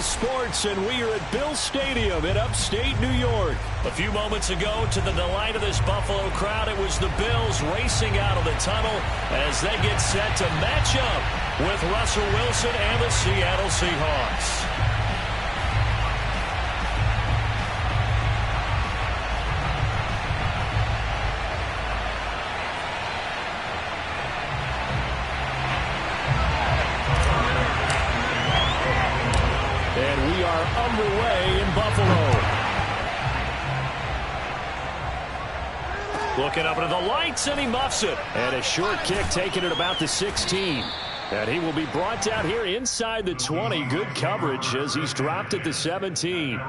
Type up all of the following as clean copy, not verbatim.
Sports, and we are at Bill Stadium in upstate New York. A few moments ago, to the delight of this Buffalo crowd, it was the Bills racing out of the tunnel as they get set to match up with Russell Wilson and the Seattle Seahawks. And we are underway in Buffalo. Looking up into the lights, and he muffs it. And a short kick taken at about the 16. And he will be brought down here inside the 20. Good coverage as he's dropped at the 17.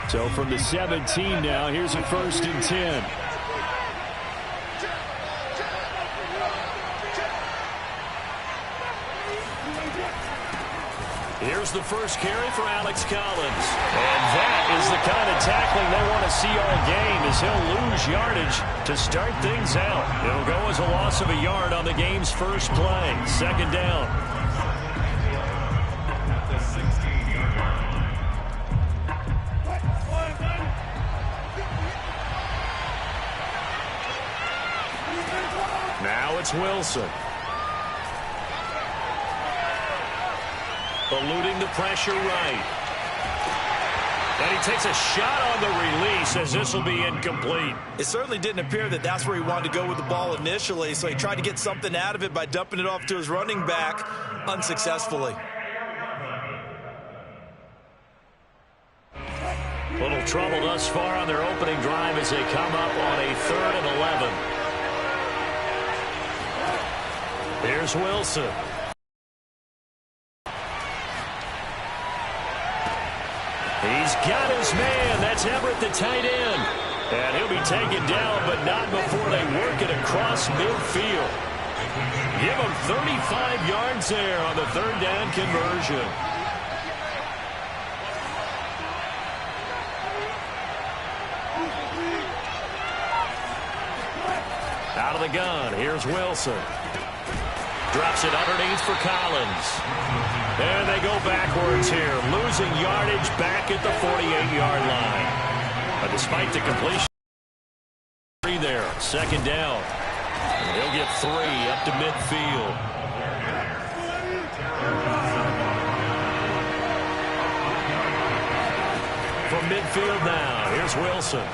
So from the 17 now, here's a 1st and 10. Here's the first carry for Alex Collins. And that is the kind of tackling they want to see all game, as he'll lose yardage to start things out. It'll go as a loss of a yard on the game's first play. 2nd down. Now it's Wilson. Eluding the pressure right. And he takes a shot on the release as this will be incomplete. It certainly didn't appear that that's where he wanted to go with the ball initially, so he tried to get something out of it by dumping it off to his running back unsuccessfully. Little trouble thus far on their opening drive as they come up on a 3rd and 11. Here's Wilson. He's got his man. That's Everett, the tight end. And he'll be taken down, but not before they work it across midfield. Give him 35 yards there on the 3rd down conversion. Out of the gun, here's Wilson. Drops it underneath for Collins. And they go backwards here, losing yardage back at the 48-yard line. But despite the completion there, 2nd down. And he'll get 3 up to midfield. From midfield now, here's Wilson.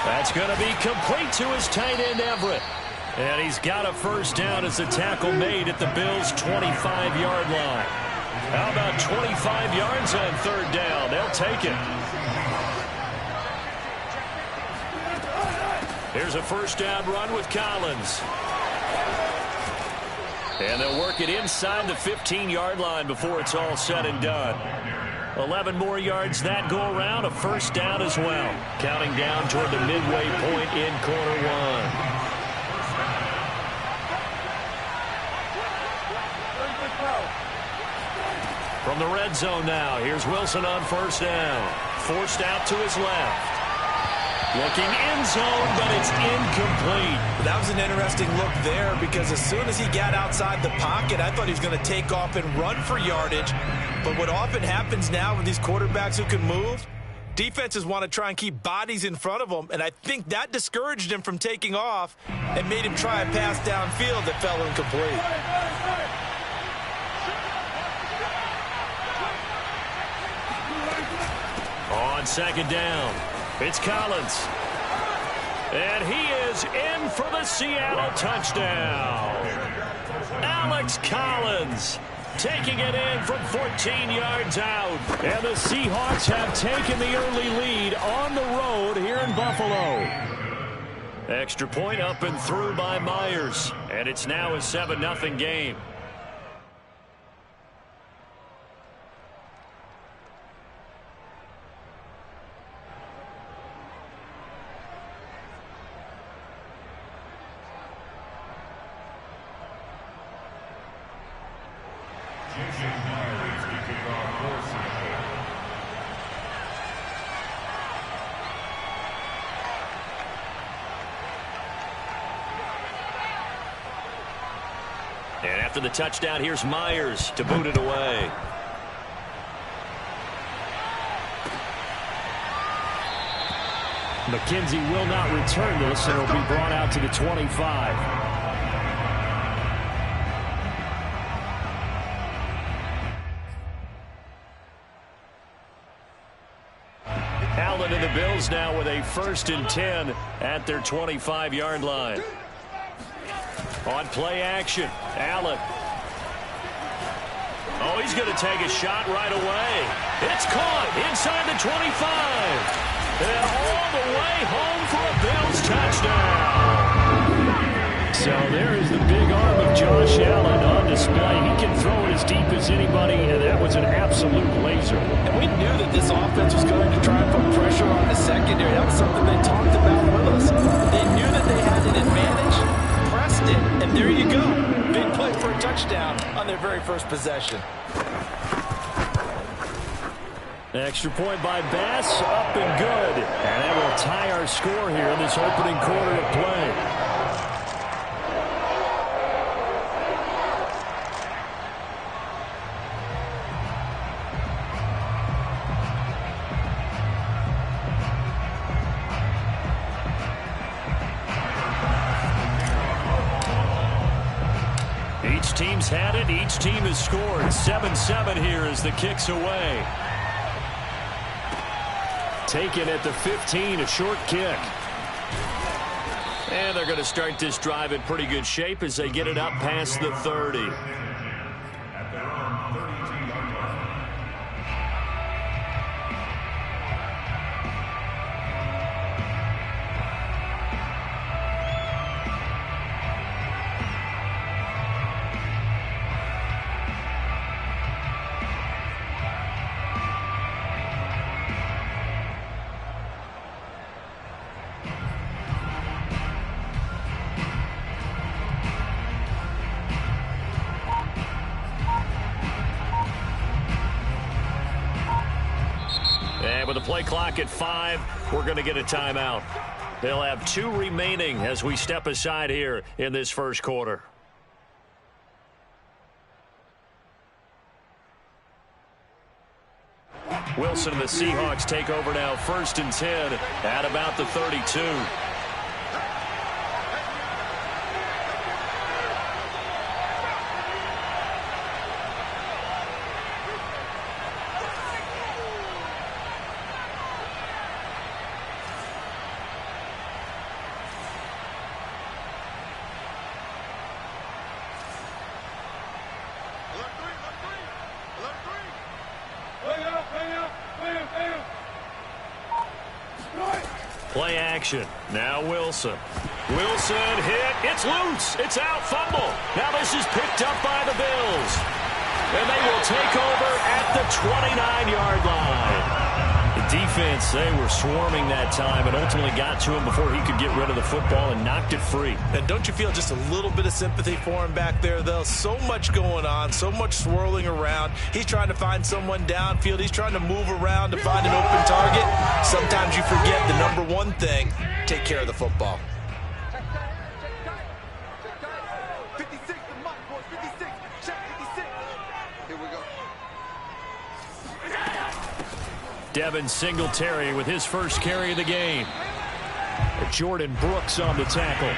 That's going to be complete to his tight end, Everett. And he's got a 1st down as the tackle made at the Bills' 25-yard line. How about 25 yards on 3rd down? They'll take it. Here's a 1st down run with Collins. And they'll work it inside the 15-yard line before it's all said and done. 11 more yards that go around, a 1st down as well. Counting down toward the midway point in quarter 1. From the red zone now, here's Wilson on 1st down. Forced out to his left. Looking end zone, but it's incomplete. That was an interesting look there because as soon as he got outside the pocket, I thought he was going to take off and run for yardage. But what often happens now with these quarterbacks who can move, defenses want to try and keep bodies in front of them, and I think that discouraged him from taking off and made him try a pass downfield that fell incomplete. On 2nd down, it's Collins. And he is in for the Seattle touchdown. Alex Collins taking it in from 14 yards out. And the Seahawks have taken the early lead on the road here in Buffalo. Extra point up and through by Myers. And it's now a 7-0 game. And after the touchdown, here's Myers to boot it away. McKenzie will not return this, and it will be brought out to the 25. Allen and the Bills now with a 1st and 10 at their 25-yard line. On play action, Allen. Oh, he's going to take a shot right away. It's caught inside the 25. And all the way home for a Bills touchdown. So there is the big arm of Josh Allen on display. He can throw it as deep as anybody, and that was an absolute laser. And we knew that this offense was going to try and put pressure on the secondary. That was something they talked about with us. They knew that they had an advantage, pressed it, and there you go. Big play for a touchdown on their very first possession. Extra point by Bass, up and good. And that will tie our score here in this opening quarter of play. Each team's had it. Each team has scored. 7-7 here as the kick's away. Taken at the 15, a short kick. And they're going to start this drive in pretty good shape as they get it up past the 30. And with the play clock at 5, we're going to get a timeout. They'll have 2 remaining as we step aside here in this first quarter. Wilson and the Seahawks take over now, 1st and 10 at about the 32. Play action. Now Wilson. Wilson hit. It's loose. It's out. Fumble. Now this is picked up by the Bills. And they will take over at the 29-yard line. The defense, they were swarming that time and ultimately got to him before he could get rid of the football and knocked it free. And don't you feel just a little bit of sympathy for him back there, though? So much going on, so much swirling around. He's trying to find someone downfield. He's trying to move around to find an open target. Sometimes you forget the number one thing, take care of the football. Devin Singletary with his first carry of the game. Jordan Brooks on the tackle.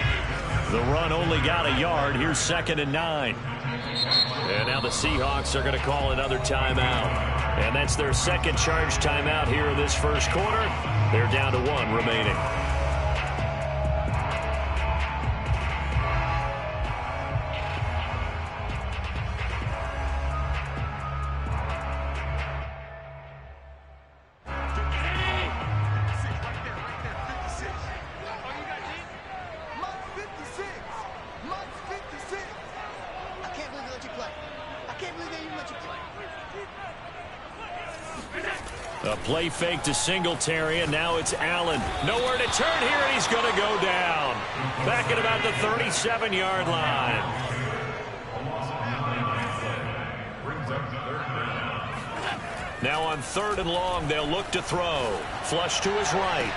The run only got a yard. Here's 2nd and 9. And now the Seahawks are going to call another timeout. And that's their second charge timeout here in this first quarter. They're down to 1 remaining. A play fake to Singletary, and now it's Allen. Nowhere to turn here, and he's going to go down. Back at about the 37-yard line. Now on 3rd and long, they'll look to throw. Flush to his right.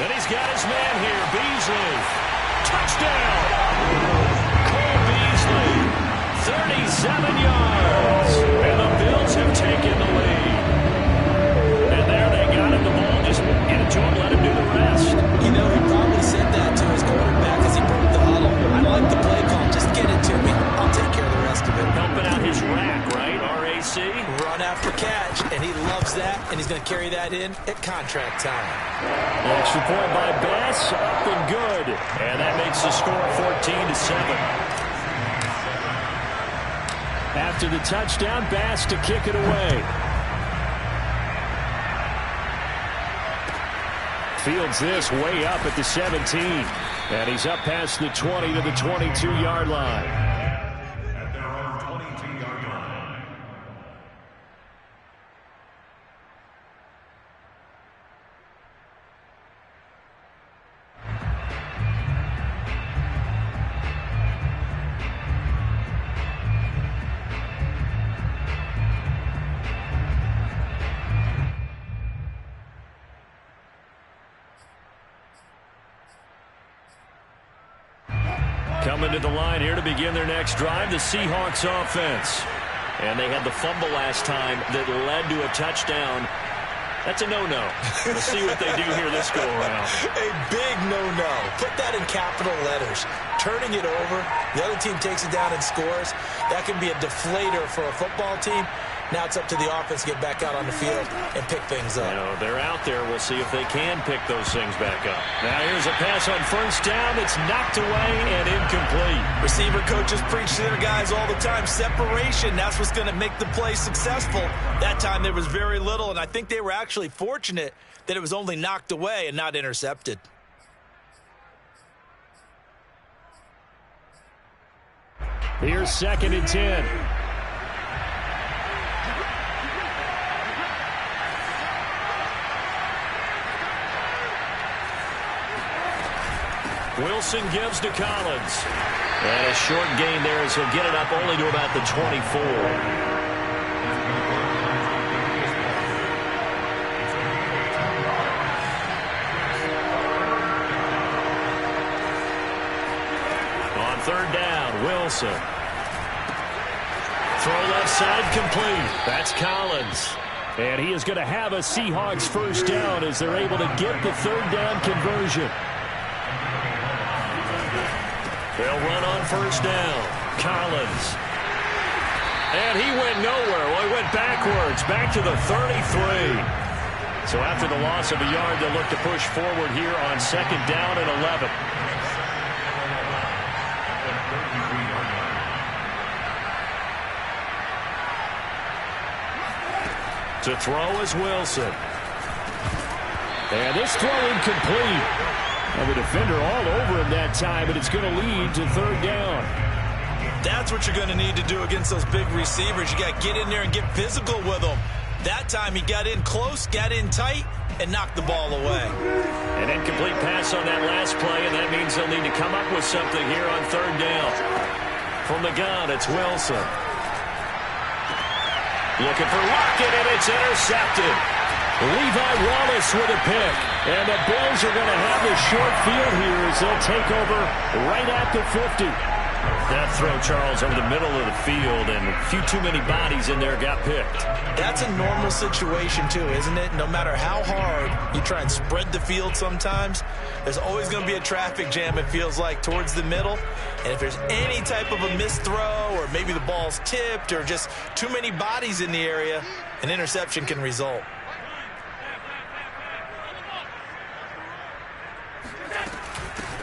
And he's got his man here, Beasley. Touchdown! Cole Beasley that, and he's going to carry that in at contract time. Extra point by Bass, up and good. And that makes the score 14-7. After the touchdown, Bass to kick it away. Fields this way up at the 17. And he's up past the 20 to the 22-yard line. Coming to the line here to begin their next drive, the Seahawks offense. And they had the fumble last time that led to a touchdown. That's a no-no. We'll see what they do here this go-around. A big no-no. Put that in capital letters. Turning it over, the other team takes it down and scores. That can be a deflator for a football team. Now it's up to the offense to get back out on the field and pick things up. You know, they're out there. We'll see if they can pick those things back up. Now here's a pass on first down. It's knocked away and incomplete. Receiver coaches preach to their guys all the time. Separation, that's what's going to make the play successful. That time there was very little, and I think they were actually fortunate that it was only knocked away and not intercepted. Here's 2nd and 10. Wilson gives to Collins. And a short gain there as he'll get it up only to about the 24. On 3rd down, Wilson. Throw left side complete. That's Collins. And he is going to have a Seahawks first down as they're able to get the 3rd down conversion. They'll run on first down. Collins. And he went nowhere. Well, he went backwards, back to the 33. So after the loss of a yard, they'll look to push forward here on 2nd down and 11. To throw is Wilson. And this throw incomplete. And the defender all over him that time, but it's going to lead to 3rd down. That's what you're going to need to do against those big receivers. You got to get in there and get physical with them. That time he got in close, got in tight, and knocked the ball away. An incomplete pass on that last play, and that means they'll need to come up with something here on 3rd down. From the gun, it's Wilson. Looking for Lockett, and it's intercepted. Levi Wallace with a pick. And the Bills are going to have the short field here as they'll take over right at the 50. That throw, Charles, over the middle of the field, and a few too many bodies in there got picked. That's a normal situation, too, isn't it? No matter how hard you try and spread the field sometimes, there's always going to be a traffic jam, it feels like, towards the middle. And if there's any type of a missed throw, or maybe the ball's tipped, or just too many bodies in the area, an interception can result.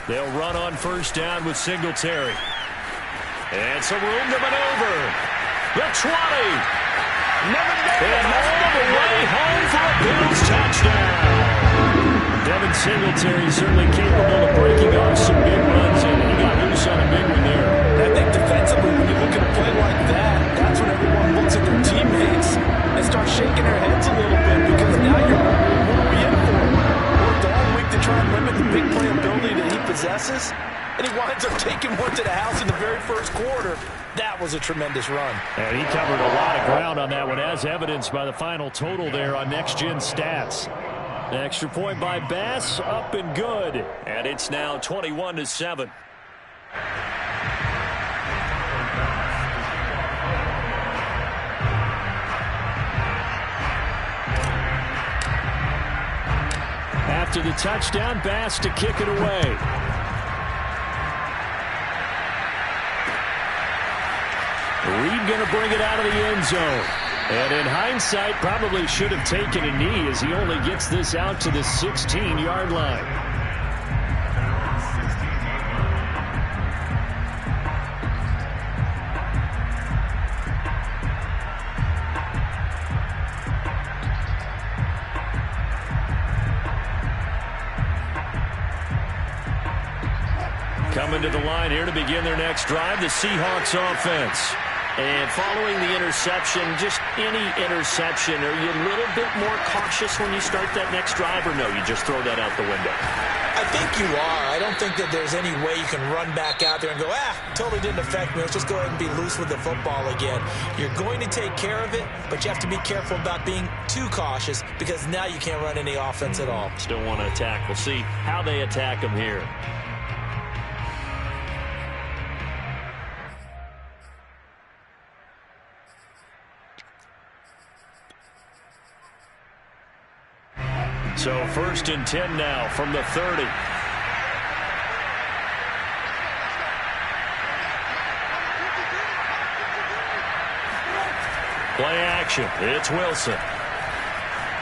They'll run on first down with Singletary. And some room to maneuver. The 20. And all the way home for a Bills touchdown. Devin Singletary certainly capable of breaking off some big runs, and he got loose on a big one there. I think defensively, when you look at a play like that, that's when everyone looks at their teammates and starts shaking their heads a little bit, because now you're wondering, what are we in for? Worked all week to try and limit the big play ability that he possesses, and he winds up taking one to the house in the very first quarter. That was a tremendous run. And he covered a lot of ground on that one, as evidenced by the final total there on Next Gen Stats. The extra point by Bass, up and good. And it's now 21-7. After the touchdown, Bass to kick it away. Reed going to bring it out of the end zone. And in hindsight, probably should have taken a knee as he only gets this out to the 16-yard line. Coming to the line here to begin their next drive, the Seahawks offense. And following the interception, just any interception, are you a little bit more cautious when you start that next drive, or no, you just throw that out the window? I think you are. I don't think that there's any way you can run back out there and go, totally didn't affect me. Let's just go ahead and be loose with the football again. You're going to take care of it, but you have to be careful about being too cautious because now you can't run any offense at all. Still want to attack. We'll see how they attack them here. So 1st and 10 now from the 30. Play action. It's Wilson.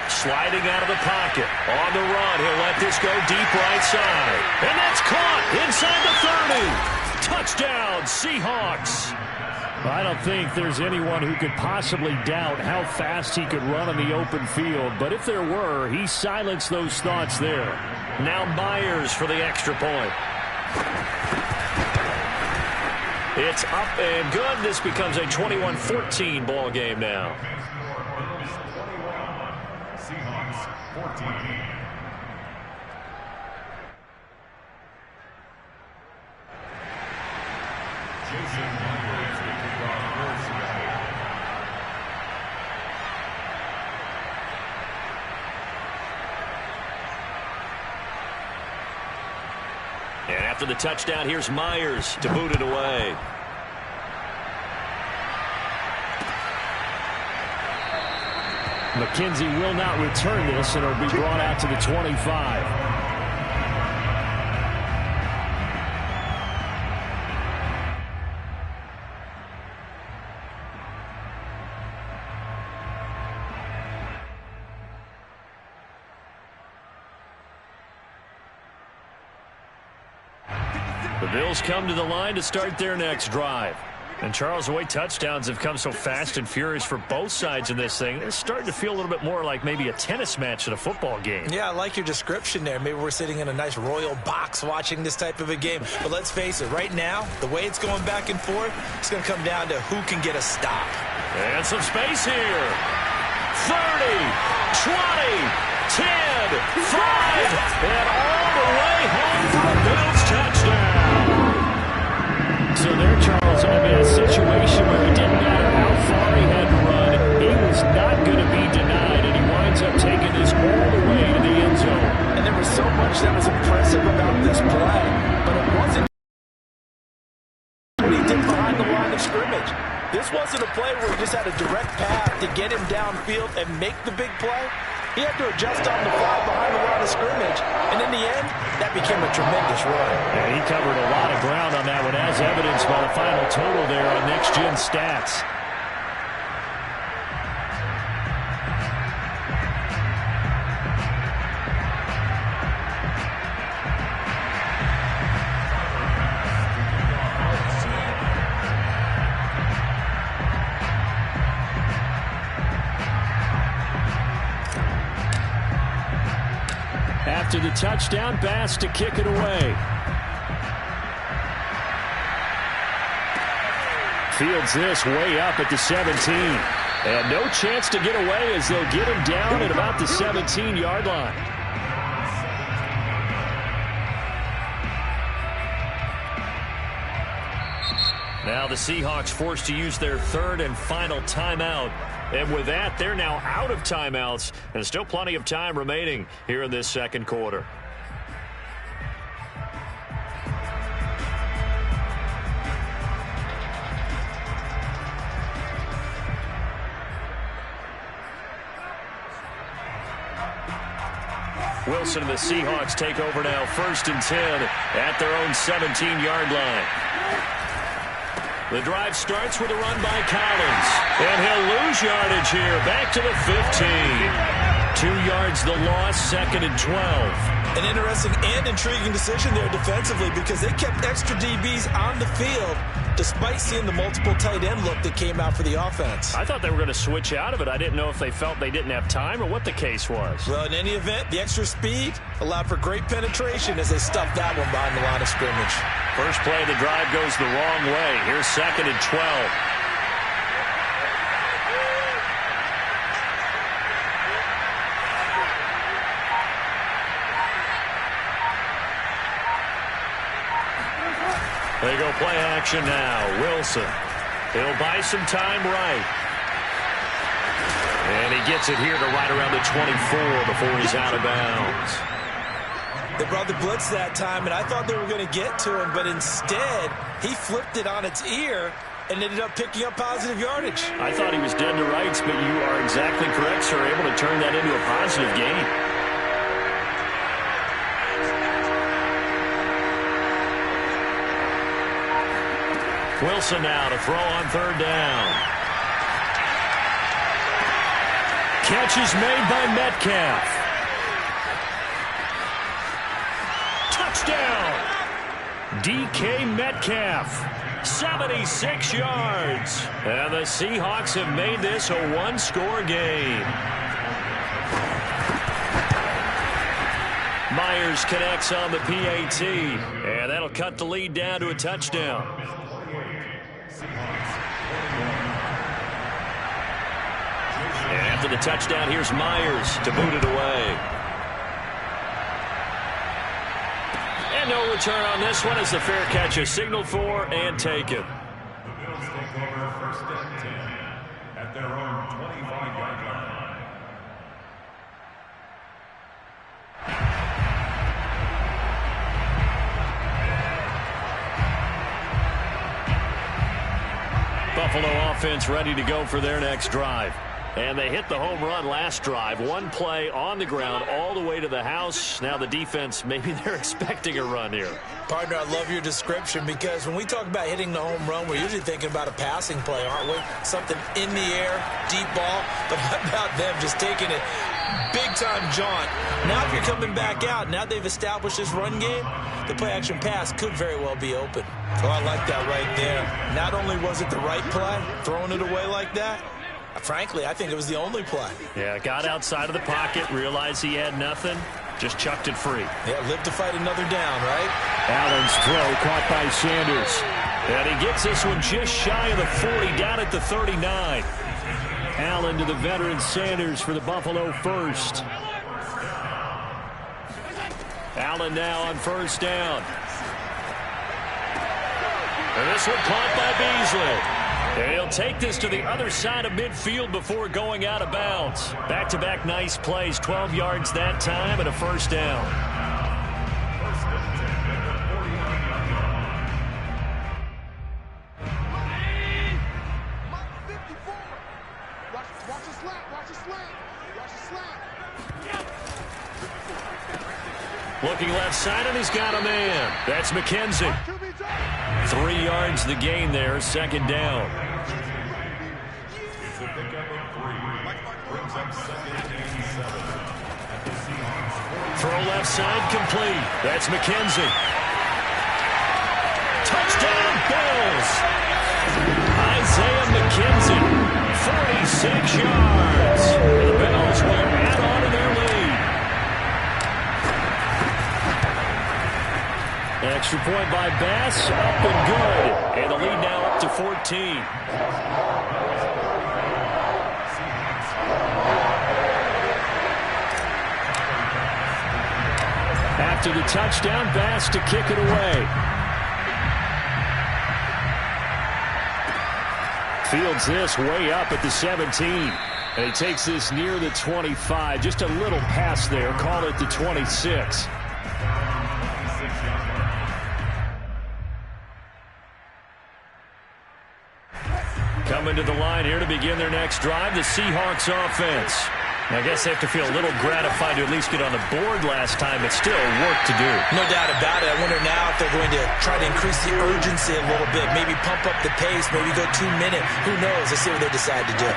Sliding out of the pocket. On the run. He'll let this go deep right side. And that's caught inside the 30. Touchdown, Seahawks. I don't think there's anyone who could possibly doubt how fast he could run on the open field. But if there were, he silenced those thoughts there. Now Myers for the extra point. It's up and good. This becomes a 21-14 ball game now. Seahawks 14. And after the touchdown, here's Myers to boot it away. McKenzie will not return this, and it'll be brought out to the 25. The Bills come to the line to start their next drive. And, Charles, the way touchdowns have come so fast and furious for both sides in this thing, it's starting to feel a little bit more like maybe a tennis match in a football game. Yeah, I like your description there. Maybe we're sitting in a nice royal box watching this type of a game. But let's face it, right now, the way it's going back and forth, it's going to come down to who can get a stop. And some space here. 30, 20, 10, 5, and all the way home for a Bills touchdown. So there, Charles, I mean, a situation where it didn't matter how far he had to run, he was not going to be denied, and he winds up taking this all the way to the end zone. And there was so much that was impressive about this play, but it wasn't what he did behind the line of scrimmage. This wasn't a play where he just had a direct path to get him downfield and make the big play. He had to adjust on the fly behind the line of scrimmage. And in the end, that became a tremendous run. Yeah, he covered a lot of ground on that one, as evidenced by the final total there on Next Gen Stats. After the touchdown, Bass to kick it away. Fields this way up at the 17. And no chance to get away as they'll get him down at about the 17-yard line. Now the Seahawks forced to use their third and final timeout. And with that, they're now out of timeouts, and still plenty of time remaining here in this second quarter. Wilson and the Seahawks take over now, 1st and 10 at their own 17-yard line. The drive starts with a run by Collins. And he'll lose yardage here. Back to the 15. 2 yards the loss, 2nd and 12. An interesting and intriguing decision there defensively because they kept extra DBs on the field despite seeing the multiple tight end look that came out for the offense. I thought they were going to switch out of it. I didn't know if they felt they didn't have time or what the case was. Well, in any event, the extra speed allowed for great penetration as they stuffed that one behind the line of scrimmage. First play of the drive goes the wrong way. Here's 2nd and 12. They go play action now. Wilson. He'll buy some time right. And he gets it here to right around the 24 before he's out of bounds. They brought the blitz that time, and I thought they were going to get to him, but instead he flipped it on its ear and ended up picking up positive yardage. I thought he was dead to rights, but you are exactly correct, sir. Able to turn that into a positive gain. Wilson now to throw on 3rd down. Catch is made by Metcalf. Touchdown! DK Metcalf, 76 yards. And the Seahawks have made this a one-score game. Myers connects on the PAT, and that'll cut the lead down to a touchdown. And after the touchdown, here's Myers to boot it away. And no return on this one as the fair catch is signaled for and taken. The Bills take over 1st and 10 at their own 25-yard line. Buffalo offense ready to go for their next drive. And they hit the home run last drive. One play on the ground all the way to the house. Now the defense, maybe they're expecting a run here. Partner, I love your description because when we talk about hitting the home run, we're usually thinking about a passing play, aren't we? Something in the air, deep ball. But how about them just taking it big-time jaunt? Now if you're coming back out, now they've established this run game, the play-action pass could very well be open. Oh, I like that right there. Not only was it the right play, throwing it away like that, frankly, I think it was the only play. Yeah, got outside of the pocket, realized he had nothing, just chucked it free. Yeah, live to fight another down, right? Allen's throw caught by Sanders. And he gets this one just shy of the 40, down at the 39. Allen to the veteran Sanders for the Buffalo first. Allen now on 1st down. And this one caught by Beasley. And he'll take this to the other side of midfield before going out of bounds. Back-to-back nice plays, 12 yards that time and a 1st down. Looking left side, and he's got a man. That's McKenzie. 3 yards the gain there, 2nd down. Throw left side, complete. That's McKenzie. Touchdown, Bills. Isaiah McKenzie, 46 yards. The Bills will add on to their lead. Extra point by Bass, up and good. And the lead now up to 14. After the touchdown, Bass to kick it away. Fields this way up at the 17. And he takes this near the 25. Just a little pass there. Call it the 26. Coming to the line here to begin their next drive, the Seahawks offense. I guess they have to feel a little gratified to at least get on the board last time, but still work to do. No doubt about it. I wonder now if they're going to try to increase the urgency a little bit, maybe pump up the pace, maybe go 2 minute. Who knows? Let's see what they decide to do.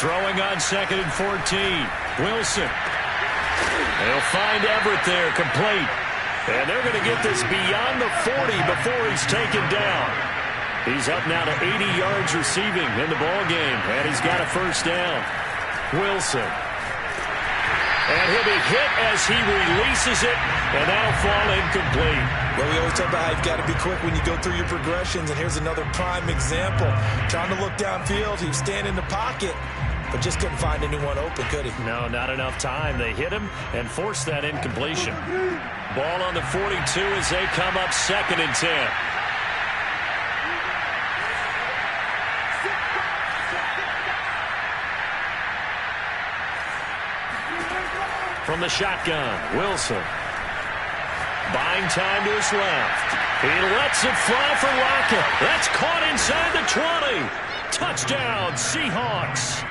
Throwing on 2nd and 14. Wilson. They'll find Everett there, complete. And they're going to get this beyond the 40 before he's taken down. He's up now to 80 yards receiving in the ballgame, and he's got a first down. Wilson. And he'll be hit as he releases it, and that'll fall incomplete. Well, we always talk about how you've got to be quick when you go through your progressions, and here's another prime example. Trying to look downfield, he was standing in the pocket, but just couldn't find anyone open, could he? No, not enough time. They hit him and forced that incompletion. Ball on the 42 as they come up 2nd and 10. From the shotgun, Wilson. Buying time to his left. He lets it fly for Lockett. That's caught inside the 20. Touchdown, Seahawks.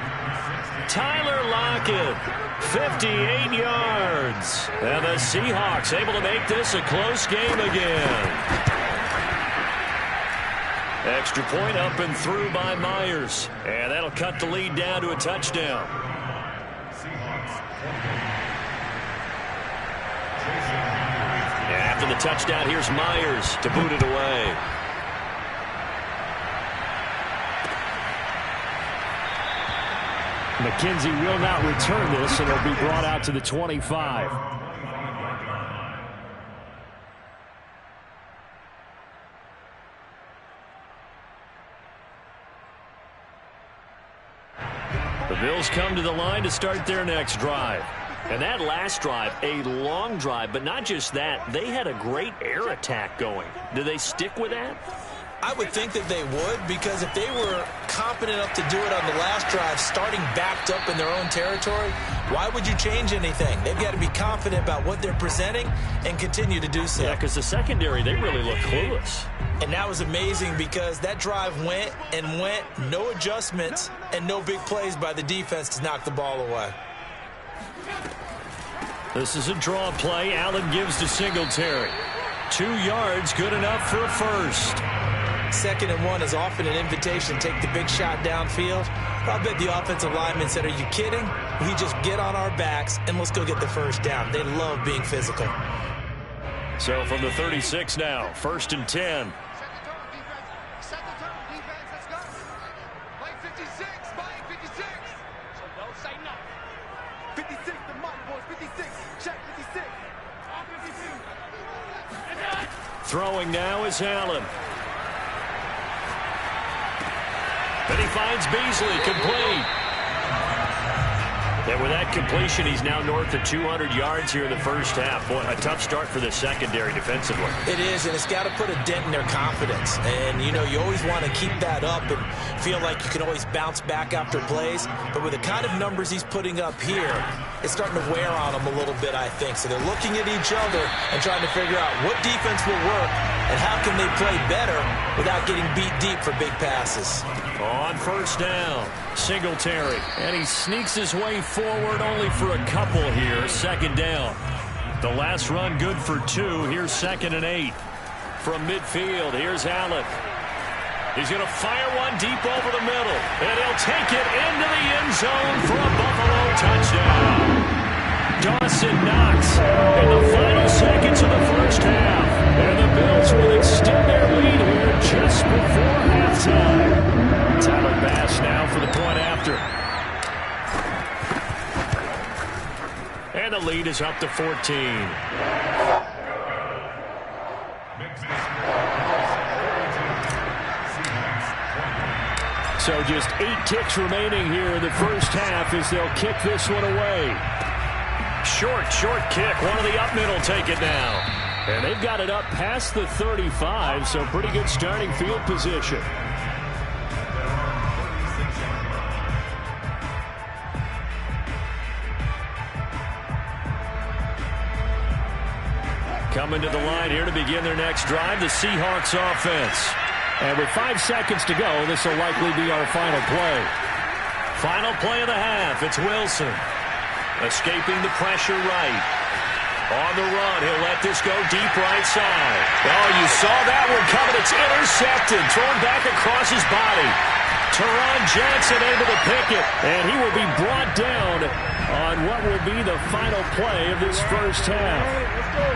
Tyler Lockett, 58 yards. And the Seahawks able to make this a close game again. Extra point up and through by Myers. And that'll cut the lead down to a touchdown. After the touchdown, here's Myers to boot it away. McKenzie will not return this, and it'll be brought out to the 25. The Bills come to the line to start their next drive. And that last drive, a long drive, but not just that. They had a great air attack going. Do they stick with that? I would think that they would, because if they were competent enough to do it on the last drive, starting backed up in their own territory, why would you change anything? They've got to be confident about what they're presenting and continue to do so. Yeah, because the secondary, they really look clueless. And that was amazing because that drive went and went, no adjustments, and no big plays by the defense to knock the ball away. This is a draw play. Allen gives to Singletary. 2 yards, good enough for a first. 2nd and 1 is often an invitation to take the big shot downfield. I bet the offensive lineman said, are you kidding? We just get on our backs and let's go get the first down. They love being physical. So from the 36 now, 1st and 10. Set the tone, defense, let's go. Play 56, play 56. So don't say nothing. 56, the mark, boys, 56. Check 56. All 56. Throwing now is Allen. And he finds Beasley, complete. And with that completion, he's now north of 200 yards here in the first half. Boy, a tough start for the secondary defensively. It is, and it's got to put a dent in their confidence. And, you know, you always want to keep that up and feel like you can always bounce back after plays. But with the kind of numbers he's putting up here, it's starting to wear on them a little bit, I think. So they're looking at each other and trying to figure out what defense will work and how can they play better without getting beat deep for big passes. On first down, Singletary. And he sneaks his way forward only for a couple here. 2nd down. The last run good for 2. Here's 2nd and 8. From midfield, here's Allen. He's going to fire one deep over the middle. And he'll take it into the end zone for a Buffalo touchdown. Dawson Knox in the final seconds of the first half. And the Bills will extend their lead here just before halftime. Tyler Bass now for the point after. And the lead is up to 14. So just 8 ticks remaining here in the first half as they'll kick this one away. Short kick. One of the up middle take it now. And they've got it up past the 35, so pretty good starting field position. Coming to the line here to begin their next drive, the Seahawks offense. And with 5 seconds to go, this will likely be our final play. Final play of the half. It's Wilson. Escaping the pressure right. On the run, he'll let this go deep right side. Oh, you saw that one coming. It's intercepted. Thrown back across his body. Teron Johnson able to pick it. And he will be brought down on what will be the final play of this first half. Let's go.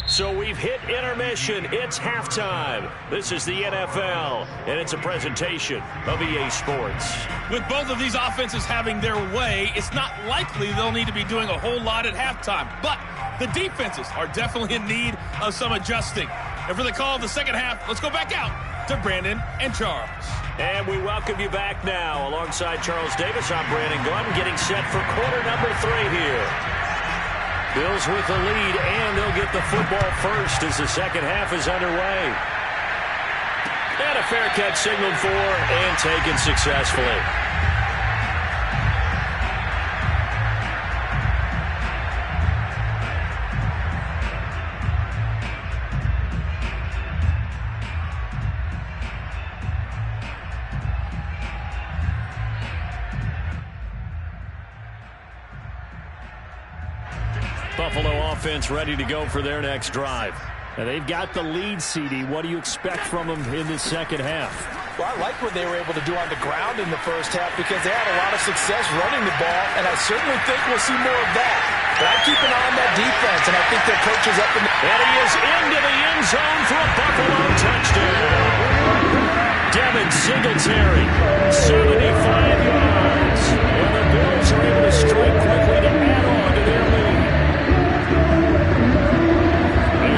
So we've hit intermission. It's halftime. This is the NFL, and it's a presentation of EA Sports. With both of these offenses having their way, it's not likely they'll need to be doing a whole lot at halftime. But the defenses are definitely in need of some adjusting. And for the call of the second half, let's go back out to Brandon and Charles. And we welcome you back now. Alongside Charles Davis, I'm Brandon Glenn, getting set for quarter number 3 here. Bills with the lead, and they'll get the football first as the second half is underway. And a fair catch signaled for and taken successfully. Buffalo offense ready to go for their next drive. And they've got the lead, CD. What do you expect from them in the second half? Well, I like what they were able to do on the ground in the first half because they had a lot of success running the ball, and I certainly think we'll see more of that. But I keep an eye on that defense, and I think their coach is up in the... And he is into the end zone for a Buffalo touchdown. Devin Singletary, 75 yards. And the Bills are able to strike quickly to add on to their lead.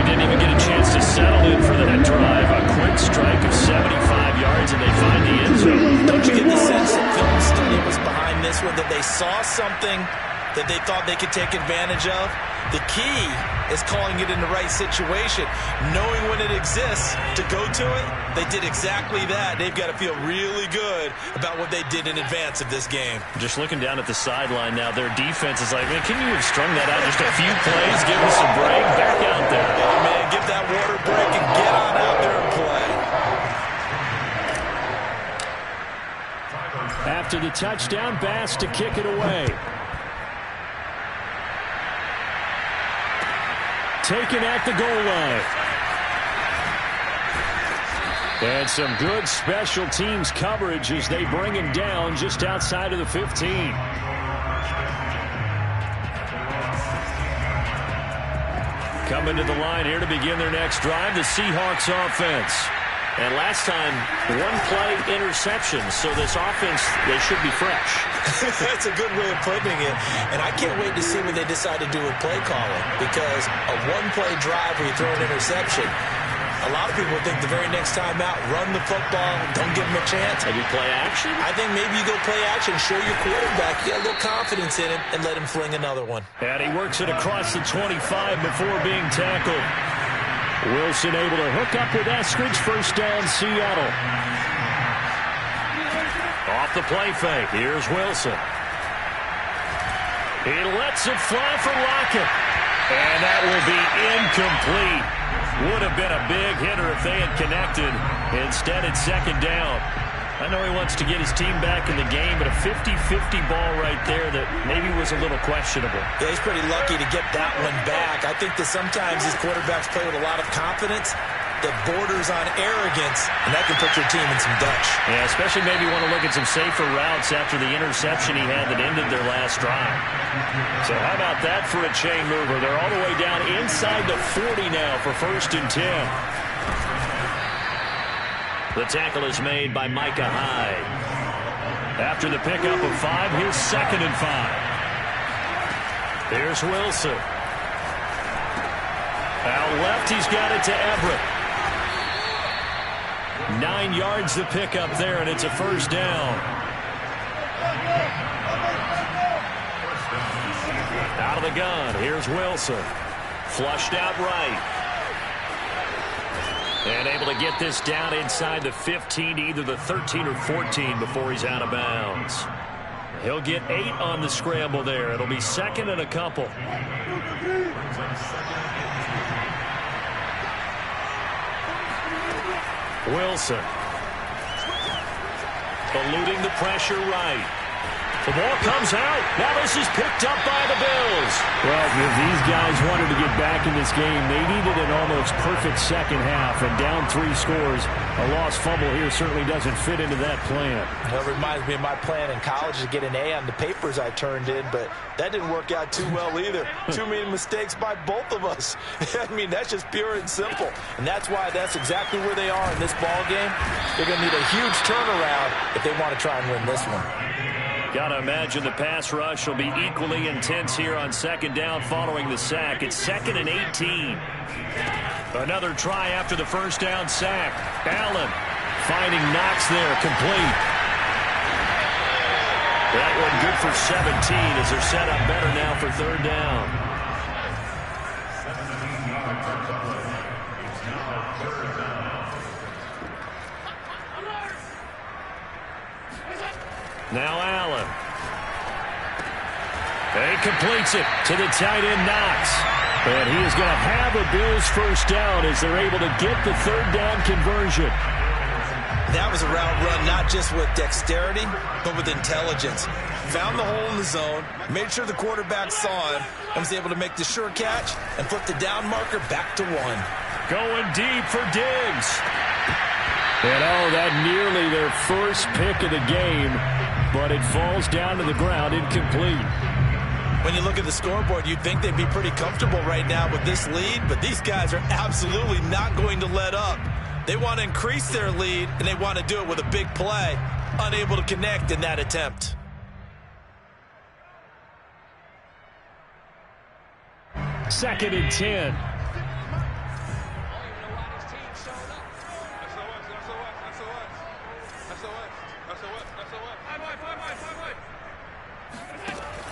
Didn't even get a chance to settle in for that drive. A quick strike of 75 yards, and they find the end zone. Don't you get the sense that film study was behind this one, that they saw something that they thought they could take advantage of? The key is calling it in the right situation, knowing when it exists to go to it. They did exactly that. They've got to feel really good about what they did in advance of this game. Just looking down at the sideline now, their defense is like, man, can you have strung that out just a few plays, give us a break, back out there. Hey, man, give that water break and get on out there and play. After the touchdown, Bass to kick it away. Taken at the goal line. And some good special teams coverage as they bring him down just outside of the 15. Coming to the line here to begin their next drive, the Seahawks offense. And last time, one-play interception, so this offense, they should be fresh. That's a good way of putting it. And I can't wait to see what they decide to do with play calling, because a one-play drive where you throw an interception, a lot of people think the very next time out, run the football, don't give them a chance. Maybe play action? I think maybe you go play action, show your quarterback, get a little confidence in him, and let him fling another one. And he works it across the 25 before being tackled. Wilson able to hook up with Eskridge. First down, Seattle. Off the play fake. Here's Wilson. He lets it fly for Lockett. And that will be incomplete. Would have been a big hitter if they had connected. Instead, it's second down. I know he wants to get his team back in the game, but a 50-50 ball right there that maybe was a little questionable. Yeah, he's pretty lucky to get that one back. I think that sometimes these quarterbacks play with a lot of confidence that borders on arrogance, and that can put your team in some Dutch. Yeah, especially maybe want to look at some safer routes after the interception he had that ended their last drive. So how about that for a chain mover? They're all the way down inside the 40 now for 1st and 10. The tackle is made by Micah Hyde. After the pickup of 5, here's 2nd and 5. Here's Wilson. Out left, he's got it to Everett. 9 yards the pickup there, and it's a first down. Out of the gun, here's Wilson. Flushed out right. And able to get this down inside the 15 to either the 13 or 14 before he's out of bounds. He'll get 8 on the scramble there. It'll be 2nd and a couple. Wilson. eluding the pressure right. The ball comes out. Now this is picked up by the Bills. Well, if these guys wanted to get back in this game, they needed an almost perfect second half. And down 3 scores, a lost fumble here certainly doesn't fit into that plan. That reminds me of my plan in college to get an A on the papers I turned in, but that didn't work out too well either. Too many mistakes by both of us. I mean, that's just pure and simple. And that's why that's exactly where they are in this ball game. They're going to need a huge turnaround if they want to try and win this one. Got to imagine the pass rush will be equally intense here on second down following the sack. It's 2nd and 18. Another try after the first down sack. Allen finding Knox there, complete. That one good for 17 as they're set up better now for third down. 17 yards on the play. It's now third down. Now Allen. And he completes it to the tight end Knox. And he is going to have a Bills first down as they're able to get the third down conversion. That was a route run not just with dexterity, but with intelligence. Found the hole in the zone, made sure the quarterback saw him, and was able to make the sure catch and flip the down marker back to 1. Going deep for Diggs. And that nearly their first pick of the game, but it falls down to the ground incomplete. When you look at the scoreboard, you'd think they'd be pretty comfortable right now with this lead, but these guys are absolutely not going to let up. They want to increase their lead, and they want to do it with a big play. Unable to connect in that attempt. Second and 10.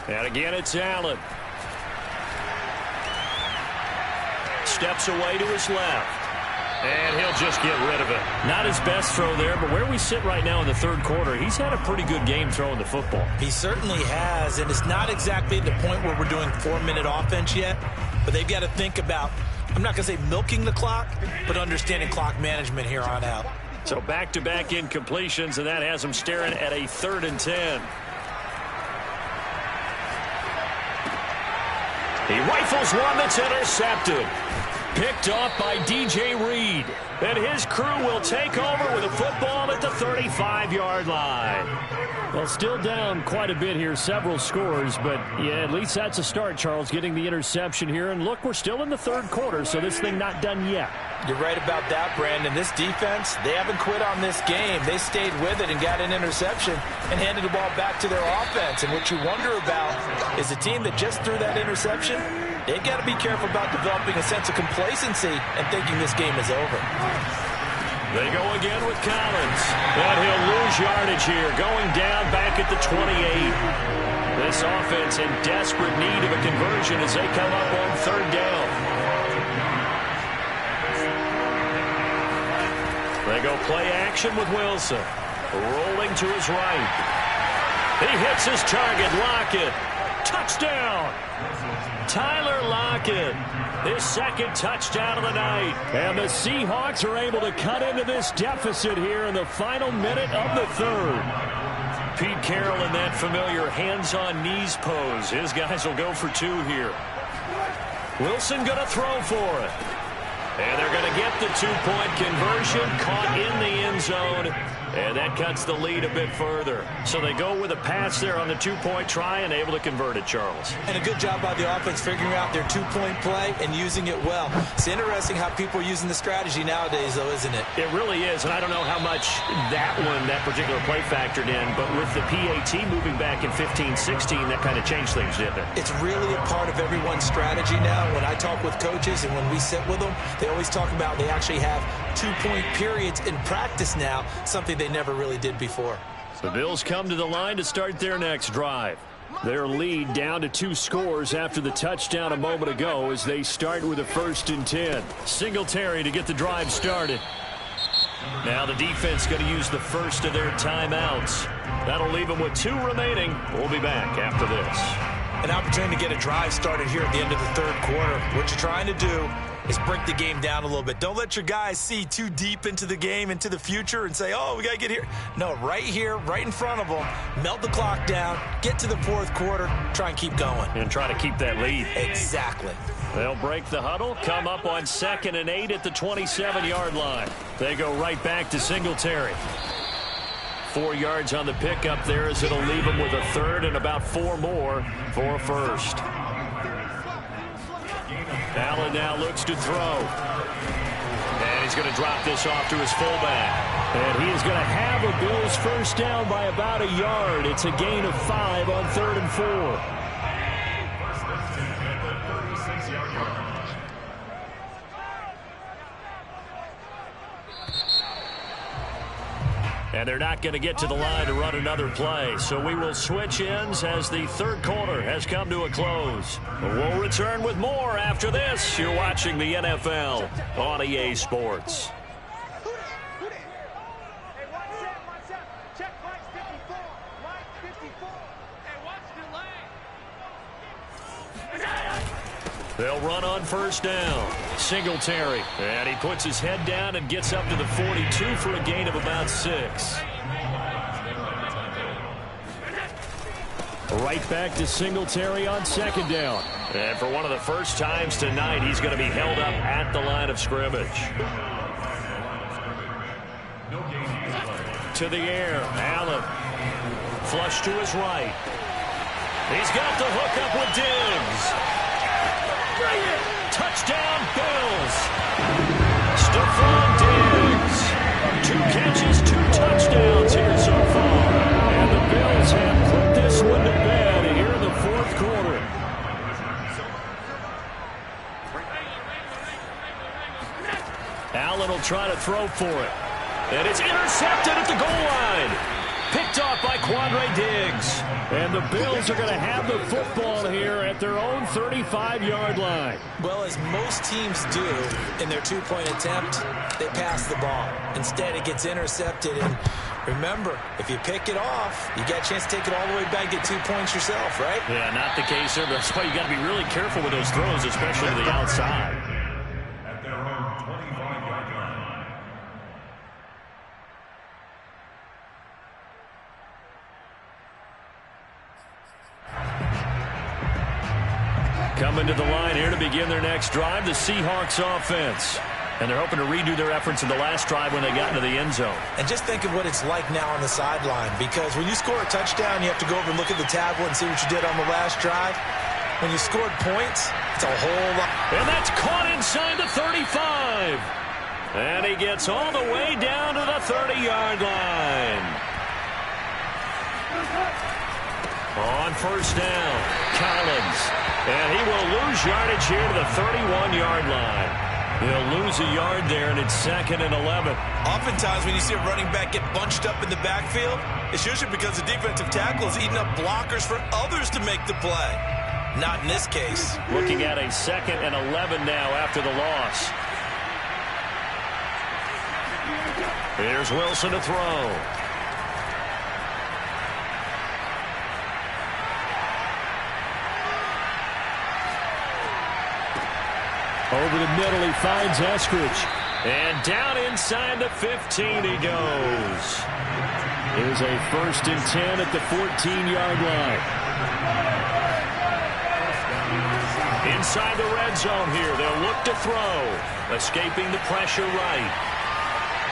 And again, it's Allen. Steps away to his left. And he'll just get rid of it. Not his best throw there, but where we sit right now in the third quarter, he's had a pretty good game throwing the football. He certainly has, and it's not exactly at the point where we're doing 4-minute offense yet, but they've got to think about, I'm not going to say milking the clock, but understanding clock management here on out. So back-to-back incompletions, and that has him staring at a 3rd and 10. He rifles one that's intercepted. Picked off by DJ Reed. And his crew will take over with a football at the 35-yard line. Well, still down quite a bit here, several scores, but yeah, at least that's a start, Charles, getting the interception here. And look, we're still in the third quarter, so this thing not done yet. You're right about that, Brandon. This defense, they haven't quit on this game. They stayed with it and got an interception and handed the ball back to their offense. And what you wonder about is a team that just threw that interception, they've got to be careful about developing a sense of complacency and thinking this game is over. They go again with Collins. But he'll lose yardage here, going down back at the 28. This offense in desperate need of a conversion as they come up on third down. They go play action with Wilson. Rolling to his right. He hits his target. Lockett. Touchdown. Tyler Lockett. His second touchdown of the night. And the Seahawks are able to cut into this deficit here in the final minute of the third. Pete Carroll in that familiar hands-on knees pose. His guys will go for 2 here. Wilson going to throw for it. And they're going to get the 2-point conversion, caught in the end zone, and that cuts the lead a bit further. So they go with a pass there on the 2-point try and able to convert it, Charles. And a good job by the offense figuring out their 2-point play and using it well. It's interesting how people are using the strategy nowadays, though, isn't it? It really is, and I don't know how much that particular play factored in, but with the PAT moving back in 15-16, that kind of changed things, didn't it? It's really a part of everyone's strategy now. When I talk with coaches and when we sit with them, they always talk about they actually have 2-point periods in practice now, something they never really did before. The Bills come to the line to start their next drive. Their lead down to 2 scores after the touchdown a moment ago as they start with a 1st and 10. Singletary to get the drive started. Now the defense going to use the first of their timeouts. That'll leave them with 2 remaining. We'll be back after this. An opportunity to get a drive started here at the end of the third quarter. What you're trying to do is break the game down a little bit. Don't let your guys see too deep into the game, into the future, and say, oh, we got to get here. No, right here, right in front of them, melt the clock down, get to the fourth quarter, try and keep going. And try to keep that lead. Exactly. They'll break the huddle, come up on 2nd and 8 at the 27-yard line. They go right back to Singletary. 4 yards on the pickup there as it'll leave them with a third and about 4 more for a first. Allen now looks to throw. And he's going to drop this off to his fullback. And he is going to have a Bills first down by about a yard. It's a gain of 5 on 3rd and 4. And they're not going to get to the line to run another play. So we will switch ends as the third quarter has come to a close. We'll return with more after this. You're watching the NFL on EA Sports. They'll run on first down. Singletary. And he puts his head down and gets up to the 42 for a gain of about 6. Right back to Singletary on 2nd down. And for one of the first times tonight, he's going to be held up at the line of scrimmage. To the air. Allen. Flush to his right. He's got the hook up with Diggs. Touchdown, Bills. Stephon Diggs. 2 catches, 2 touchdowns here so far. And the Bills have put this one to bed here in the fourth quarter. Allen will try to throw for it. And it's intercepted at the goal line. Picked off by Quandre Diggs. And the Bills are going to have the football here at their own 35-yard line. Well, as most teams do in their 2-point attempt, they pass the ball. Instead, it gets intercepted. And remember, if you pick it off, you get a chance to take it all the way back, get 2 points yourself, right? Yeah, not the case here, but that's why you got to be really careful with those throws, especially to the outside. At their own 25-yard line. Coming to the line here to begin their next drive, the Seahawks offense. And they're hoping to redo their efforts in the last drive when they got into the end zone. And just think of what it's like now on the sideline, because when you score a touchdown, you have to go over and look at the tablet and see what you did on the last drive. When you scored points, it's a whole lot. And that's caught inside the 35. And he gets all the way down to the 30-yard line. On first down, Collins. And he will lose yardage here to the 31-yard line. He'll lose a yard there, and it's 2nd and 11. Oftentimes when you see a running back get bunched up in the backfield, it's usually because the defensive tackle is eating up blockers for others to make the play. Not in this case. Looking at a 2nd and 11 now after the loss. Here's Wilson to throw. Over the middle, he finds Eskridge. And down inside the 15 he goes. Here's a 1st and 10 at the 14-yard line. Inside the red zone here, they'll look to throw. Escaping the pressure right.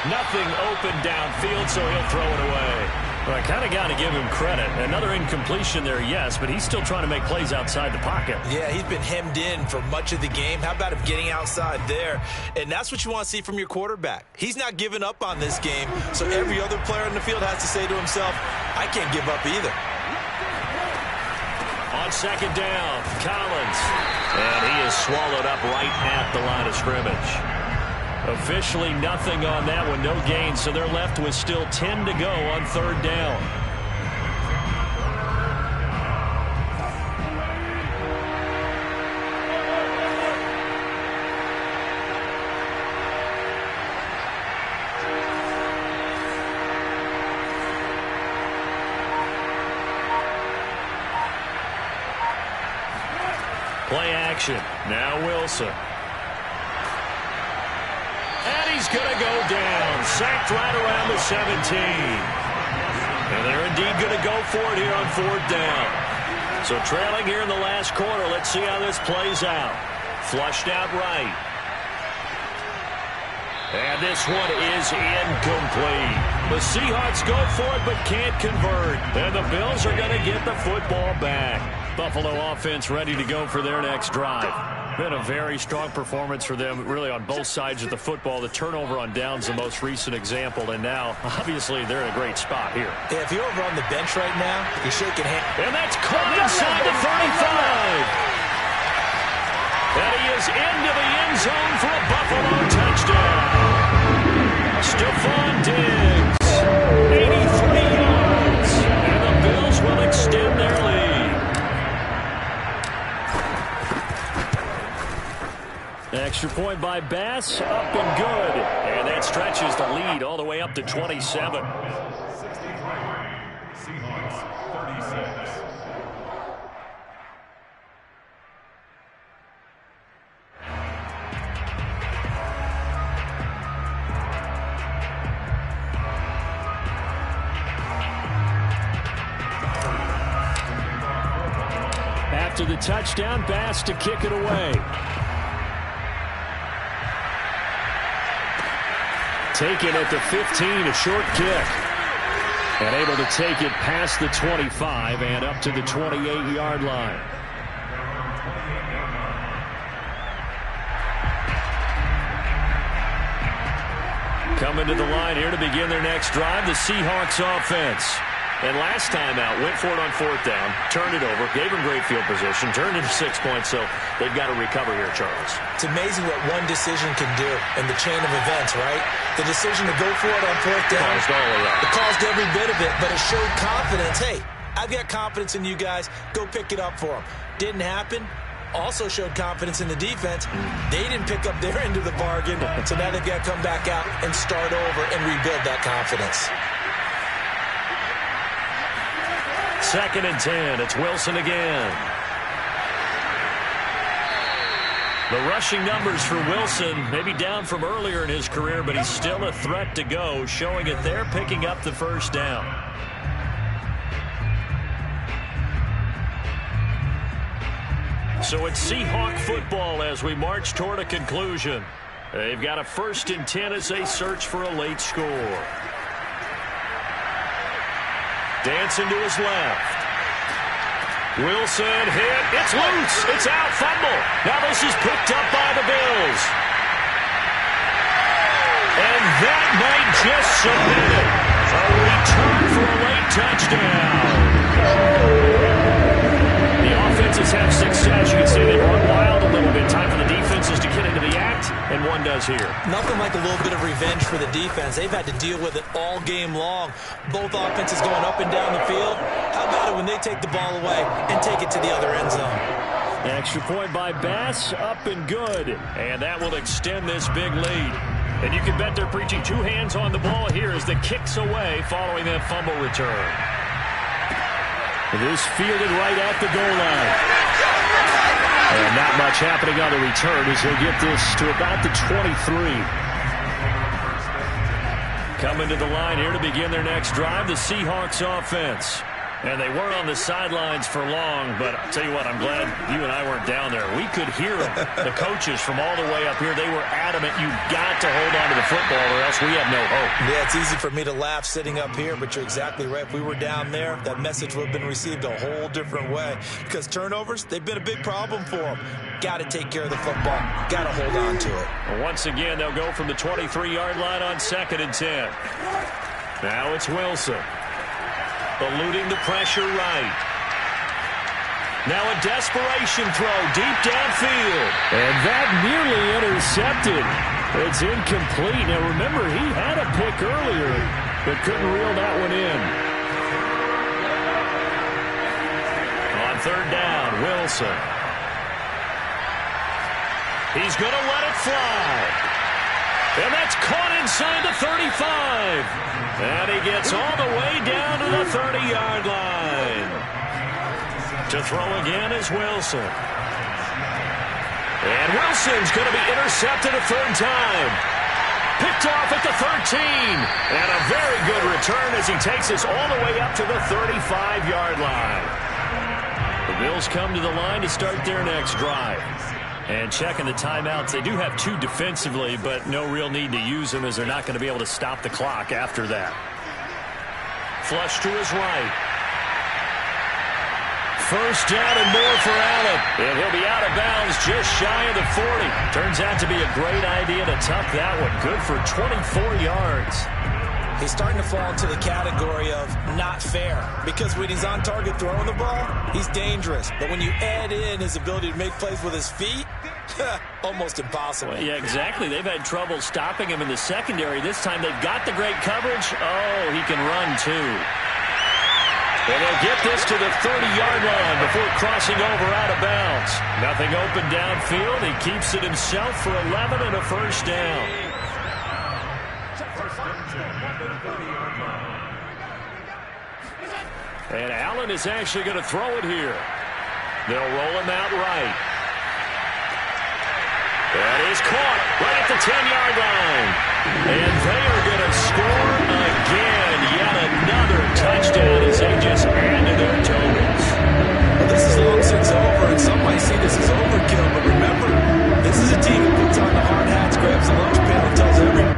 Nothing open downfield, so he'll throw it away. Well, I kind of got to give him credit. Another incompletion there, yes, but he's still trying to make plays outside the pocket. Yeah, he's been hemmed in for much of the game. How about him getting outside there? And that's what you want to see from your quarterback. He's not giving up on this game, so every other player in the field has to say to himself, I can't give up either. On 2nd down, Collins. And he is swallowed up right at the line of scrimmage. Officially nothing on that one, no gain, so they're left with still 10 to go on 3rd down. Play action. Now Wilson. he's going to go down. Sacked right around the 17. And they're indeed going to go for it here on 4th down. So trailing here in the last quarter. Let's see how this plays out. Flushed out right. And this one is incomplete. The Seahawks go for it but can't convert. And the Bills are going to get the football back. Buffalo offense ready to go for their next drive. Been a very strong performance for them, really, on both sides of the football. The turnover on downs, the most recent example, and now, obviously, they're in a great spot here. Yeah, if you're over on the bench right now, you're shaking hands. And that's caught inside the 35. And he is into the end zone for a Buffalo touchdown. Stephon Diggs, 83 yards, and the Bills will extend their lead. Extra point by Bass, up and good. And that stretches the lead all the way up to 27. 63, Seahawks 36. After the touchdown, Bass to kick it away. Taken at the 15, a short kick. And able to take it past the 25 and up to the 28-yard line. Coming to the line here to begin their next drive, the Seahawks offense. And last time out, went for it on 4th down, turned it over, gave him great field position, turned it to 6 points, so they've got to recover here, Charles. It's amazing what one decision can do in the chain of events, right? The decision to go for it on 4th down. Caused all of that. It caused every bit of it, but it showed confidence. Hey, I've got confidence in you guys. Go pick it up for them. Didn't happen. Also showed confidence in the defense. They didn't pick up their end of the bargain, so now they've got to come back out and start over and rebuild that confidence. 2nd and 10. It's Wilson again. The rushing numbers for Wilson maybe down from earlier in his career, but he's still a threat to go, showing it there, picking up the 1st down. So it's Seahawk football as we march toward a conclusion. They've got a 1st and 10 as they search for a late score. Dancing to his left. Wilson hit. It's loose. It's out. Fumble. Now this is picked up by the Bills. And that might just submit it. A return for a late touchdown. The offenses have success. You can see they run wild a little bit. Time for the defenses to get into the act, and one does here. Nothing like a little bit of revenge for the defense. They've had to deal with it all game long. Both offenses going up and down the field. How about it when they take the ball away and take it to the other end zone? Extra point by Bass, up and good. And that will extend this big lead. And you can bet they're preaching 2 hands on the ball here as the kick's away following that fumble return. This fielded right at the goal line. And not much happening on the return as he'll get this to about the 23. Coming to the line here to begin their next drive, the Seahawks offense. And they weren't on the sidelines for long, but I'll tell you what, I'm glad you and I weren't down there. We could hear them, the coaches from all the way up here. They were adamant, you've got to hold on to the football or else we have no hope. Yeah, it's easy for me to laugh sitting up here, but you're exactly right. If we were down there, that message would have been received a whole different way. Because turnovers, they've been a big problem for them. Got to take care of the football. Got to hold on to it. Once again, they'll go from the 23-yard line on 2nd and 10. Now it's Wilson. Eluding the pressure right. Now a desperation throw deep downfield. And that nearly intercepted. It's incomplete. Now remember, he had a pick earlier, but couldn't reel that one in. On 3rd down, Wilson. He's going to let it fly. And that's caught inside the 35. And he gets all the way down to the 30-yard line. To throw again is Wilson. And Wilson's going to be intercepted a 3rd time. Picked off at the 13. And a very good return as he takes us all the way up to the 35-yard line. The Bills come to the line to start their next drive. And checking the timeouts, they do have 2 defensively, but no real need to use them as they're not going to be able to stop the clock after that. Flush to his right. First down and more for Allen. And he'll be out of bounds just shy of the 40. Turns out to be a great idea to tuck that one. Good for 24 yards. He's starting to fall into the category of not fair, because when he's on target throwing the ball, he's dangerous. But when you add in his ability to make plays with his feet, almost impossible. Well, yeah, exactly. They've had trouble stopping him in the secondary. This time they've got the great coverage. Oh, he can run too. And he'll get this to the 30-yard line before crossing over out of bounds. Nothing open downfield. He keeps it himself for 11 and a first down. And Allen is actually going to throw it here. They'll roll him out right. That is caught right at the 10-yard line. And they are going to score again. Yet another touchdown as they just add to their totals. Well, this is long since over, and some might see this as overkill. But remember, this is a team that puts on the hard hats, grabs the lunch pail, and tells everyone.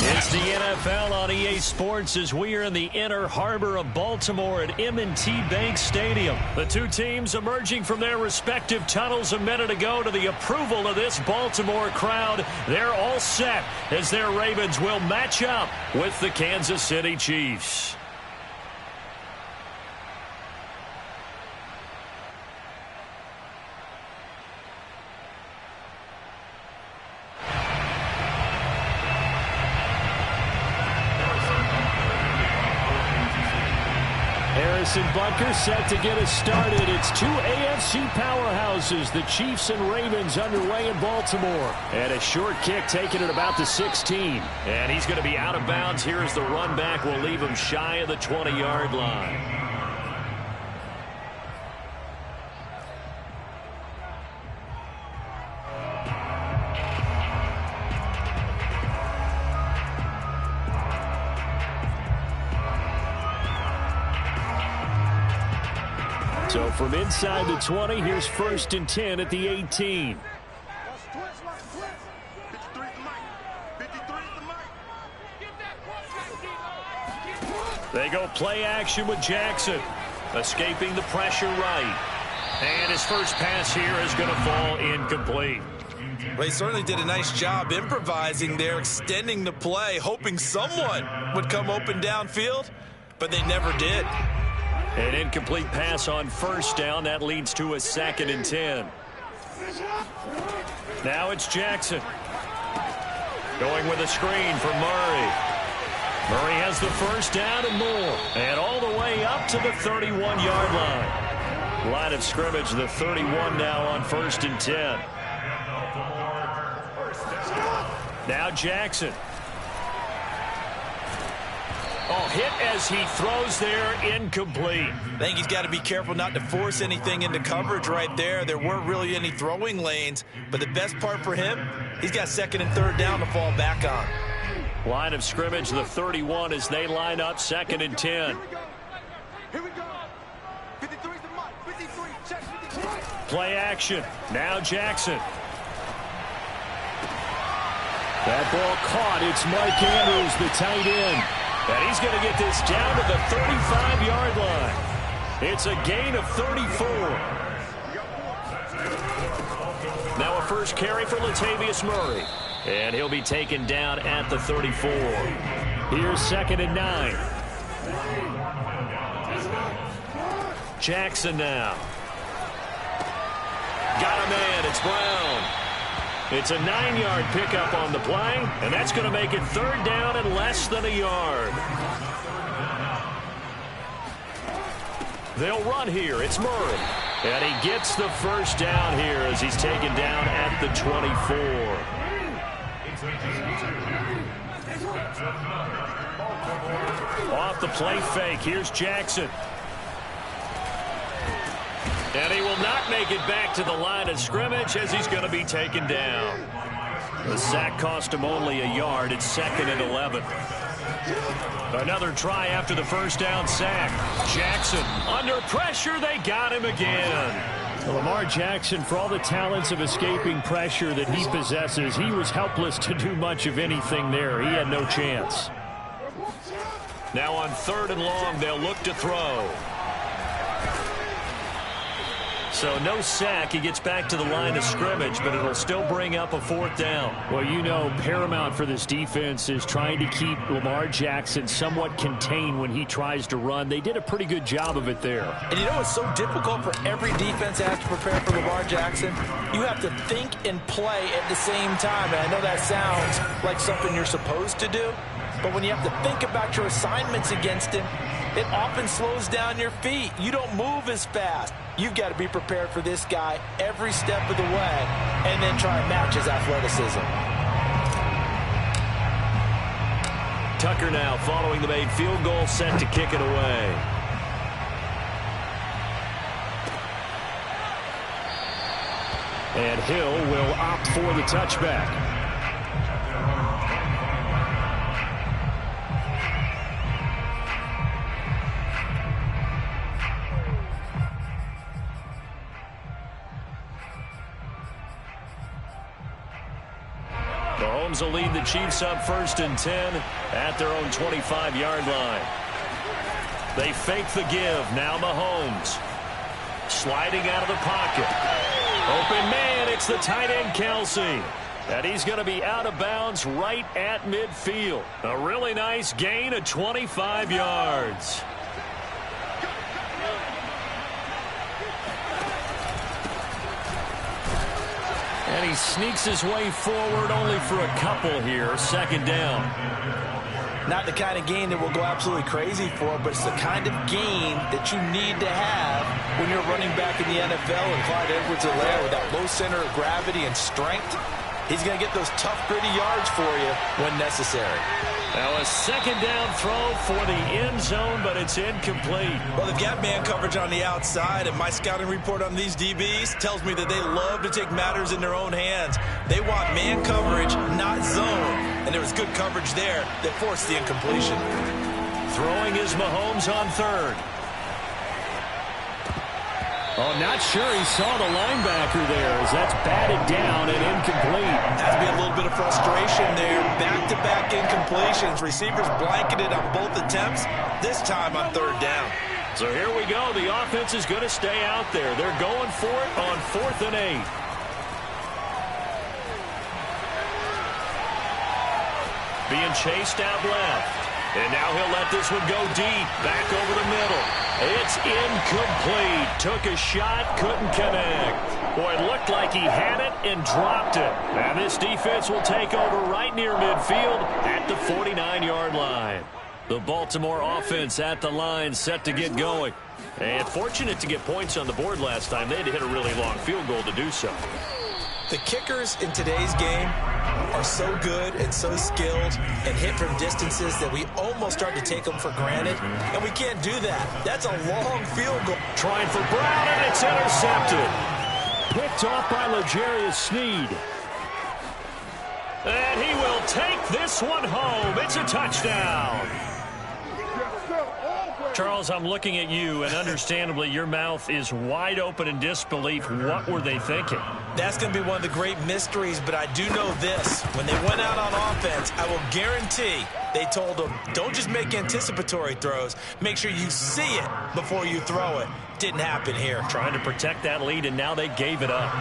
It's the NFL on EA Sports as we are in the inner harbor of Baltimore at M&T Bank Stadium. The two teams emerging from their respective tunnels a minute ago to the approval of this Baltimore crowd. They're all set as their Ravens will match up with the Kansas City Chiefs. And Bunker set to get us started. It's two AFC powerhouses, the Chiefs and Ravens, underway in Baltimore. And a short kick taken at about the 16. And he's going to be out of bounds here as the run back will leave him shy of the 20-yard line. So from inside the 20, here's 1st and 10 at the 18. They go play action with Jackson, escaping the pressure right. And his first pass here is going to fall incomplete. Well, he certainly did a nice job improvising there, extending the play, hoping someone would come open downfield, but they never did. An incomplete pass on first down. That leads to a 2nd and 10. Now it's Jackson. Going with a screen for Murray. Murray has the first down and more. And all the way up to the 31-yard line. Line of scrimmage, the 31 now on 1st and 10. Now Jackson. Oh, hit as he throws there, incomplete. I think he's got to be careful not to force anything into coverage right there. There weren't really any throwing lanes, but the best part for him, he's got 2nd and 3rd down to fall back on. Line of scrimmage, the 31 as they line up 2nd and 10. Here we go. 53 is the mark. 53. Check 53. Play action. Now Jackson. That ball caught. It's Mike Andrews, the tight end. And he's going to get this down to the 35-yard line. It's a gain of 34. Now a first carry for Latavius Murray. And he'll be taken down at the 34. Here's 2nd and 9. Jackson now. Got a man. It's Brown. It's a 9-yard pickup on the play, and that's going to make it 3rd down and less than a yard. They'll run here. It's Murray. And he gets the first down here as he's taken down at the 24. Off the play fake. Here's Jackson. And he will not make it back to the line of scrimmage as he's going to be taken down. The sack cost him only a yard. It's 2nd and 11. Another try after the first down sack. Jackson under pressure. They got him again. Well, Lamar Jackson, for all the talents of escaping pressure that he possesses, he was helpless to do much of anything there. He had no chance. Now on 3rd and long, they'll look to throw. So no sack. He gets back to the line of scrimmage, but it'll still bring up a 4th down. Well, you know, paramount for this defense is trying to keep Lamar Jackson somewhat contained when he tries to run. They did a pretty good job of it there. And you know it's so difficult for every defense that has to prepare for Lamar Jackson? You have to think and play at the same time. And I know that sounds like something you're supposed to do, but when you have to think about your assignments against him, it often slows down your feet. You don't move as fast. You've got to be prepared for this guy every step of the way and then try and match his athleticism. Tucker now following the made field goal, set to kick it away. And Hill will opt for the touchback. Mahomes will lead the Chiefs up 1st and 10 at their own 25-yard line. They fake the give. Now Mahomes sliding out of the pocket. Open man. It's the tight end Kelsey. And he's going to be out of bounds right at midfield. A really nice gain of 25 yards. And he sneaks his way forward only for a couple here. 2nd down. Not the kind of game that will go absolutely crazy for, but it's the kind of game that you need to have when you're running back in the NFL. And Clyde Edwards-Helaire with that low center of gravity and strength, he's going to get those tough, gritty yards for you when necessary. Now a 2nd down throw for the end zone, but it's incomplete. Well, they've got man coverage on the outside, and my scouting report on these DBs tells me that they love to take matters in their own hands. They want man coverage, not zone, and there was good coverage there that forced the incompletion. Throwing is Mahomes on 3rd. Oh, not sure he saw the linebacker there as that's batted down and incomplete. Has to be a little bit of frustration there. Back-to-back incompletions. Receivers blanketed on both attempts, this time on 3rd down. So here we go. The offense is going to stay out there. They're going for it on 4th and 8. being chased out left. And now he'll let this one go deep, back over the middle. It's incomplete. Took a shot, couldn't connect. Boy, it looked like he had it and dropped it. And this defense will take over right near midfield at the 49-yard line. The Baltimore offense at the line, set to get going. And fortunate to get points on the board last time. They had to hit a really long field goal to do so. The kickers in today's game are so good and so skilled and hit from distances that we almost start to take them for granted, and we can't do that. That's a long field goal. Trying for Brown, and it's intercepted. Picked off by L'Jarius Sneed. And he will take this one home. It's a touchdown. Charles, I'm looking at you, and understandably, your mouth is wide open in disbelief. What were they thinking? That's going to be one of the great mysteries, but I do know this. When they went out on offense, I will guarantee they told them, don't just make anticipatory throws. Make sure you see it before you throw it. Didn't happen here. Trying to protect that lead, and now they gave it up.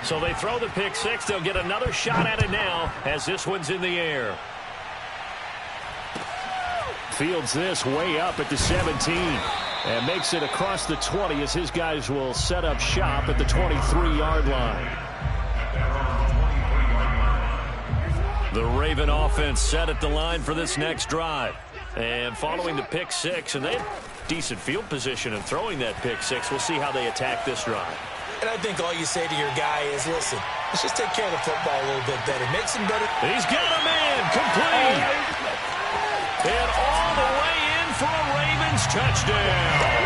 So they throw the pick six. They'll get another shot at it now as this one's in the air. Fields this way up at the 17 and makes it across the 20 as his guys will set up shop at the 23-yard line. The Raven offense set at the line for this next drive. And following the pick six, and they have decent field position in throwing that pick six. We'll see how they attack this drive. And I think all you say to your guy is, listen, let's just take care of the football a little bit better. Make some better. He's got a man complete. And all the way in for a Ravens touchdown.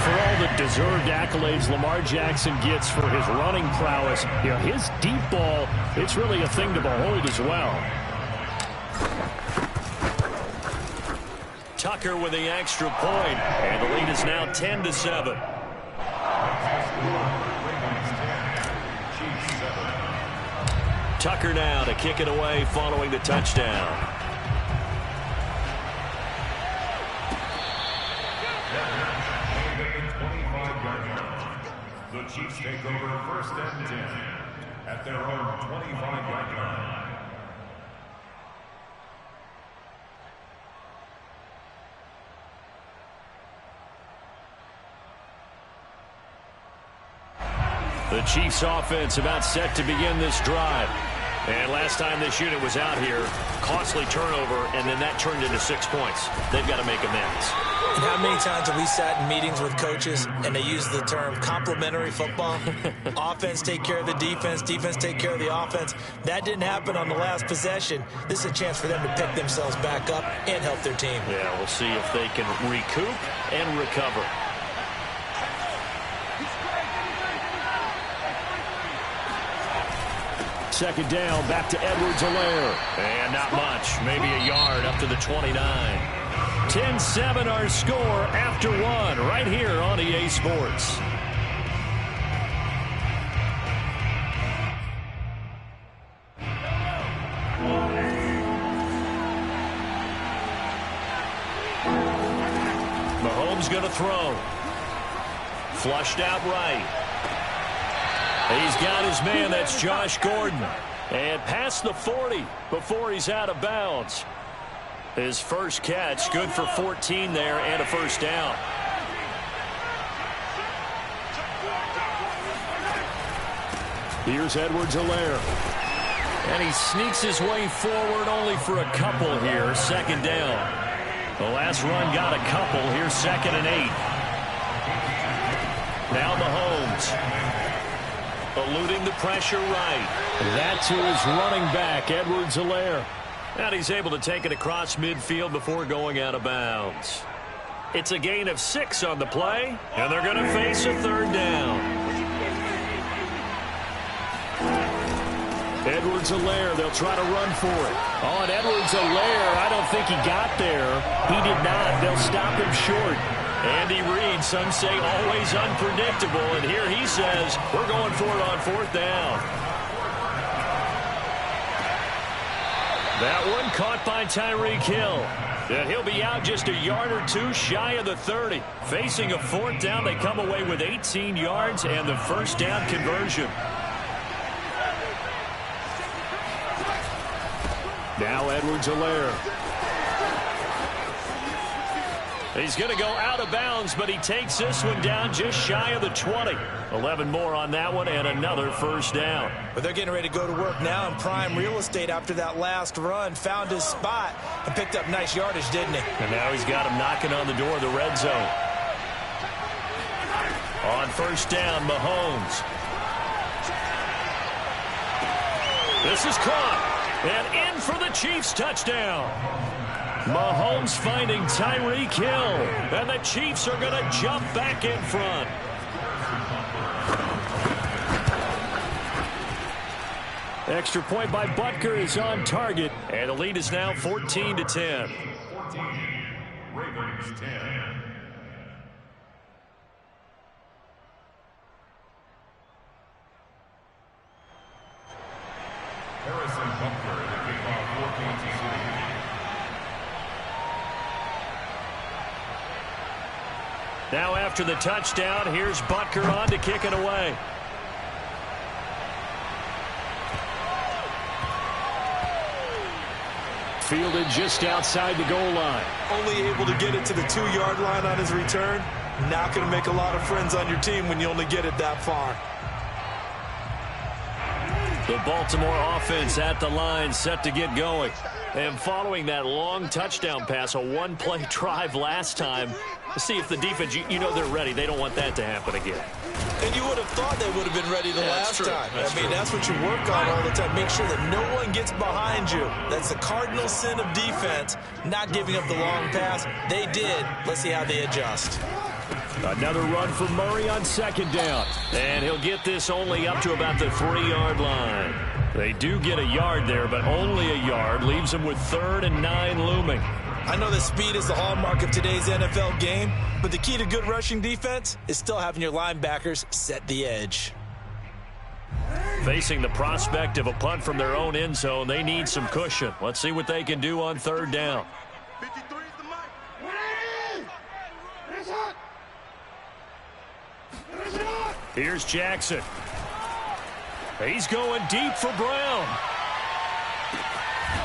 For all the deserved accolades Lamar Jackson gets for his running prowess, you know, his deep ball, it's really a thing to behold as well. Tucker with the extra point, and the lead is now 10-7. Tucker now to kick it away following the touchdown. The Chiefs take over first and 10 at their own 25-yard line. The Chiefs offense about set to begin this drive. And last time this unit was out here, costly turnover, and then that turned into 6 points. They've got to make amends. And how many times have we sat in meetings with coaches and they use the term complementary football? Offense take care of the defense, defense take care of the offense. That didn't happen on the last possession. This is a chance for them to pick themselves back up and help their team. Yeah, we'll see if they can recoup and recover. Second down, back to Edwards-Helaire. And not much, maybe a yard up to the 29. 10-7 our score after one right here on EA Sports. Mahomes going to throw. Flushed out right. He's got his man, that's Josh Gordon. And past the 40 before he's out of bounds. His first catch, good for 14 there and a first down. Here's Edwards-Helaire. And he sneaks his way forward only for a couple here, second down. The last run got a couple, here's 2nd and 8. Now Mahomes. Eluding the pressure right. That's who is running back, Edwards-Helaire. And he's able to take it across midfield before going out of bounds. It's a gain of 6 on the play, and they're going to face a third down. Edwards-Helaire, they'll try to run for it. On Edwards-Helaire, I don't think he got there. He did not. They'll stop him short. Andy Reid, some say always unpredictable, and here he says, we're going for it on 4th down. That one caught by Tyreek Hill. And he'll be out just a yard or two shy of the 30. Facing a 4th down, they come away with 18 yards and the first down conversion. Edwards-Helaire. He's going to go out of bounds, but he takes this one down just shy of the 20. 11 more on that one and another first down. But they're getting ready to go to work now in prime real estate after that last run. Found his spot and picked up nice yardage, didn't he? And now he's got him knocking on the door of the red zone. On first down, Mahomes. This is caught and in for the Chiefs touchdown. Mahomes finding Tyreek Hill, and the Chiefs are going to jump back in front. Extra point by Butker is on target, and the lead is now 14-10. 14, Ravens 10. Harrison Butker, the kickoff for Kansas City. Now after the touchdown, here's Butker on to kick it away. Fielded just outside the goal line. Only able to get it to the 2-yard line on his return. Not going to make a lot of friends on your team when you only get it that far. The Baltimore offense at the line, set to get going. And following that long touchdown pass, a one-play drive last time, see if the defense, you know they're ready. They don't want that to happen again. And you would have thought they would have been ready the last time. That's what you work on all the time. Make sure that no one gets behind you. That's the cardinal sin of defense, not giving up the long pass. They did. Let's see how they adjust. Another run for Murray on second down. And he'll get this only up to about the 3-yard line. They do get a yard there, but only a yard. Leaves them with 3rd and 9 looming. I know that speed is the hallmark of today's NFL game, but the key to good rushing defense is still having your linebackers set the edge. Facing the prospect of a punt from their own end zone, they need some cushion. Let's see what they can do on 3rd down. 53 is the mic. Here's Jackson. He's going deep for Brown.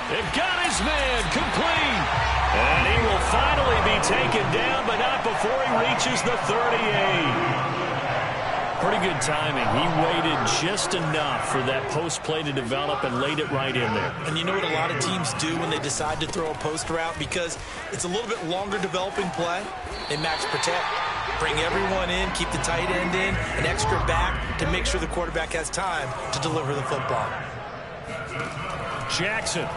They've got his man complete. And he will finally be taken down, but not before he reaches the 38. Pretty good timing. He waited just enough for that post play to develop and laid it right in there. And you know what a lot of teams do when they decide to throw a post route? Because it's a little bit longer developing play. They max protect. Bring everyone in, keep the tight end in, an extra back to make sure the quarterback has time to deliver the football. Jackson.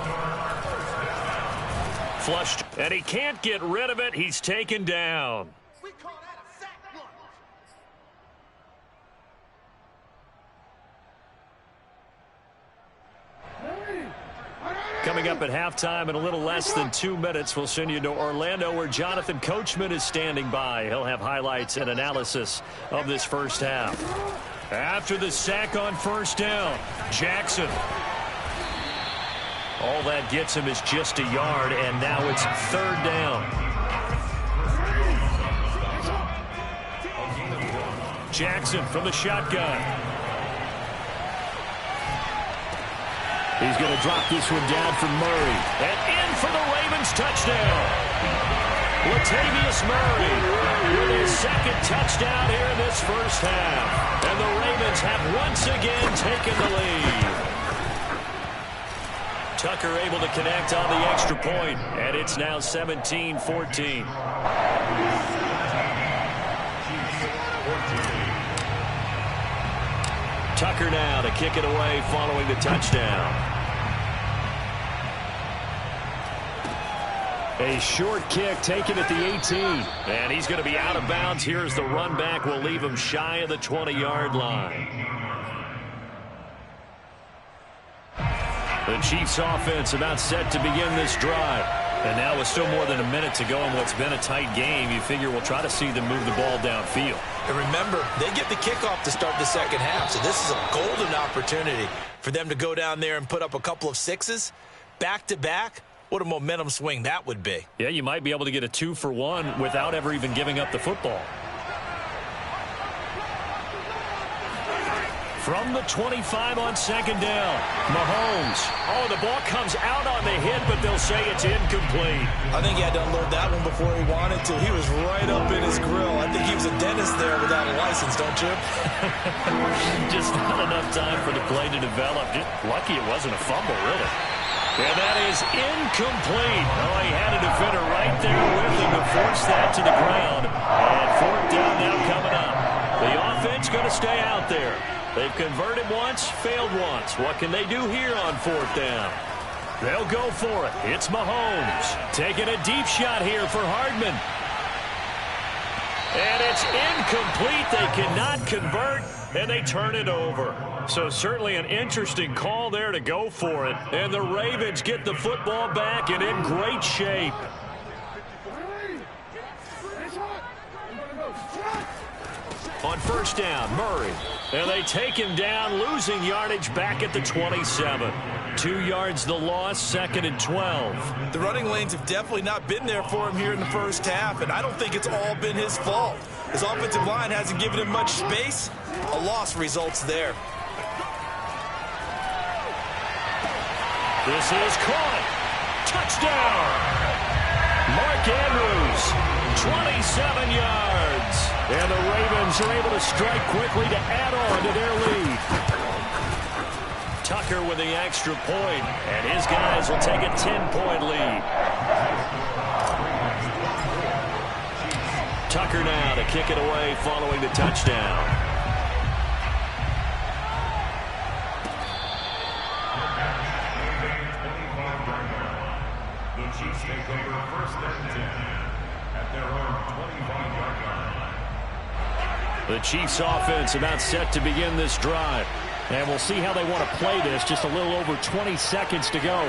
Flushed, and he can't get rid of it. He's taken down. We call that a sack block. Coming up at halftime in a little less than 2 minutes, we'll send you to Orlando where Jonathan Coachman is standing by. He'll have highlights and analysis of this first half. After the sack on first down, Jackson. All that gets him is just a yard, and now it's 3rd down. Jackson from the shotgun. He's going to drop this one down for Murray. And in for the Ravens touchdown. Latavius Murray with his 2nd touchdown here in this first half. And the Ravens have once again taken the lead. Tucker able to connect on the extra point, and it's now 17-14. Tucker now to kick it away following the touchdown. A short kick taken at the 18. And he's going to be out of bounds. Here's the run back. Will leave him shy of the 20-yard line. The Chiefs offense about set to begin this drive. And now with still more than a minute to go in what's been a tight game, you figure we'll try to see them move the ball downfield. And remember, they get the kickoff to start the second half, so this is a golden opportunity for them to go down there and put up a couple of sixes back-to-back. What a momentum swing that would be. Yeah, you might be able to get a 2-for-1 without ever even giving up the football. From the 25 on second down, Mahomes. Oh, the ball comes out on the hit, but they'll say it's incomplete. I think he had to unload that one before he wanted to. He was right up in his grill. I think he was a dentist there without a license, don't you? Just not enough time for the play to develop. Just lucky it wasn't a fumble, really. And that is incomplete. Oh, he had a defender right there with him to force that to the ground. And fourth down now coming up. The offense going to stay out there. They've converted once, failed once. What can they do here on fourth down? They'll go for it. It's Mahomes taking a deep shot here for Hardman. And it's incomplete. They cannot convert, and they turn it over. So certainly an interesting call there to go for it. And the Ravens get the football back and in great shape. On first down, Murray. And they take him down, losing yardage back at the 27. 2 yards the loss, second and 12. The running lanes have definitely not been there for him here in the first half, and I don't think it's all been his fault. His offensive line hasn't given him much space. A loss results there. This is caught. Touchdown. Mark Andrews, 27 yards. And the Ravens are able to strike quickly to add on to their lead. Tucker with the extra point, and his guys will take a 10-point lead. Tucker now to kick it away following the touchdown. The Chiefs take over first and 10 at their own 25-yard line. The Chiefs offense about set to begin this drive. And we'll see how they want to play this. Just a little over 20 seconds to go.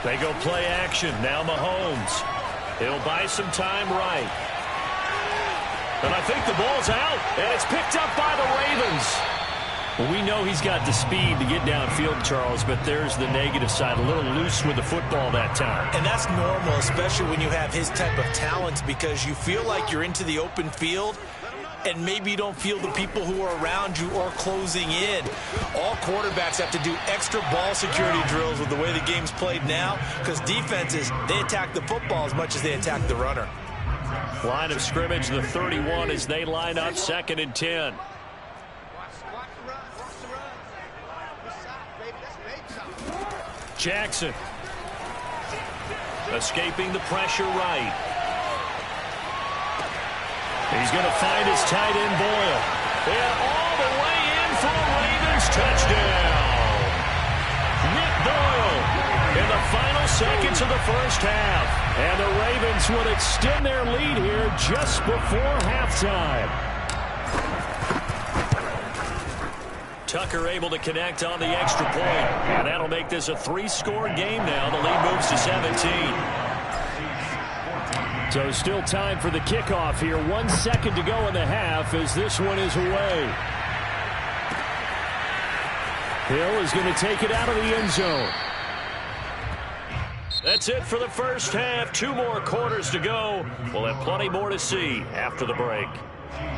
They go play action. Now Mahomes. He'll buy some time right. And I think the ball's out. And it's picked up by the Ravens. Well, we know he's got the speed to get downfield, Charles, but there's the negative side. A little loose with the football that time. And that's normal, especially when you have his type of talent, because you feel like you're into the open field and maybe you don't feel the people who are around you or closing in. All quarterbacks have to do extra ball security drills with the way the game's played now, because defenses, they attack the football as much as they attack the runner. Line of scrimmage, the 31 as they line up, second and 10. Jackson escaping the pressure right. He's going to find his tight end Boyle. And all the way in for a Ravens touchdown. Nick Boyle in the final seconds of the first half. And the Ravens will extend their lead here just before halftime. Tucker able to connect on the extra point. And that'll make this a 3-score game now. The lead moves to 17. So still time for the kickoff here. 1 second to go in the half as this one is away. Hill is going to take it out of the end zone. That's it for the first half. 2 more quarters to go. We'll have plenty more to see after the break.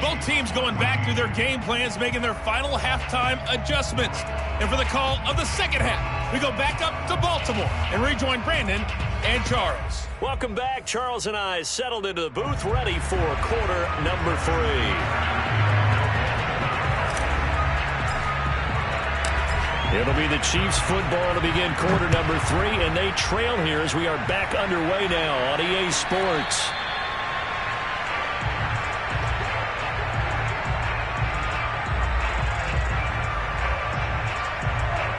Both teams going back through their game plans, making their final halftime adjustments. And for the call of the second half, we go back up to Baltimore and rejoin Brandon and Charles. Welcome back. Charles and I settled into the booth, ready for quarter number 3. It'll be the Chiefs football to begin quarter number 3, and they trail here as we are back underway now on EA Sports.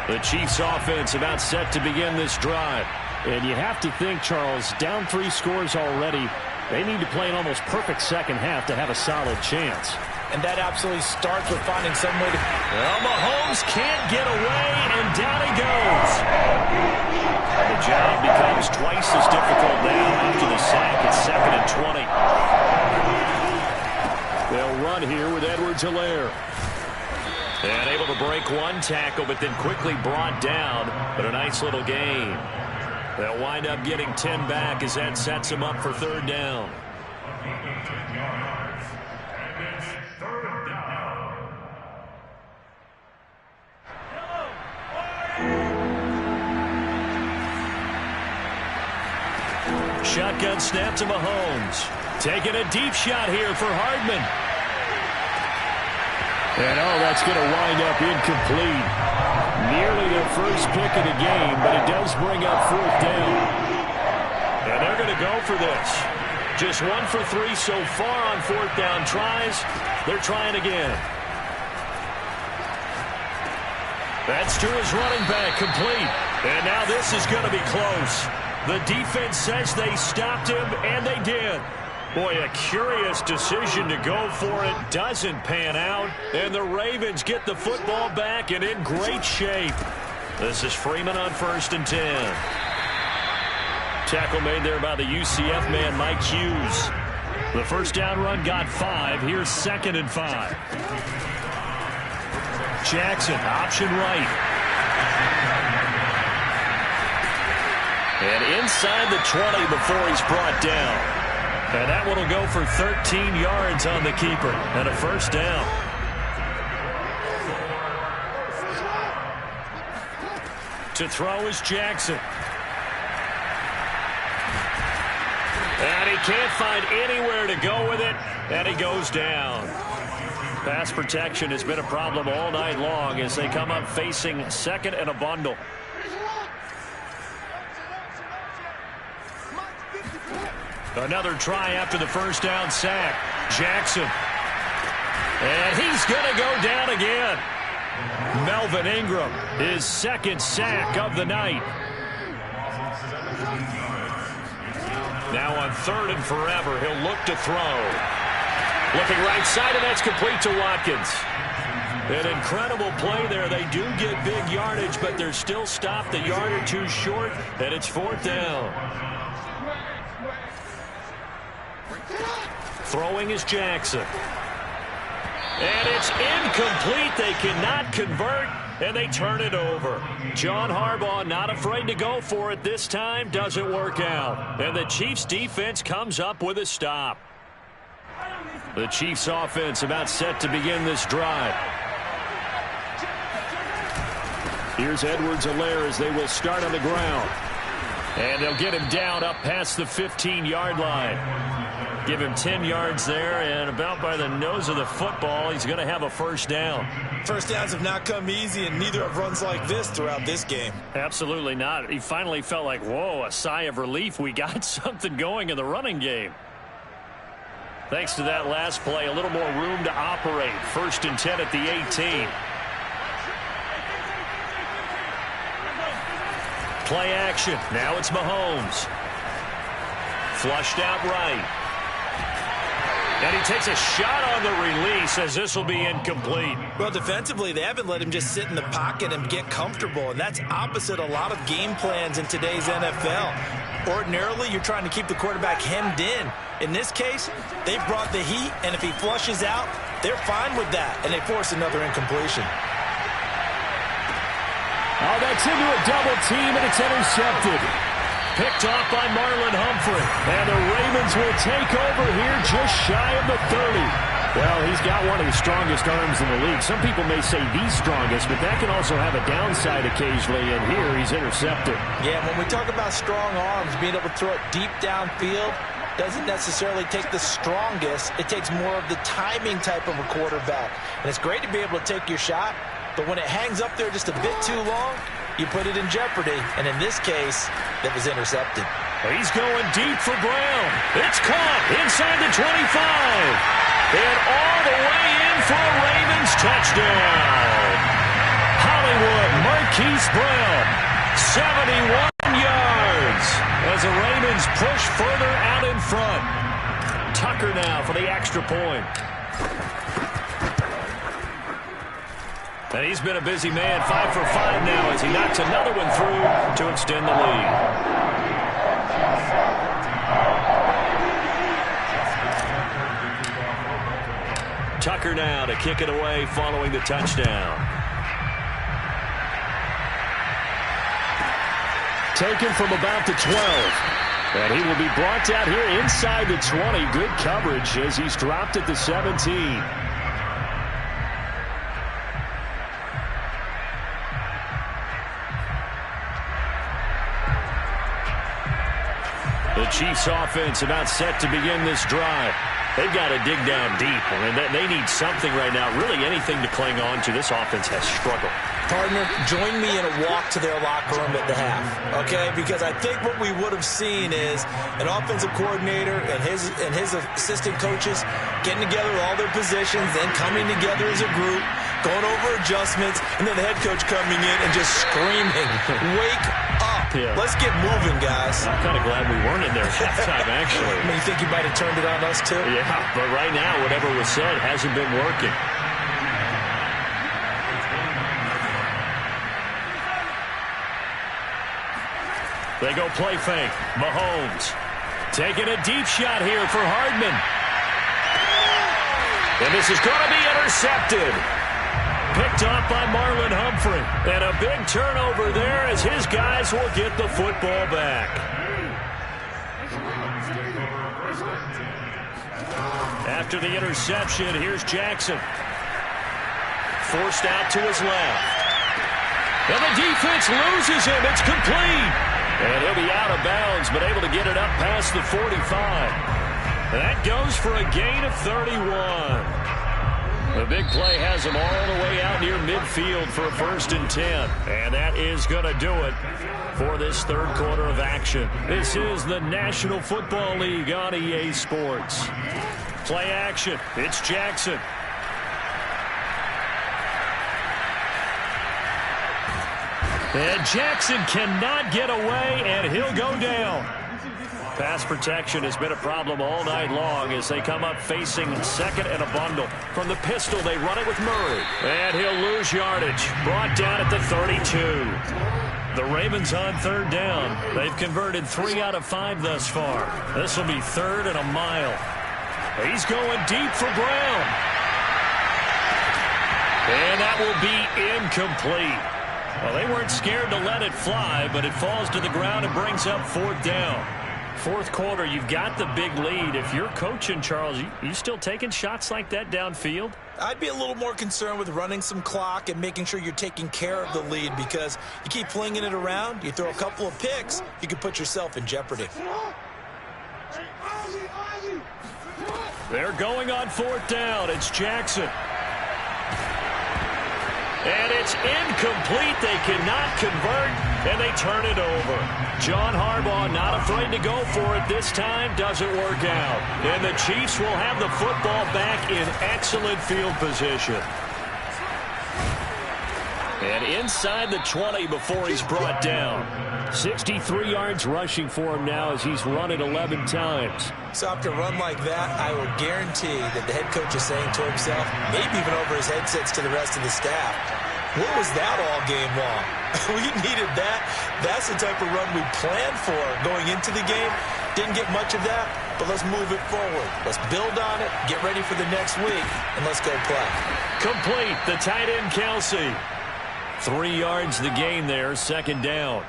The Chiefs offense about set to begin this drive. And you have to think, Charles, down 3 scores already. They need to play an almost perfect second half to have a solid chance. And that absolutely starts with finding some way to... Well, Mahomes can't get away, and down he goes. The job becomes twice as difficult now after the sack. It's second and 20. They'll run here with Edwards-Helaire. And able to break one tackle, but then quickly brought down. But a nice little gain. They'll wind up getting 10 back as that sets them up for third down. Shotgun snap to Mahomes. Taking a deep shot here for Hardman. And that's going to wind up incomplete. Nearly their first pick of the game, but it does bring up 4th down. And they're going to go for this. Just 1 for 3 so far on 4th down tries. They're trying again. That's to his running back, complete. And now this is going to be close. The defense says they stopped him, and they did. Boy, a curious decision to go for it. Doesn't pan out, and the Ravens get the football back and in great shape. This is Freeman on 1st and 10. Tackle made there by the UCF man, Mike Hughes. The first down run got 5. Here's 2nd and 5. Jackson, option right. And inside the 20 before he's brought down. And that one will go for 13 yards on the keeper and a first down. To throw is Jackson. And he can't find anywhere to go with it, and he goes down. Pass protection has been a problem all night long as they come up facing 2nd and a bundle. Another try after the first down sack. Jackson. And he's going to go down again. Melvin Ingram, his 2nd sack of the night. Now on 3rd and forever, he'll look to throw. Looking right side, and that's complete to Watkins. An incredible play there. They do get big yardage, but they're still stopped a yard or 2 short, and it's 4th down. Throwing is Jackson. And it's incomplete. They cannot convert, and they turn it over. John Harbaugh not afraid to go for it this time. Doesn't work out. And the Chiefs' defense comes up with a stop. The Chiefs' offense about set to begin this drive. Here's Edwards-Helaire as they will start on the ground. And they'll get him down up past the 15-yard line. Give him 10 yards there, and about by the nose of the football, he's going to have a first down. First downs have not come easy, and neither have runs like this throughout this game. Absolutely not. He finally felt like, whoa, a sigh of relief. We got something going in the running game. Thanks to that last play, a little more room to operate. 1st and 10 at the 18. Play action. Now it's Mahomes. Flushed out right. And he takes a shot on the release as this will be incomplete. Well, defensively, they haven't let him just sit in the pocket and get comfortable, and that's opposite a lot of game plans in today's NFL. Ordinarily, you're trying to keep the quarterback hemmed in. In this case, they brought the heat, and if he flushes out, they're fine with that, and they force another incompletion. Oh, that's into a double team, and it's intercepted. Picked off by Marlon Humphrey. And the Ravens will take over here just shy of the 30. Well, he's got one of the strongest arms in the league. Some people may say the strongest, but that can also have a downside occasionally, and here he's intercepted. Yeah, when we talk about strong arms, being able to throw it deep downfield doesn't necessarily take the strongest. It takes more of the timing type of a quarterback. And it's great to be able to take your shot, but when it hangs up there just a bit too long, you put it in jeopardy, and in this case, that was intercepted. He's going deep for Brown. It's caught inside the 25. And all the way in for a Ravens touchdown. Hollywood Marquise Brown, 71 yards, as the Ravens push further out in front. Tucker now for the extra point. And he's been a busy man, 5 for 5 now as he knocks another one through to extend the lead. Tucker now to kick it away following the touchdown. Taken from about the 12. And he will be brought down here inside the 20. Good coverage as he's dropped at the 17. The Chiefs offense about set to begin this drive. They've got to dig down deep. I mean, they need something right now, really anything to cling on to. This offense has struggled. Partner, join me in a walk to their locker room at the half, okay? Because I think what we would have seen is an offensive coordinator and his assistant coaches getting together all their positions, then coming together as a group, going over adjustments, and then the head coach coming in and just screaming, "Wake up. Yeah. Let's get moving, guys." I'm kind of glad we weren't in there at halftime, actually. I mean, you think you might have turned it on us, too? Yeah, but right now, whatever was said hasn't been working. They go play fake. Mahomes taking a deep shot here for Hardman. And this is going to be intercepted. Picked off by Marlon Humphrey. And a big turnover there as his guys will get the football back. After the interception, here's Jackson. Forced out to his left. And the defense loses him. It's complete. And he'll be out of bounds, but able to get it up past the 45. That goes for a gain of 31. The big play has him all the way out near midfield for a 1st and 10. And that is going to do it for this third quarter of action. This is the National Football League on EA Sports. Play action. It's Jackson. And Jackson cannot get away, and he'll go down. Pass protection has been a problem all night long as they come up facing second and a bundle. From the pistol, they run it with Murray. And he'll lose yardage. Brought down at the 32. The Ravens on 3rd down. They've converted 3 out of 5 thus far. This will be 3rd and a mile. He's going deep for Brown. And that will be incomplete. Well, they weren't scared to let it fly, but it falls to the ground and brings up 4th down. 4th quarter, you've got the big lead. If you're coaching, Charles, you still taking shots like that downfield? I'd be a little more concerned with running some clock and making sure you're taking care of the lead, because you keep flinging it around, you throw a couple of picks, you can put yourself in jeopardy. They're going on 4th down. It's Jackson. And it's incomplete. They cannot convert, and they turn it over. John Harbaugh not afraid to go for it this time. Doesn't work out. And the Chiefs will have the football back in excellent field position. And inside the 20 before he's brought down. 63 yards rushing for him now as he's run it 11 times. So after a run like that, I will guarantee that the head coach is saying to himself, maybe even over his headsets to the rest of the staff, what was that all game long? We needed that. That's the type of run we planned for going into the game. Didn't get much of that, but let's move it forward. Let's build on it, get ready for the next week, and let's go play. Complete. The tight end, Kelsey. 3 yards the gain there, 2nd down.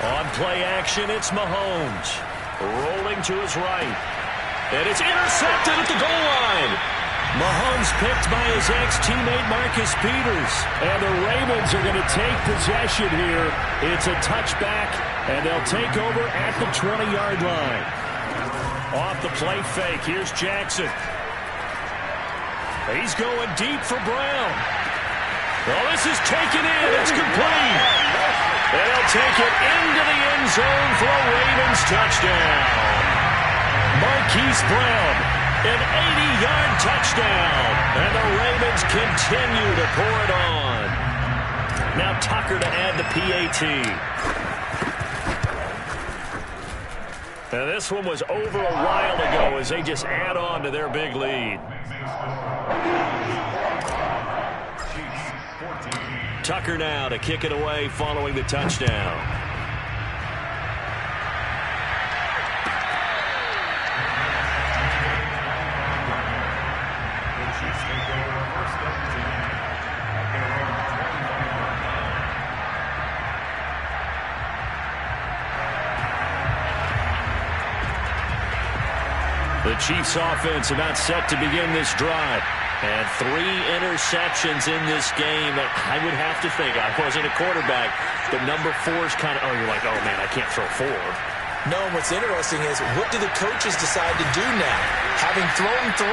On play action, it's Mahomes. Rolling to his right. And it's intercepted at the goal line. Mahomes picked by his ex-teammate Marcus Peters. And the Ravens are going to take possession here. It's a touchback, and they'll take over at the 20-yard line. Off the play fake, here's Jackson. He's going deep for Brown. Well, this is taken in. It's complete. And they'll take it into the end zone for a Ravens touchdown. Marquise Brown, an 80-yard touchdown. And the Ravens continue to pour it on. Now Tucker to add the PAT. Now this one was over a while ago as they just add on to their big lead. Tucker now to kick it away following the touchdown. The Chiefs offense about set to begin this drive. And 3 interceptions in this game. I would have to think, I wasn't a quarterback, but number 4 is kind of, oh, you're like, oh, man, I can't throw 4. No, and what's interesting is, what do the coaches decide to do now? Having thrown 3,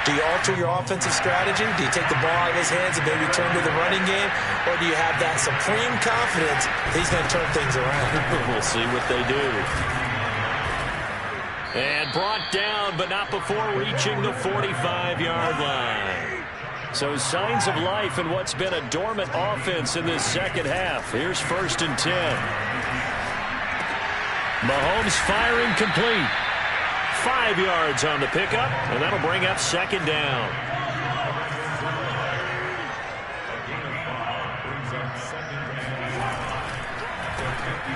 do you alter your offensive strategy? Do you take the ball out of his hands and maybe turn to the running game? Or do you have that supreme confidence that he's going to turn things around? We'll see what they do. And brought down, but not before reaching the 45-yard line. So signs of life in what's been a dormant offense in this second half. Here's 1st and 10. Mahomes firing complete. 5 yards on the pickup, and that'll bring up 2nd down.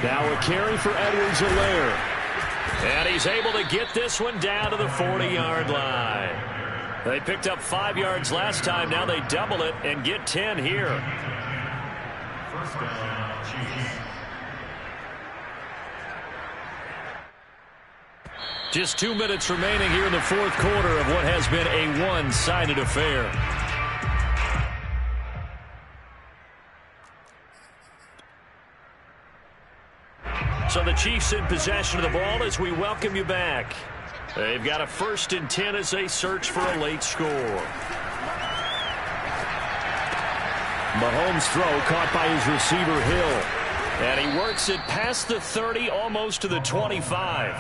Now a carry for Edwards-Helaire. And he's able to get this one down to the 40-yard line. They picked up 5 yards last time. Now they double it and get 10 here. First down, Chiefs. Just 2 minutes remaining here in the 4th quarter of what has been a one-sided affair. So the Chiefs in possession of the ball as we welcome you back. They've got a 1st and 10 as they search for a late score. Mahomes' throw caught by his receiver Hill. And he works it past the 30, almost to the 25.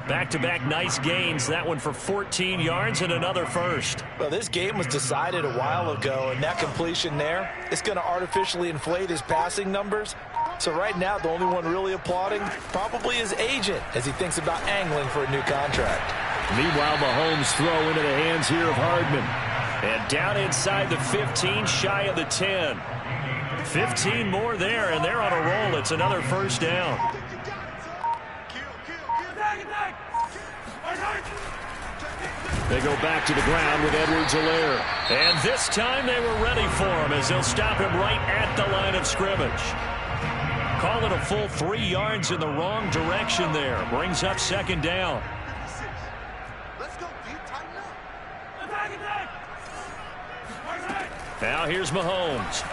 Back-to-back nice gains. That one for 14 yards and another first. Well, this game was decided a while ago, and that completion there is going to artificially inflate his passing numbers. So right now, the only one really applauding probably his agent as he thinks about angling for a new contract. Meanwhile, Mahomes' throw into the hands here of Hardman. And down inside the 15, shy of the 10. 15 more there, and they're on a roll. It's another 1st down. They go back to the ground with Edwards-Helaire. And this time they were ready for him as they'll stop him right at the line of scrimmage. Call it a full 3 yards in the wrong direction there. Brings up 2nd down. Now here's Mahomes.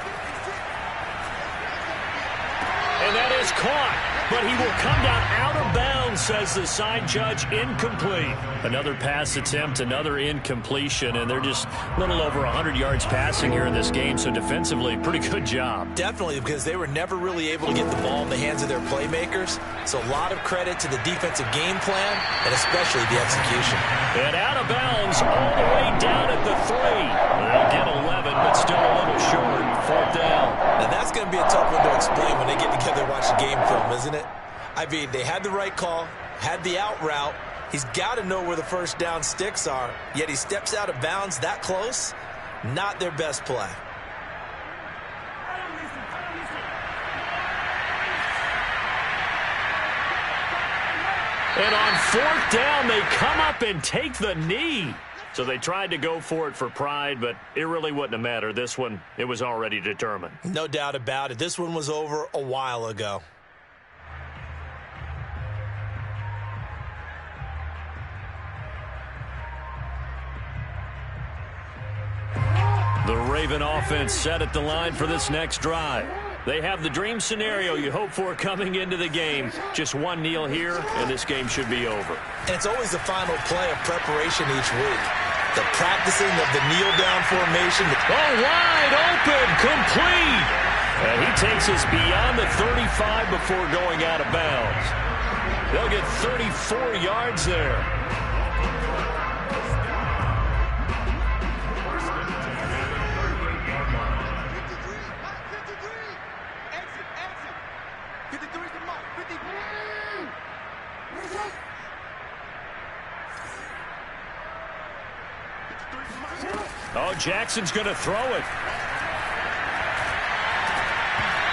And that is caught. But he will come down out of bounds, says the side judge. Incomplete. Another pass attempt, another incompletion, and they're just a little over 100 yards passing here in this game, so defensively, pretty good job. Definitely, because they were never really able to get the ball in the hands of their playmakers. So a lot of credit to the defensive game plan, and especially the execution. And out of bounds all the way down at the 3. They'll get 11, but still a little short. 4th down. And that's going to be a tough one to explain when they get together and watch the game film, isn't it? I mean, they had the right call, had the out route. He's got to know where the 1st down sticks are, yet he steps out of bounds that close. Not their best play. And on 4th down, they come up and take the knee. So they tried to go for it for pride, but it really wouldn't have mattered. This one, it was already determined. No doubt about it. This one was over a while ago. The Raven offense set at the line for this next drive. They have the dream scenario you hope for coming into the game. Just one kneel here, and this game should be over. And it's always the final play of preparation each week. The practicing of the kneel-down formation. Oh, wide open, complete. And he takes us beyond the 35 before going out of bounds. They'll get 34 yards there. Oh, Jackson's going to throw it.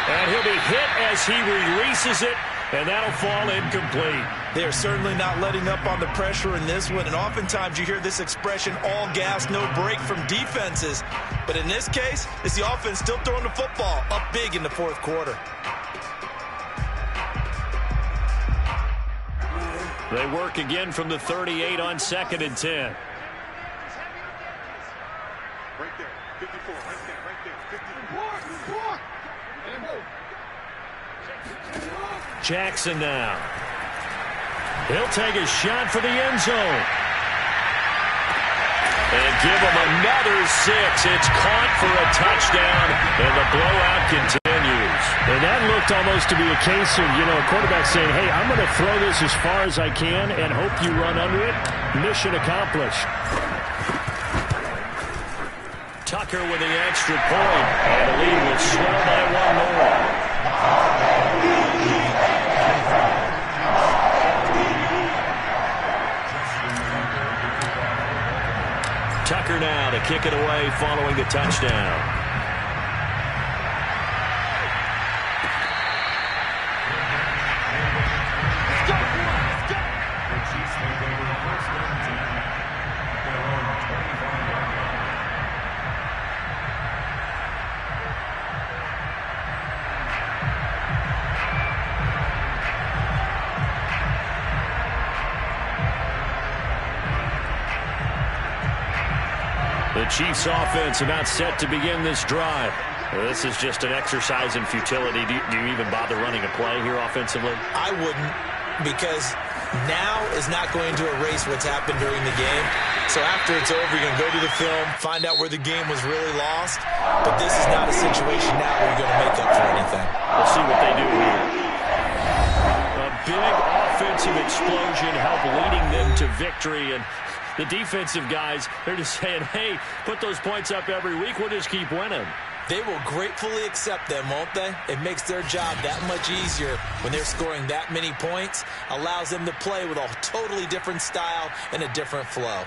And he'll be hit as he releases it, and that'll fall incomplete. They're certainly not letting up on the pressure in this one, and oftentimes you hear this expression, all gas, no break from defenses. But in this case, it's the offense still throwing the football up big in the 4th quarter. They work again from the 38 on 2nd and 10. Jackson now. He'll take a shot for the end zone. And give him another 6. It's caught for a touchdown, and the blowout continues. And that looked almost to be a case of, a quarterback saying, hey, I'm going to throw this as far as I can and hope you run under it. Mission accomplished. Tucker with the extra point, and the lead will swell by one more. Tucker now to kick it away following the touchdown. The Chiefs offense about set to begin this drive. This is just an exercise in futility. Do you even bother running a play here offensively? I wouldn't, because now is not going to erase what's happened during the game. So after it's over, you're going to go to the film, find out where the game was really lost. But this is not a situation now where you're going to make up for anything. We'll see what they do here. A big offensive explosion helped leading them to victory, and the defensive guys, they're just saying, hey, put those points up every week. We'll just keep winning. They will gratefully accept them, won't they? It makes their job that much easier when they're scoring that many points. Allows them to play with a totally different style and a different flow.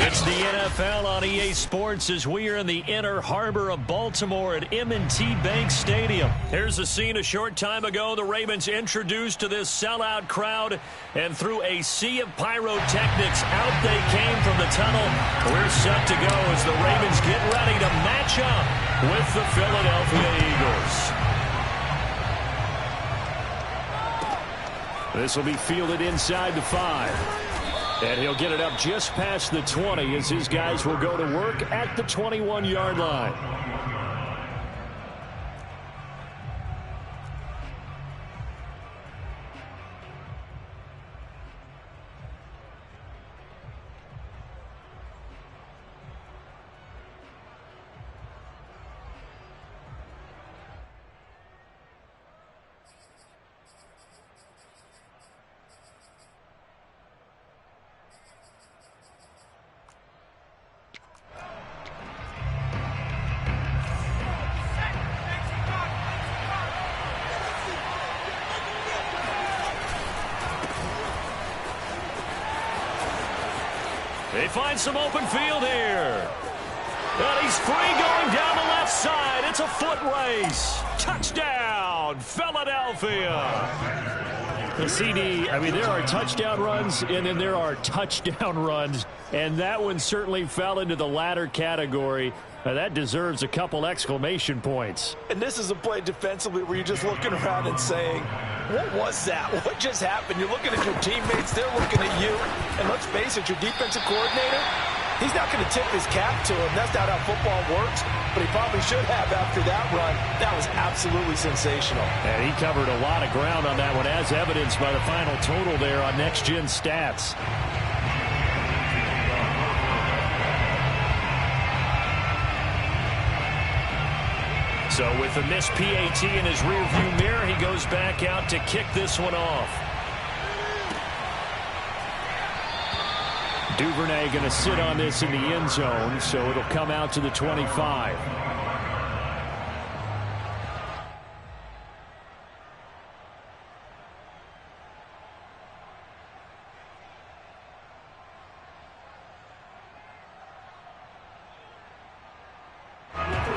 It's the NFL on EA Sports as we are in the inner harbor of Baltimore at M&T Bank Stadium. Here's a scene a short time ago. The Ravens introduced to this sellout crowd, and through a sea of pyrotechnics, out they came from the tunnel. We're set to go as the Ravens get ready to match up with the Philadelphia Eagles. This will be fielded inside the 5. And he'll get it up just past the 20 as his guys will go to work at the 21-yard line. They find some open field here. And he's free going down the left side. It's a foot race. Touchdown, Philadelphia. The CD, I mean, there are touchdown runs, and then there are touchdown runs. And that one certainly fell into the latter category. That deserves a couple exclamation points. And this is a play defensively where you're just looking around and saying, what was that? What just happened? You're looking at your teammates. They're looking at you. And let's face it, your defensive coordinator, he's not going to tip his cap to him. That's not how football works. But he probably should have after that run. That was absolutely sensational. And he covered a lot of ground on that one, as evidenced by the final total there on Next Gen Stats. So with the missed PAT in his rearview mirror, he goes back out to kick this one off. Duvernay going to sit on this in the end zone, so it'll come out to the 25.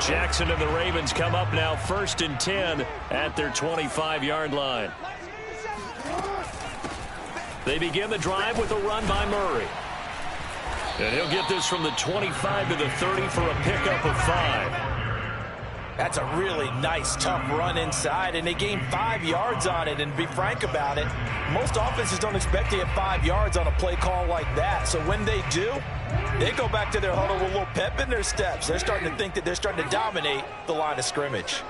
Jackson and the Ravens come up now 1st and 10 at their 25-yard line. They begin the drive with a run by Murray. And he'll get this from the 25 to the 30 for a pickup of 5. That's a really nice, tough run inside, and they gained 5 yards on it. And to be frank about it, most offenses don't expect to get 5 yards on a play call like that. So when they do, they go back to their huddle with a little pep in their steps. They're starting to think that they're starting to dominate the line of scrimmage.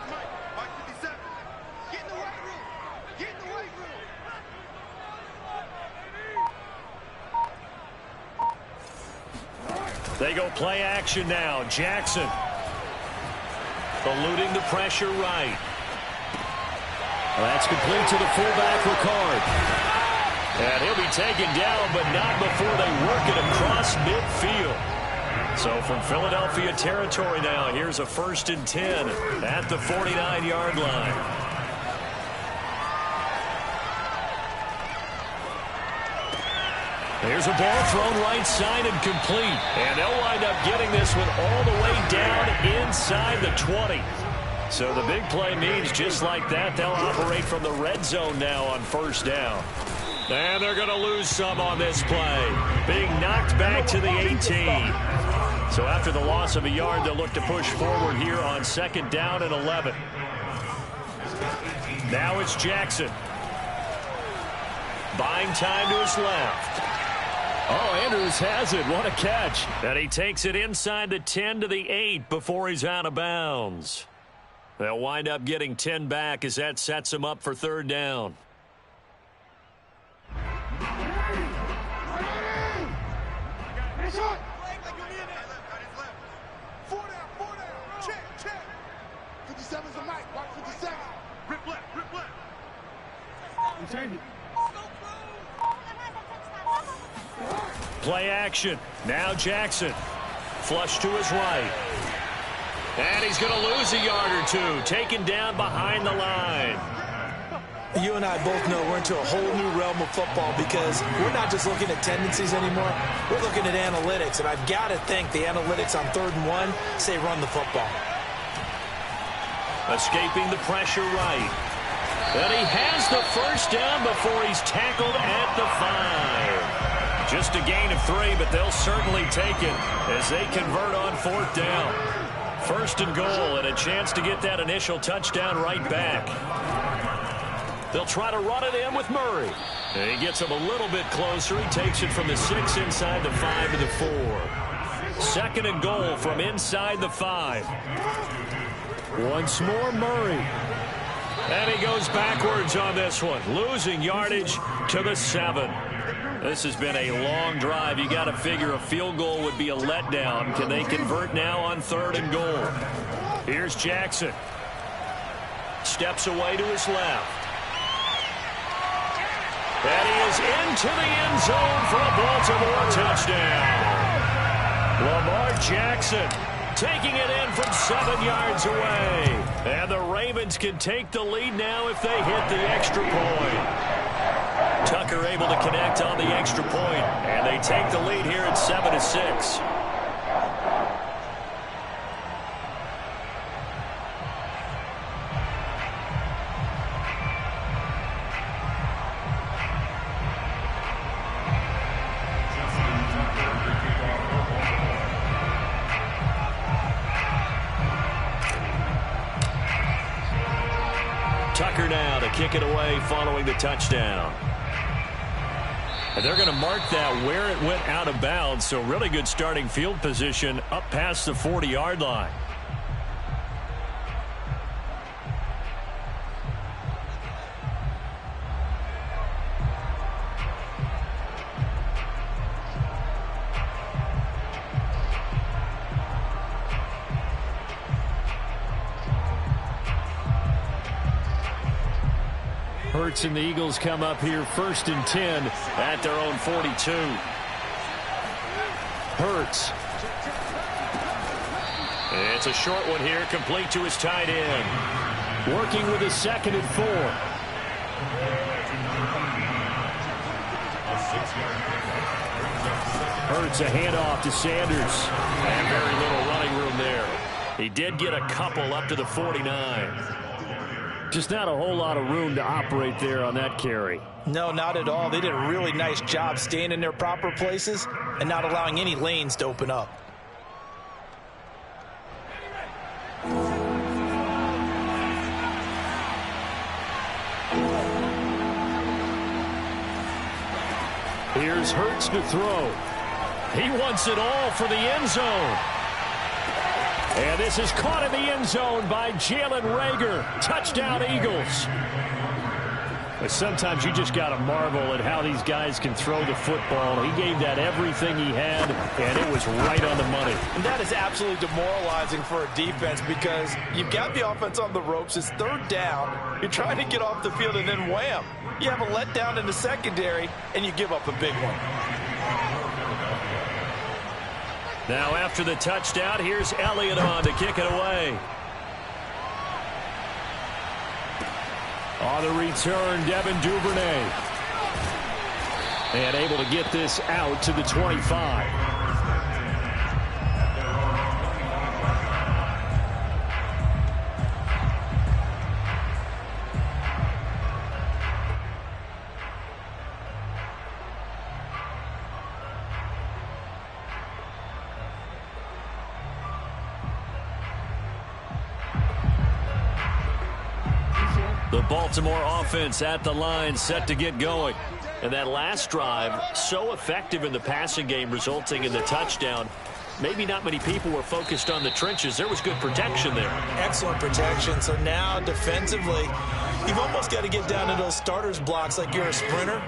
They go play action now. Jackson eluding the pressure right. Well, that's complete to the fullback, Ricard. And he'll be taken down, but not before they work it across midfield. So from Philadelphia territory now, here's a 1st and 10 at the 49-yard line. Here's a ball thrown right side and complete. And they'll wind up getting this one all the way down inside the 20. So the big play means just like that, they'll operate from the red zone now on 1st down. And they're going to lose some on this play. Being knocked back to the 18. So after the loss of a yard, they'll look to push forward here on 2nd down and 11. Now it's Jackson. Buying time to his left. Oh, Andrews has it. What a catch. And he takes it inside the 10 to the 8 before he's out of bounds. They'll wind up getting 10 back as that sets him up for 3rd down. Play action. Now Jackson. Flush to his right. And he's going to lose a yard or two. Taken down behind the line. You and I both know we're into a whole new realm of football because we're not just looking at tendencies anymore. We're looking at analytics, and I've got to think the analytics on 3rd and 1 say run the football. Escaping the pressure right. And he has the 1st down before he's tackled at the 5. Just a gain of 3, but they'll certainly take it as they convert on 4th down. 1st and goal, and a chance to get that initial touchdown right back. They'll try to run it in with Murray. And he gets him a little bit closer. He takes it from the 6 inside the 5 to the 4. 2nd and goal from inside the 5. Once more, Murray. And he goes backwards on this one, losing yardage to the 7. This has been a long drive. You got to figure a field goal would be a letdown. Can they convert now on 3rd and goal? Here's Jackson. Steps away to his left. And he is into the end zone for a Baltimore touchdown. Lamar Jackson taking it in from 7 yards away. And the Ravens can take the lead now if they hit the extra point. Tucker Tucker able to connect on the extra point, and they take the lead here at 7-6. Tucker now to kick it away following the touchdown. And they're going to mark that where it went out of bounds, so really good starting field position up past the 40-yard line. Hurts and the Eagles come up here 1st and 10 at their own 42. Hurts. It's a short one here, complete to his tight end. Working with his 2nd and 4. Hurts a handoff to Sanders. And very little running room there. He did get a couple up to the 49. Just not a whole lot of room to operate there on that carry. No, not at all. They did a really nice job staying in their proper places and not allowing any lanes to open up. Here's Hurts to throw. He wants it all for the end zone. And this is caught in the end zone by Jalen Reagor. Touchdown, Eagles. But sometimes you just got to marvel at how these guys can throw the football. He gave that everything he had, and it was right on the money. And that is absolutely demoralizing for a defense because you've got the offense on the ropes. It's 3rd down. You're trying to get off the field, and then wham. You have a letdown in the secondary, and you give up a big one. Now after the touchdown, here's Elliott on to kick it away. On the return, Devin Duvernay. And able to get this out to the 25. The Baltimore offense at the line, set to get going. And that last drive, so effective in the passing game, resulting in the touchdown. Maybe not many people were focused on the trenches. There was good protection there. Excellent protection. So now defensively, you've almost got to get down to those starters blocks like you're a sprinter.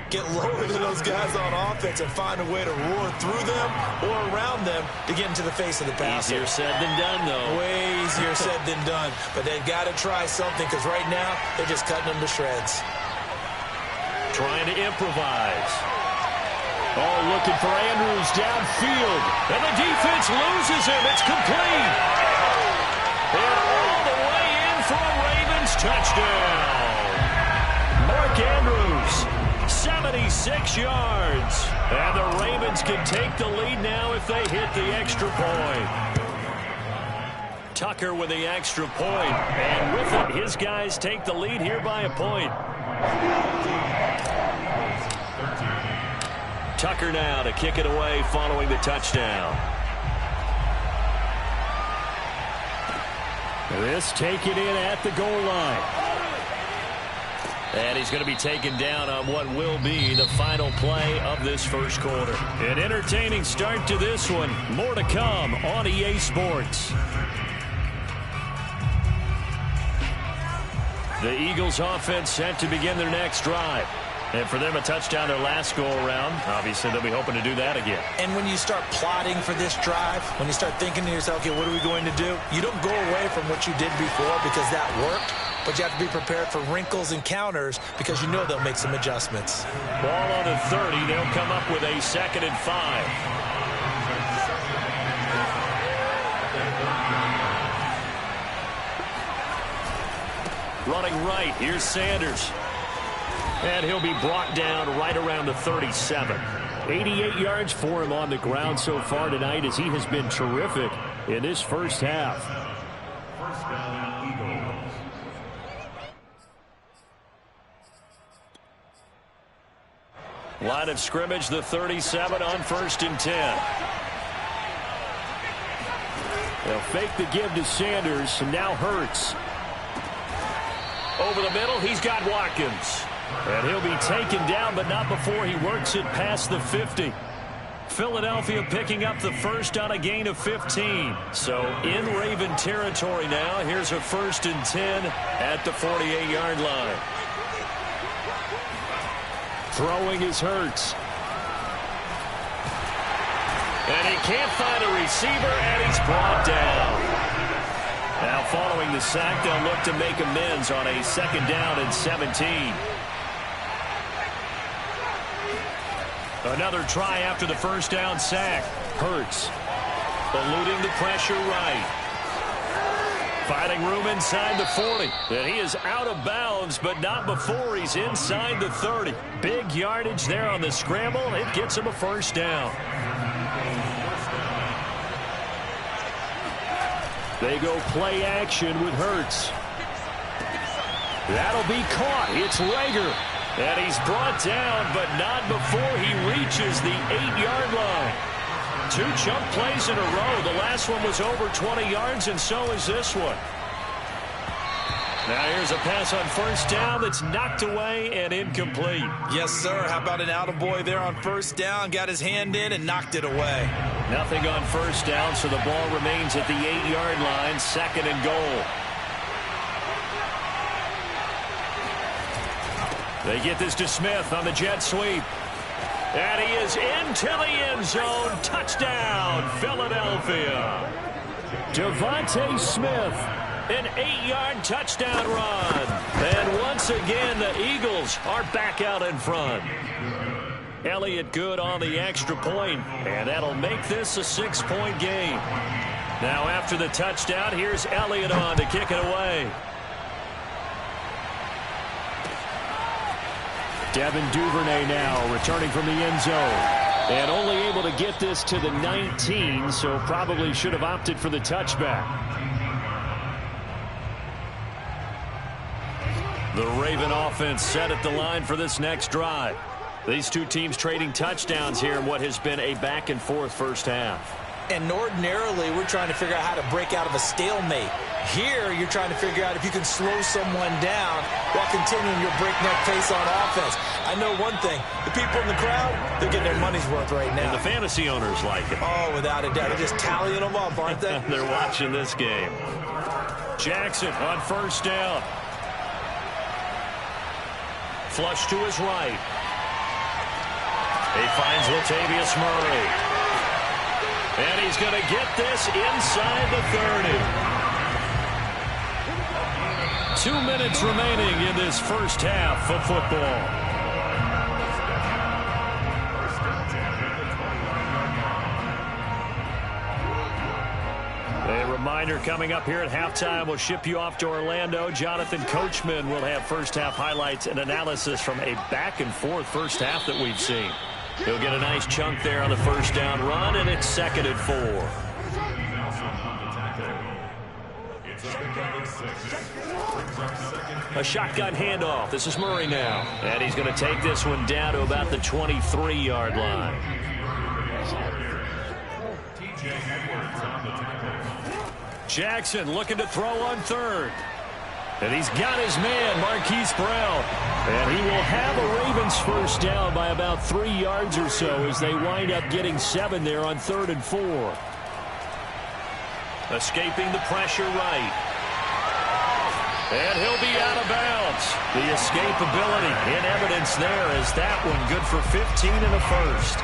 Get lower than those guys on offense and find a way to roar through them or around them to get into the face of the passer. Easier said than done, though. Way easier said than done. But they've got to try something because right now they're just cutting them to shreds. Trying to improvise. Oh, looking for Andrews downfield. And the defense loses him. It's complete. And all the way in for a Ravens touchdown. Mark Andrews. 76 yards. And the Ravens can take the lead now if they hit the extra point. Tucker with the extra point. And with it, his guys take the lead here by a point. Tucker now to kick it away following the touchdown. This taken in at the goal line. And he's going to be taken down on what will be the final play of this first quarter. An entertaining start to this one. More to come on EA Sports. The Eagles offense set to begin their next drive. And for them, a touchdown their last go-around. Obviously, they'll be hoping to do that again. And when you start plotting for this drive, when you start thinking to yourself, okay, what are we going to do? You don't go away from what you did before because that worked. But you have to be prepared for wrinkles and counters because you know they'll make some adjustments. Ball on the 30. They'll come up with a 2nd and 5. Running right. Here's Sanders. And he'll be brought down right around the 37. 88 yards for him on the ground so far tonight as he has been terrific in this first half. First down, Eagles. Line of scrimmage, the 37 on 1st and 10. They'll fake the give to Sanders, and now Hurts. Over the middle, he's got Watkins. And he'll be taken down, but not before he works it past the 50. Philadelphia picking up the first on a gain of 15. So in Raven territory now. Here's a 1st and 10 at the 48-yard line. Throwing is Hurts. And he can't find a receiver, and he's brought down. Now following the sack, they'll look to make amends on a 2nd down and 17. Another try after the 1st down sack. Hurts. Eluding the pressure right. Finding room inside the 40. And he is out of bounds, but not before he's inside the 30. Big yardage there on the scramble. It gets him a 1st down. They go play action with Hurts. That'll be caught. It's Rager. And he's brought down, but not before he reaches the 8-yard line. 2 chunk plays in a row. The last one was over 20 yards, and so is this one. Now here's a pass on 1st down that's knocked away and incomplete. Yes, sir. How about an attaboy there on 1st down? Got his hand in and knocked it away. Nothing on 1st down, so the ball remains at the 8-yard line, 2nd and goal. They get this to Smith on the jet sweep. And he is into the end zone. Touchdown, Philadelphia. Devontae Smith. An 8-yard touchdown run. And once again, the Eagles are back out in front. Elliott good on the extra point, and that'll make this a 6-point game. Now after the touchdown, here's Elliott on to kick it away. Devin Duvernay now returning from the end zone. And only able to get this to the 19, so probably should have opted for the touchback. The Raven offense set at the line for this next drive. These 2 teams trading touchdowns here in what has been a back-and-forth first half. And ordinarily, we're trying to figure out how to break out of a stalemate. Here, you're trying to figure out if you can slow someone down while continuing your breakneck pace on offense. I know one thing. The people in the crowd, they're getting their money's worth right now. And the fantasy owners like it. Oh, without a doubt. They're just tallying them up, aren't they? They're watching this game. Jackson on 1st down. Flush to his right. He finds Latavius Murray. And he's going to get this inside the 30. 2 minutes remaining in this first half of football. A reminder coming up here at halftime, we'll ship you off to Orlando. Jonathan Coachman will have first half highlights and analysis from a back-and-forth first half that we've seen. He'll get a nice chunk there on the 1st down run, and it's 2nd and 4. A shotgun handoff. This is Murray now. And he's going to take this one down to about the 23-yard line. Jackson looking to throw on 3rd. And he's got his man, Marquise Brown. And he will have a Ravens first down by about 3 yards or so as they wind up getting 7 there on 3rd and 4. Escaping the pressure right. And he'll be out of bounds. The escapability in evidence there as that one good for 15 and a first.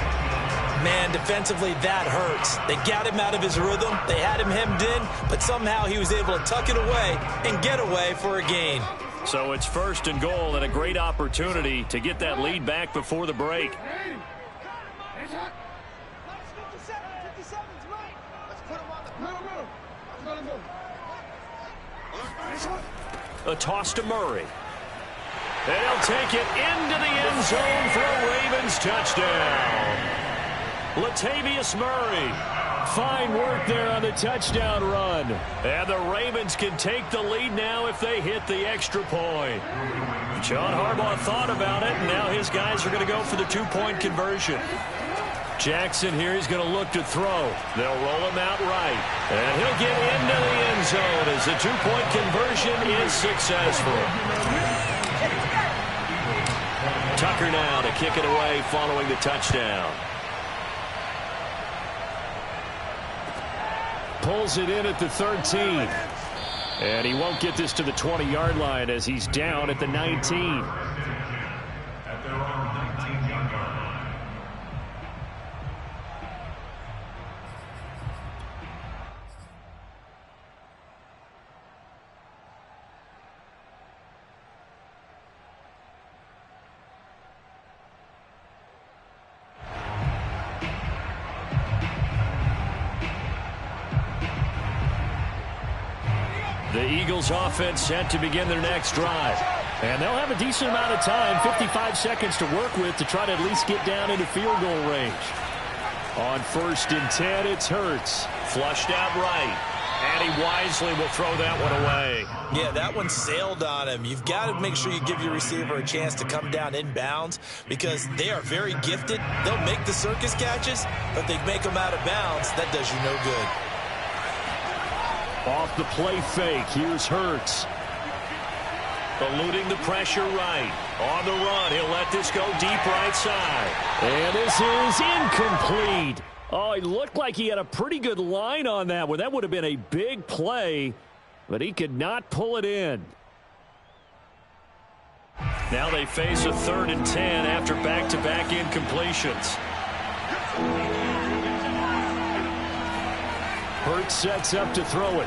Man, defensively, that hurts. They got him out of his rhythm. They had him hemmed in, but somehow he was able to tuck it away and get away for a gain. So it's 1st and goal and a great opportunity to get that lead back before the break. A toss to Murray. And he'll take it into the end zone for a Ravens touchdown. Latavius Murray. Fine work there on the touchdown run. And the Ravens can take the lead now if they hit the extra point. John Harbaugh thought about it, and now his guys are going to go for the two-point conversion. Jackson here is going to look to throw. They'll roll him out right. And he'll get into the end zone as the two-point conversion is successful. Tucker now to kick it away following the touchdown. Pulls it in at the 13. And he won't get this to the 20-yard line as he's down at the 19. At their own 19-yard line. The Eagles offense set to begin their next drive. And they'll have a decent amount of time, 55 seconds to work with to try to at least get down into field goal range. On 1st and 10, it's Hurts. Flushed out right. And he wisely will throw that one away. Yeah, that one sailed on him. You've got to make sure you give your receiver a chance to come down inbounds because they are very gifted. They'll make the circus catches, but they make them out of bounds. That does you no good. Off the play fake, here's Hurts. Eluding the pressure right. On the run, he'll let this go deep right side. And this is incomplete. Oh, it looked like he had a pretty good line on that one. That would have been a big play, but he could not pull it in. Now they face a 3rd and 10 after back-to-back incompletions. Hurts sets up to throw it.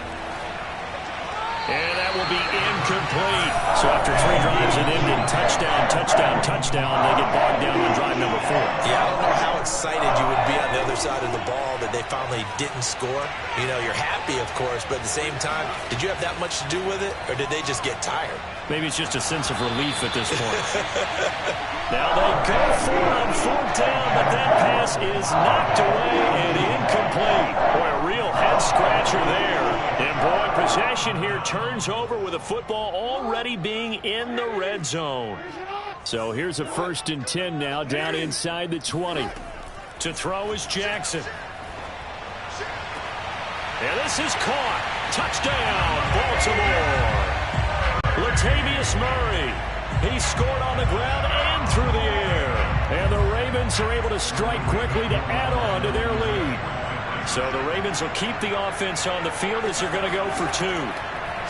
And that will be incomplete. So after 3 drives and ending touchdown, touchdown, touchdown, they get bogged down on drive number 4. Yeah, I don't know how excited you would be on the other side of the ball that they finally didn't score. You know, you're happy, of course, but at the same time, did you have that much to do with it, or did they just get tired? Maybe it's just a sense of relief at this point. Now they go for it on 4th down, but that pass is knocked away and incomplete. Boy, a real head-scratcher there. And boy, possession here turns over with the football already being in the red zone. So here's a 1st and 10 now down inside the 20. To throw is Jackson. And this is caught. Touchdown, Baltimore. Latavius Murray. He scored on the ground and through the air. And the Ravens are able to strike quickly to add on to their lead. So the Ravens will keep the offense on the field as they're going to go for 2.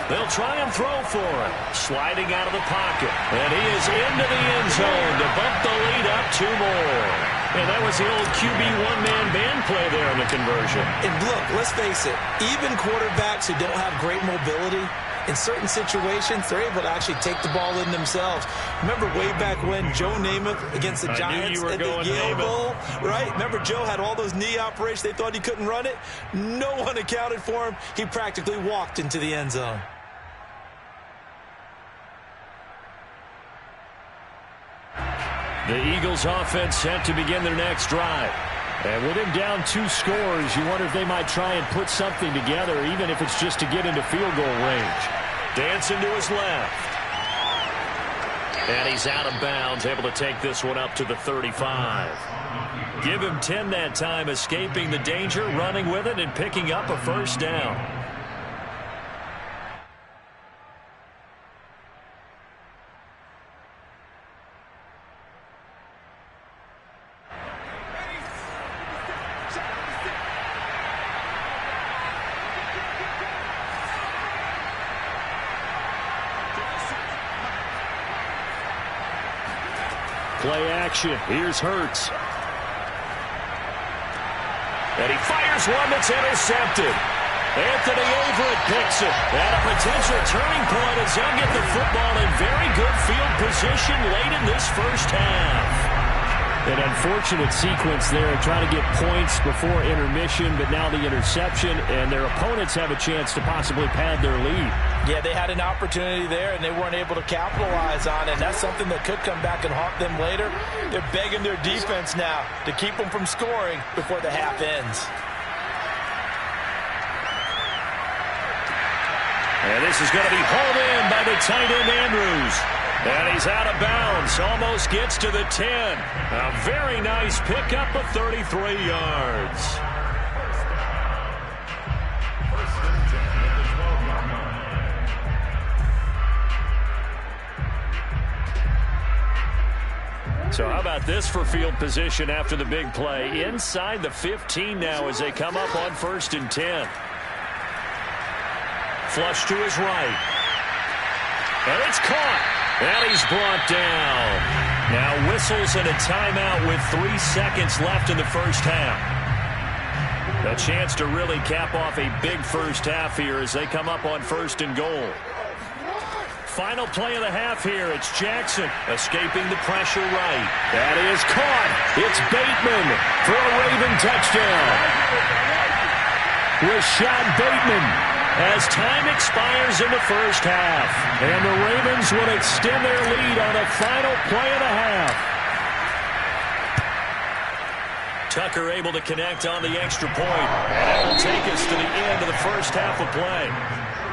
They'll try and throw for it. Sliding out of the pocket. And he is into the end zone to bump the lead up 2 more. And that was the old QB one-man band play there in the conversion. And look, let's face it, even quarterbacks who don't have great mobility, in certain situations, they're able to actually take the ball in themselves. Remember way back when Joe Namath against the Giants at the Yale Bowl, right? Remember Joe had all those knee operations. They thought he couldn't run it. No one accounted for him. He practically walked into the end zone. The Eagles offense set to begin their next drive. And with him down 2 scores, you wonder if they might try and put something together, even if it's just to get into field goal range. Dancing to his left. And he's out of bounds, able to take this one up to the 35. Give him 10 that time, escaping the danger, running with it, and picking up a 1st down. Play action. Here's Hurts. And he fires one that's intercepted. Anthony Averett picks it. And a potential turning point as they'll get the football in very good field position late in this 1st half. An unfortunate sequence there, trying to get points before intermission, but now the interception, and their opponents have a chance to possibly pad their lead. Yeah, they had an opportunity there, and they weren't able to capitalize on it. That's something that could come back and haunt them later. They're begging their defense now to keep them from scoring before the half ends. And this is going to be hauled in by the tight end, Andrews. And he's out of bounds, almost gets to the 10. A very nice pickup of 33 yards. So how about this for field position after the big play? Inside the 15 now as they come up on 1st and 10. Flush to his right. And it's caught. And he's brought down. Now whistles and a timeout with 3 seconds left in the first half. A chance to really cap off a big first half here as they come up on 1st and goal. Final play of the half here. It's Jackson escaping the pressure right. That is caught. It's Bateman for a Raven touchdown. Rashad Bateman as time expires in the first half. And the Ravens will extend their lead on the final play of the half. Tucker able to connect on the extra point. And that will take us to the end of the first half of play.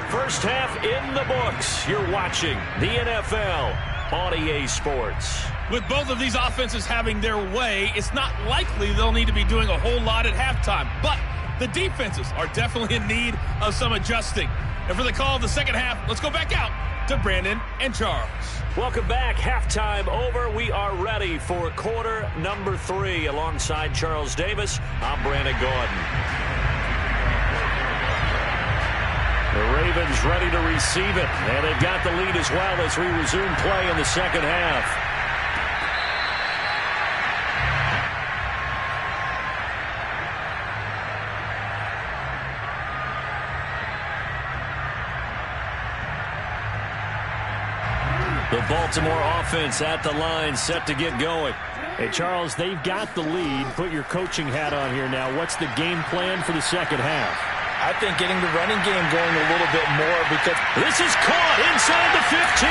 First half in the books. You're watching the NFL on EA Sports. With both of these offenses having their way, it's not likely they'll need to be doing a whole lot at halftime. But the defenses are definitely in need of some adjusting. And for the call of the second half, let's go back out to Brandon and Charles. Welcome back. Halftime over. We are ready for quarter number 3. Alongside Charles Davis, I'm Brandon Gordon. The Ravens ready to receive it. And they've got the lead as well as we resume play in the second half. The Baltimore offense at the line, set to get going. Hey, Charles, they've got the lead. Put your coaching hat on here now. What's the game plan for the second half? I think getting the running game going a little bit more because this is caught inside the 15.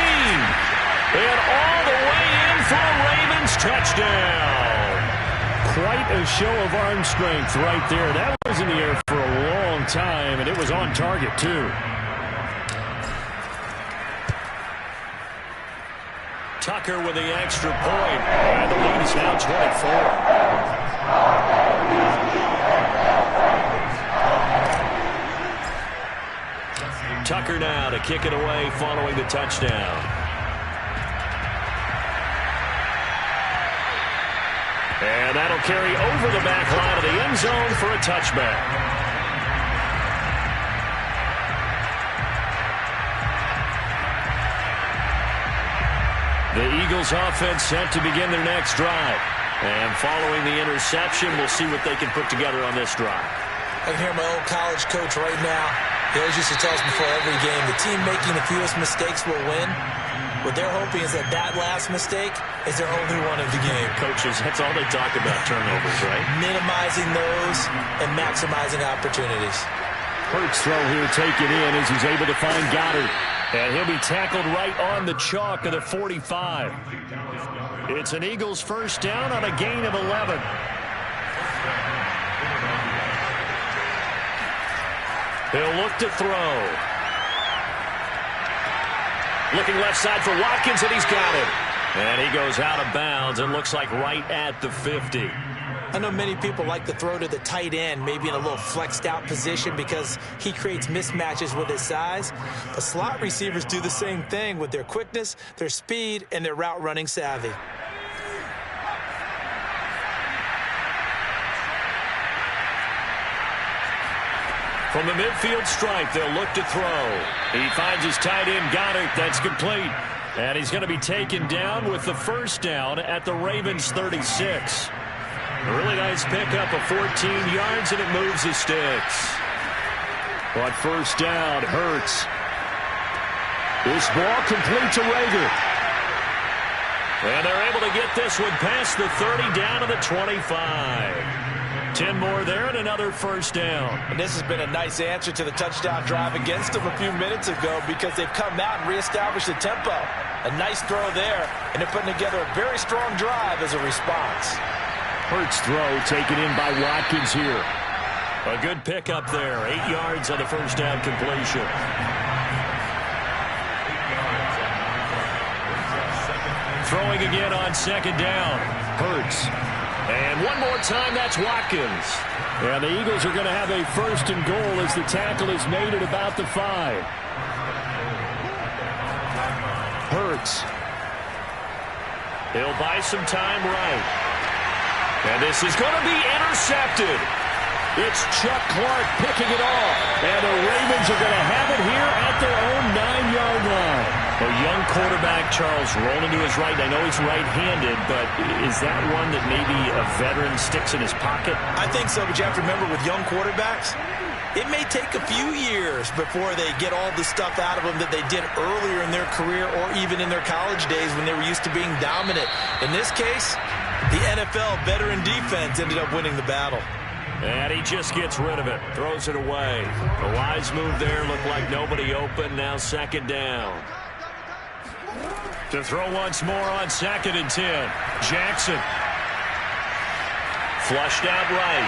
And all the way in for a Ravens touchdown. Quite a show of arm strength right there. That was in the air for a long time, and it was on target, too. Tucker with the extra point. And the lead is now 24. Tucker now to kick it away following the touchdown. And that'll carry over the back line of the end zone for a touchback. The Eagles offense set to begin their next drive. And following the interception, we'll see what they can put together on this drive. I can hear my old college coach right now. He always used to tell us before every game, the team making the fewest mistakes will win. What they're hoping is that last mistake is their only one of the game. Coaches, that's all they talk about, turnovers, right? Minimizing those and maximizing opportunities. Hurts throw here taken in as he's able to find Goddard. And he'll be tackled right on the chalk of the 45. It's an Eagles first down on a gain of 11. He'll look to throw. Looking left side for Watkins, and he's got it. And he goes out of bounds. It looks like right at the 50. I know many people like to throw to the tight end, maybe in a little flexed out position because he creates mismatches with his size. But slot receivers do the same thing with their quickness, their speed, and their route running savvy. From the midfield stripe, they'll look to throw. He finds his tight end, Goddard. That's complete. And he's going to be taken down with the first down at the Ravens' 36. A really nice pickup of 14 yards, and it moves the sticks. On first down, Hurts. This ball complete to Rager. And they're able to get this one past the 30 down to the 25. 10 more there and another first down. And this has been a nice answer to the touchdown drive against them a few minutes ago because they've come out and reestablished the tempo. A nice throw there, and they're putting together a very strong drive as a response. Hurts throw taken in by Watkins here. A good pickup there. 8 yards on the first down completion. Throwing again on second down. Hurts. And one more time, that's Watkins. And the Eagles are going to have a first and goal as the tackle is made at about the 5. Hurts. He'll buy some time right. And this is going to be intercepted. It's Chuck Clark picking it off. And the Ravens are going to have it here at their own 9-yard line. A young quarterback, Charles, rolling to his right. I know he's right-handed, but is that one that maybe a veteran sticks in his pocket? I think so, but you have to remember with young quarterbacks, it may take a few years before they get all the stuff out of them that they did earlier in their career or even in their college days when they were used to being dominant. In this case, the NFL veteran defense ended up winning the battle. And he just gets rid of it, throws it away. A wise move there, looked like nobody open, now second down. To throw once more on 2nd and 10. Jackson. Flushed out right.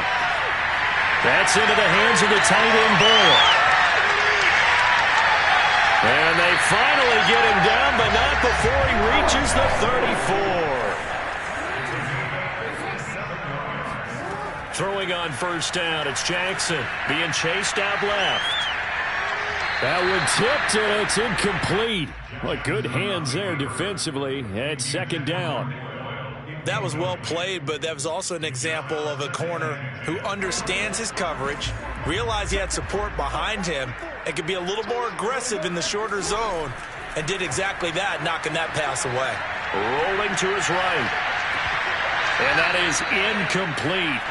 That's into the hands of the tight end Boyle. And they finally get him down, but not before he reaches the 34. Throwing on first down, it's Jackson being chased out left. That one tipped, and it's incomplete. What good hands there defensively at second down. That was well played, but that was also an example of a corner who understands his coverage, realized he had support behind him, and could be a little more aggressive in the shorter zone, and did exactly that, knocking that pass away. Rolling to his right. And that is incomplete.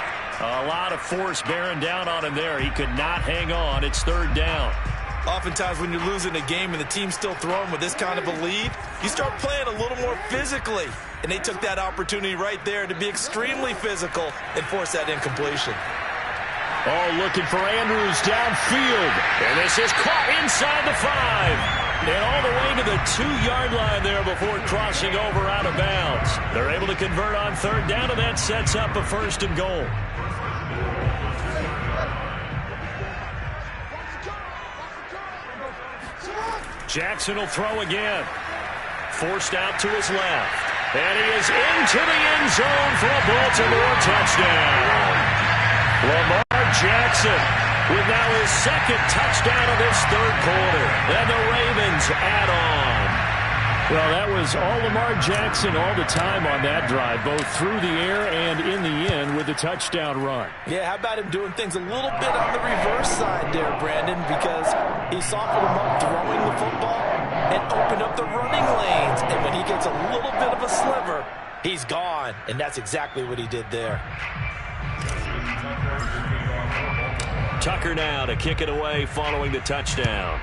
A lot of force bearing down on him there. He could not hang on. It's third down. Oftentimes when you're losing a game and the team's still throwing with this kind of a lead, you start playing a little more physically. And they took that opportunity right there to be extremely physical and force that incompletion. Oh, looking for Andrews downfield. And this is caught inside the 5. And all the way to the 2-yard line there before crossing over out of bounds. They're able to convert on third down, and that sets up a first and goal. Jackson will throw again. Forced out to his left. And he is into the end zone for a Baltimore touchdown. Lamar Jackson with now his second touchdown of this third quarter. And the Ravens add on. Well, that was all Lamar Jackson all the time on that drive, both through the air and in the end with a touchdown run. Yeah, how about him doing things a little bit on the reverse side there, Brandon, because he softened him up throwing the football and opened up the running lanes. And when he gets a little bit of a sliver, he's gone. And that's exactly what he did there. Tucker now to kick it away following the touchdown.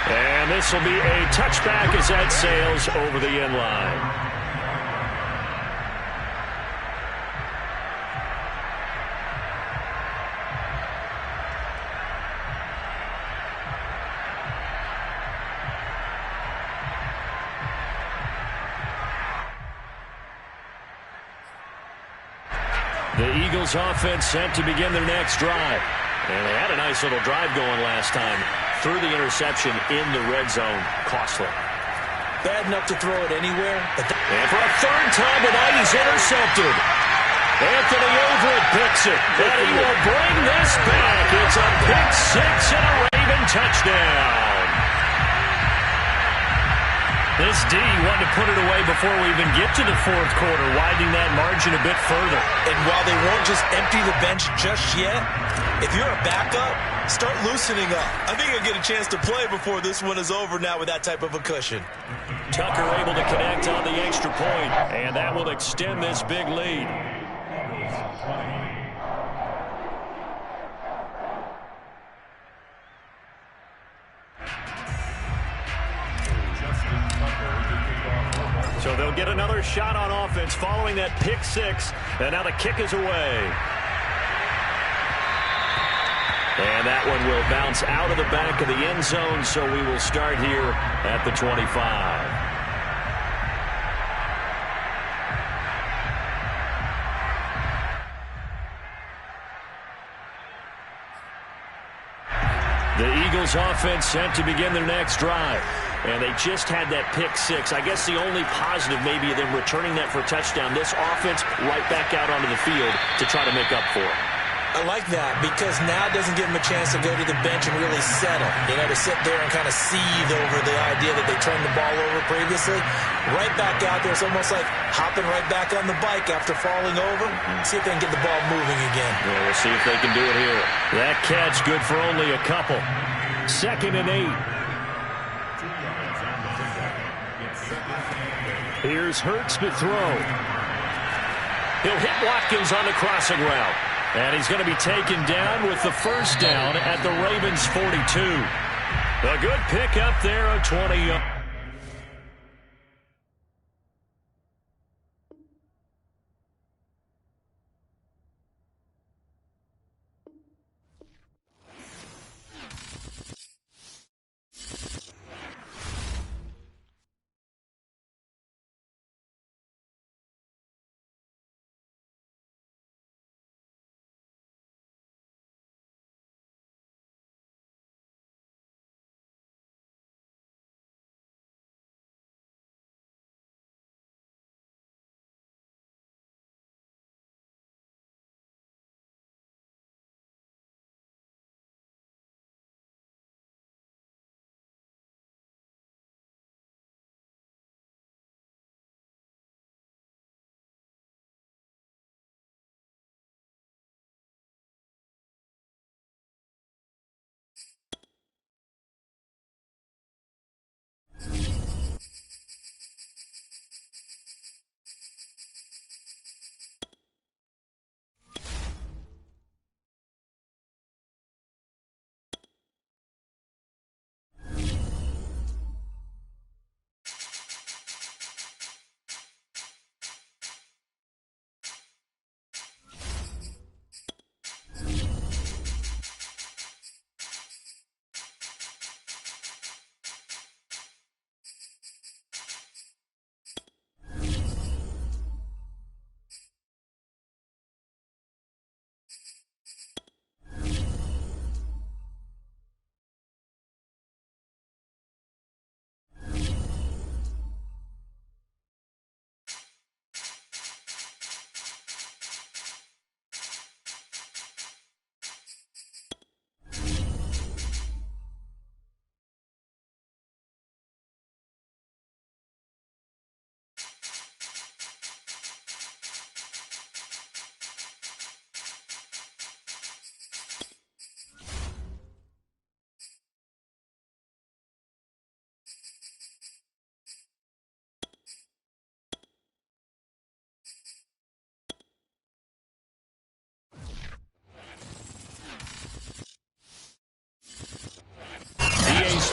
And this will be a touchback as that sails over the end line. The Eagles offense set to begin their next drive. And they had a nice little drive going last time. Threw the interception in the red zone. Costly. Bad enough to throw it anywhere. And for a third time tonight, he's intercepted. Anthony Everett picks it. And he will bring this back. It's a pick six and a Raven touchdown. This D wanted to put it away before we even get to the fourth quarter, widening that margin a bit further. And while they won't just empty the bench just yet, if you're a backup, start loosening up. I think you'll get a chance to play before this one is over now with that type of a cushion. Tucker able to connect on the extra point, and that will extend this big lead. So they'll get another shot on offense following that pick six. And now the kick is away. And that one will bounce out of the back of the end zone, so we will start here at the 25. The Eagles offense set to begin their next drive. And they just had that pick six. I guess the only positive maybe of them returning that for a touchdown. This offense right back out onto the field to try to make up for it. I like that because now it doesn't give them a chance to go to the bench and really settle. You know, to sit there and kind of seethe over the idea that they turned the ball over previously. Right back out there. It's almost like hopping right back on the bike after falling over. See if they can get the ball moving again. Yeah, we'll see if they can do it here. That catch good for only a couple. 2nd and 8. Here's Hurts to throw. He'll hit Watkins on the crossing route. And he's going to be taken down with the first down at the Ravens' 42. A good pickup there of 20.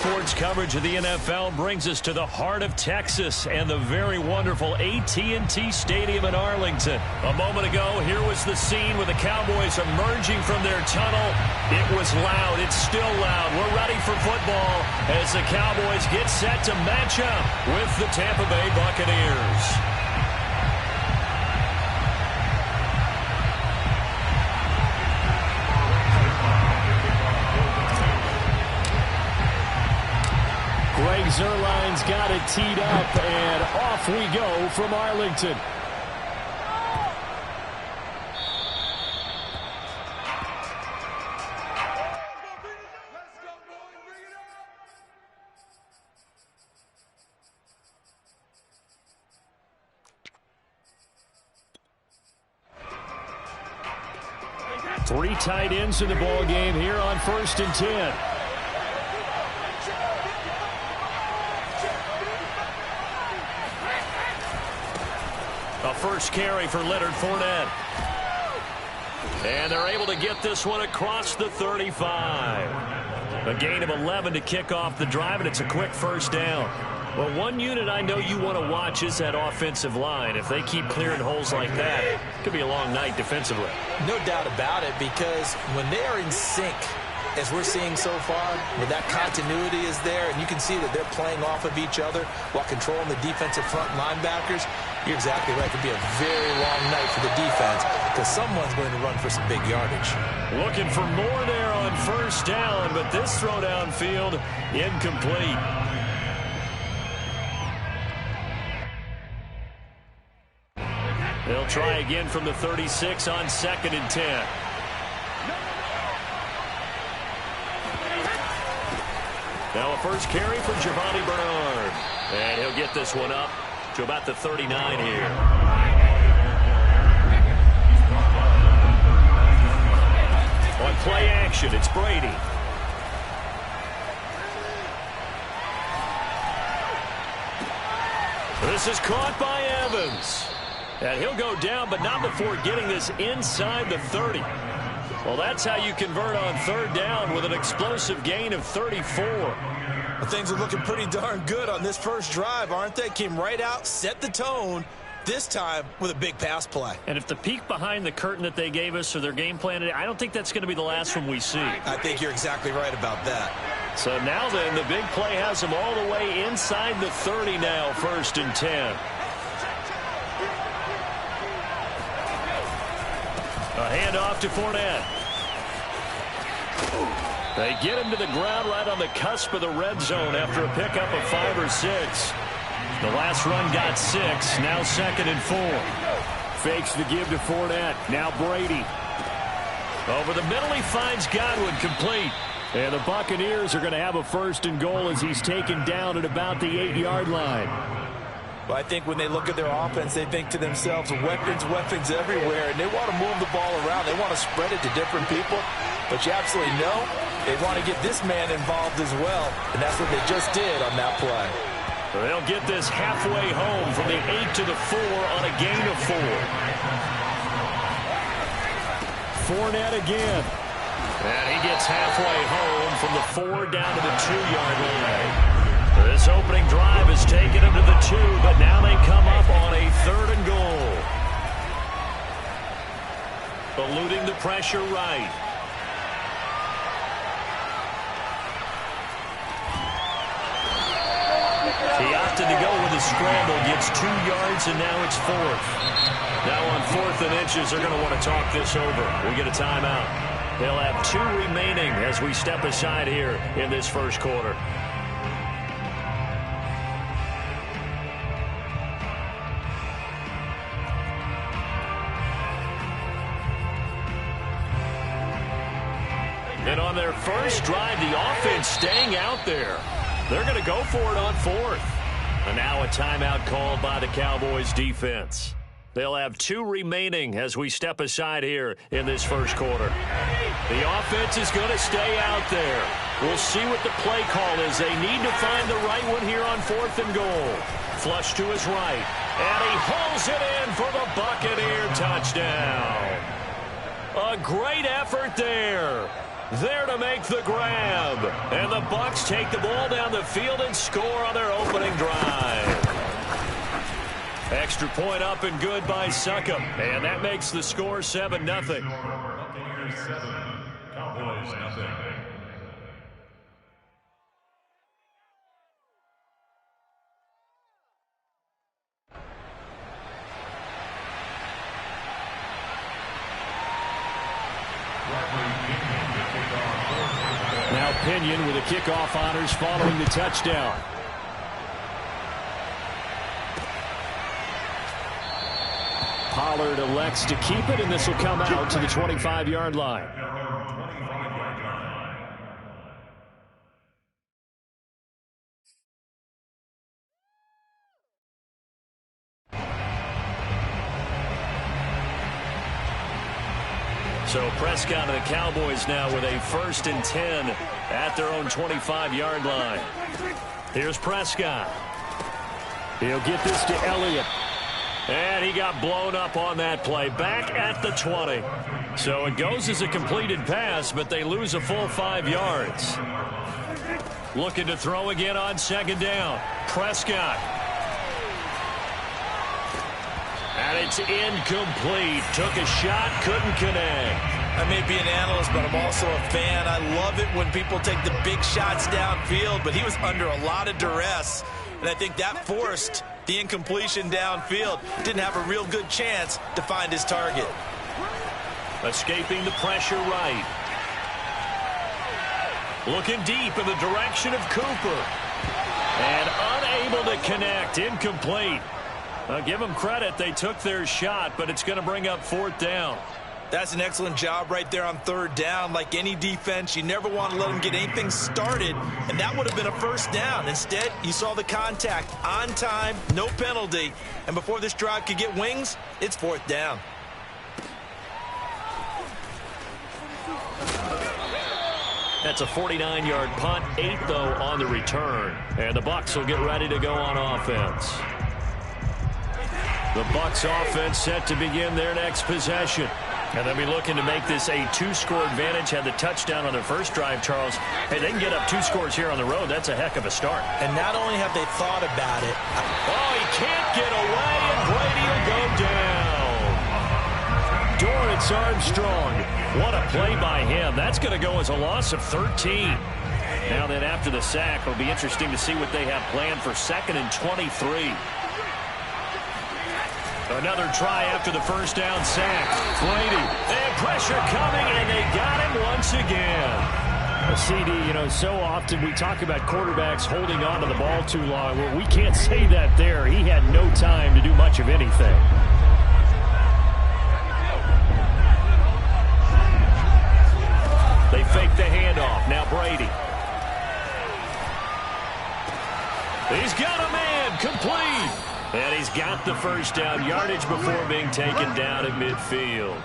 Sports coverage of the NFL brings us to the heart of Texas and the very wonderful AT&T Stadium in Arlington. A moment ago, here was the scene with the Cowboys emerging from their tunnel. It was loud. It's still loud. We're ready for football as the Cowboys get set to match up with the Tampa Bay Buccaneers. Greg Zuerlein's got it teed up, and off we go from Arlington. Three tight ends in the ball game here on 1st and 10. A first carry for Leonard Fournette. And they're able to get this one across the 35. A gain of 11 to kick off the drive, and it's a quick first down. Well, one unit I know you want to watch is that offensive line. If they keep clearing holes like that, it could be a long night defensively. No doubt about it, because when they are in sync, as we're seeing so far, where that continuity is there, and you can see that they're playing off of each other while controlling the defensive front linebackers, you're exactly right. It could be a very long night for the defense because someone's going to run for some big yardage. Looking for more there on first down, but this throw downfield incomplete. They'll try again from the 36 on 2nd and 10. Now a first carry for Giovanni Bernard. And he'll get this one up to about the 39 here. On play action, it's Brady. This is caught by Evans. And he'll go down, but not before getting this inside the 30. Well, that's how you convert on third down with an explosive gain of 34. Well, things are looking pretty darn good on this first drive, aren't they? Came right out, set the tone, this time with a big pass play. And if the peek behind the curtain that they gave us or their game plan, I don't think that's going to be the last one we see. I think you're exactly right about that. So now then, the big play has them all the way inside the 30 now, 1st and 10. A handoff to Fournette. They get him to the ground right on the cusp of the red zone after a pickup of 5 or 6. The last run got 6. Now 2nd and 4. Fakes the give to Fournette. Now Brady. Over the middle, he finds Godwin, complete. And the Buccaneers are going to have a 1st and goal as he's taken down at about the 8-yard line. Well, I think when they look at their offense, they think to themselves, weapons everywhere, and they want to move the ball around. They want to spread it to different people, but you absolutely know they want to get this man involved as well, and that's what they just did on that play. They'll get this halfway home from the 8 to the 4 on a gain of 4. Fournette again. And he gets halfway home from the 4 down to the 2-yard line. This opening drive has taken him to the 2, but now they come up on a 3rd and goal. Eluding the pressure right. He opted to go with a scramble, gets 2 yards, and now it's 4th. Now on 4th and inches, they're going to want to talk this over. We get a timeout. They'll have 2 remaining as we step aside here in this first quarter. And on their first drive, the offense staying out there. They're going to go for it on 4th. And now a timeout called by the Cowboys defense. They'll have 2 remaining as we step aside here in this first quarter. The offense is going to stay out there. We'll see what the play call is. They need to find the right one here on 4th and goal. Flush to his right. And he hauls it in for the Buccaneer touchdown. A great effort there. There to make the grab. And the Bucs take the ball down the field and score on their opening drive. Extra point up and good by Succop. And that makes the score 7-0. Buccaneers 7, Cowboys nothing. Now Pinion with the kickoff honors following the touchdown. Pollard elects to keep it, and this will come out to the 25-yard line. So Prescott and the Cowboys now with a 1st and 10 at their own 25-yard line. Here's Prescott. He'll get this to Elliott. And he got blown up on that play. Back at the 20. So it goes as a completed pass, but they lose a full 5 yards. Looking to throw again on second down. Prescott. And it's incomplete. Took a shot, couldn't connect. I may be an analyst, but I'm also a fan. I love it when people take the big shots downfield, but he was under a lot of duress, and I think that forced the incompletion downfield. Didn't have a real good chance to find his target. Escaping the pressure right. Looking deep in the direction of Cooper. And unable to connect. Incomplete. Give them credit. They took their shot, but it's going to bring up fourth down. That's an excellent job right there on third down. Like any defense, you never want to let them get anything started, and that would have been a first down. Instead, you saw the contact on time, no penalty, and before this drive could get wings, it's fourth down. That's a 49-yard punt, 8 though on the return. And the Bucs will get ready to go on offense. The Bucs offense set to begin their next possession. And they'll be looking to make this a 2-score advantage. Had the touchdown on their first drive, Charles. Hey, they can get up 2 scores here on the road. That's a heck of a start. And not only have they thought about it. Oh, he can't get away, and Brady will go down. Dorrance Armstrong. What a play by him. That's going to go as a loss of 13. Now then, after the sack, it'll be interesting to see what they have planned for 2nd and 23. Another try after the first down sack. Brady, and pressure coming, and they got him once again. CD, you know, so often we talk about quarterbacks holding on to the ball too long. Well, we can't say that there. He had no time to do much of anything. They fake the handoff. Now Brady. He's got a man. Complete. And he's got the first down, yardage before being taken down at midfield.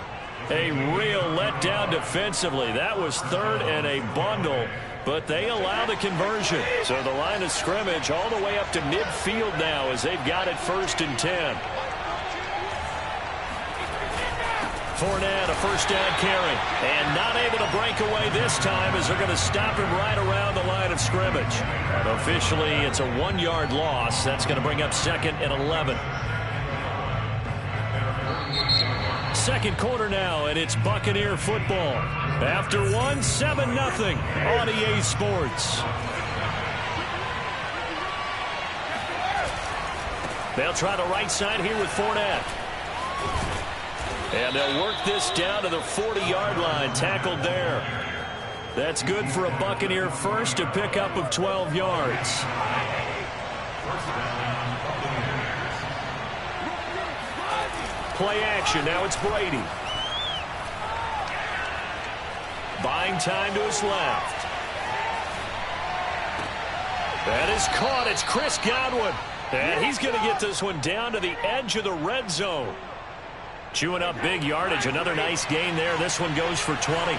A real letdown defensively. That was 3rd and a bundle, but they allow the conversion. So the line of scrimmage all the way up to midfield now as they've got it 1st and 10. Fournette, a first down carry, and not able to break away this time as they're going to stop him right around the line of scrimmage. And officially, it's a 1-yard loss. That's going to bring up 2nd and 11. Second quarter now, and it's Buccaneer football. After 1, 7-0 on EA Sports. They'll try the right side here with Fournette. And they'll work this down to the 40-yard line. Tackled there. That's good for a Buccaneer first, a pickup of 12 yards. Play action. Now it's Brady. Buying time to his left. That is caught. It's Chris Godwin. And he's going to get this one down to the edge of the red zone. Chewing up big yardage. Another nice gain there. This one goes for 20.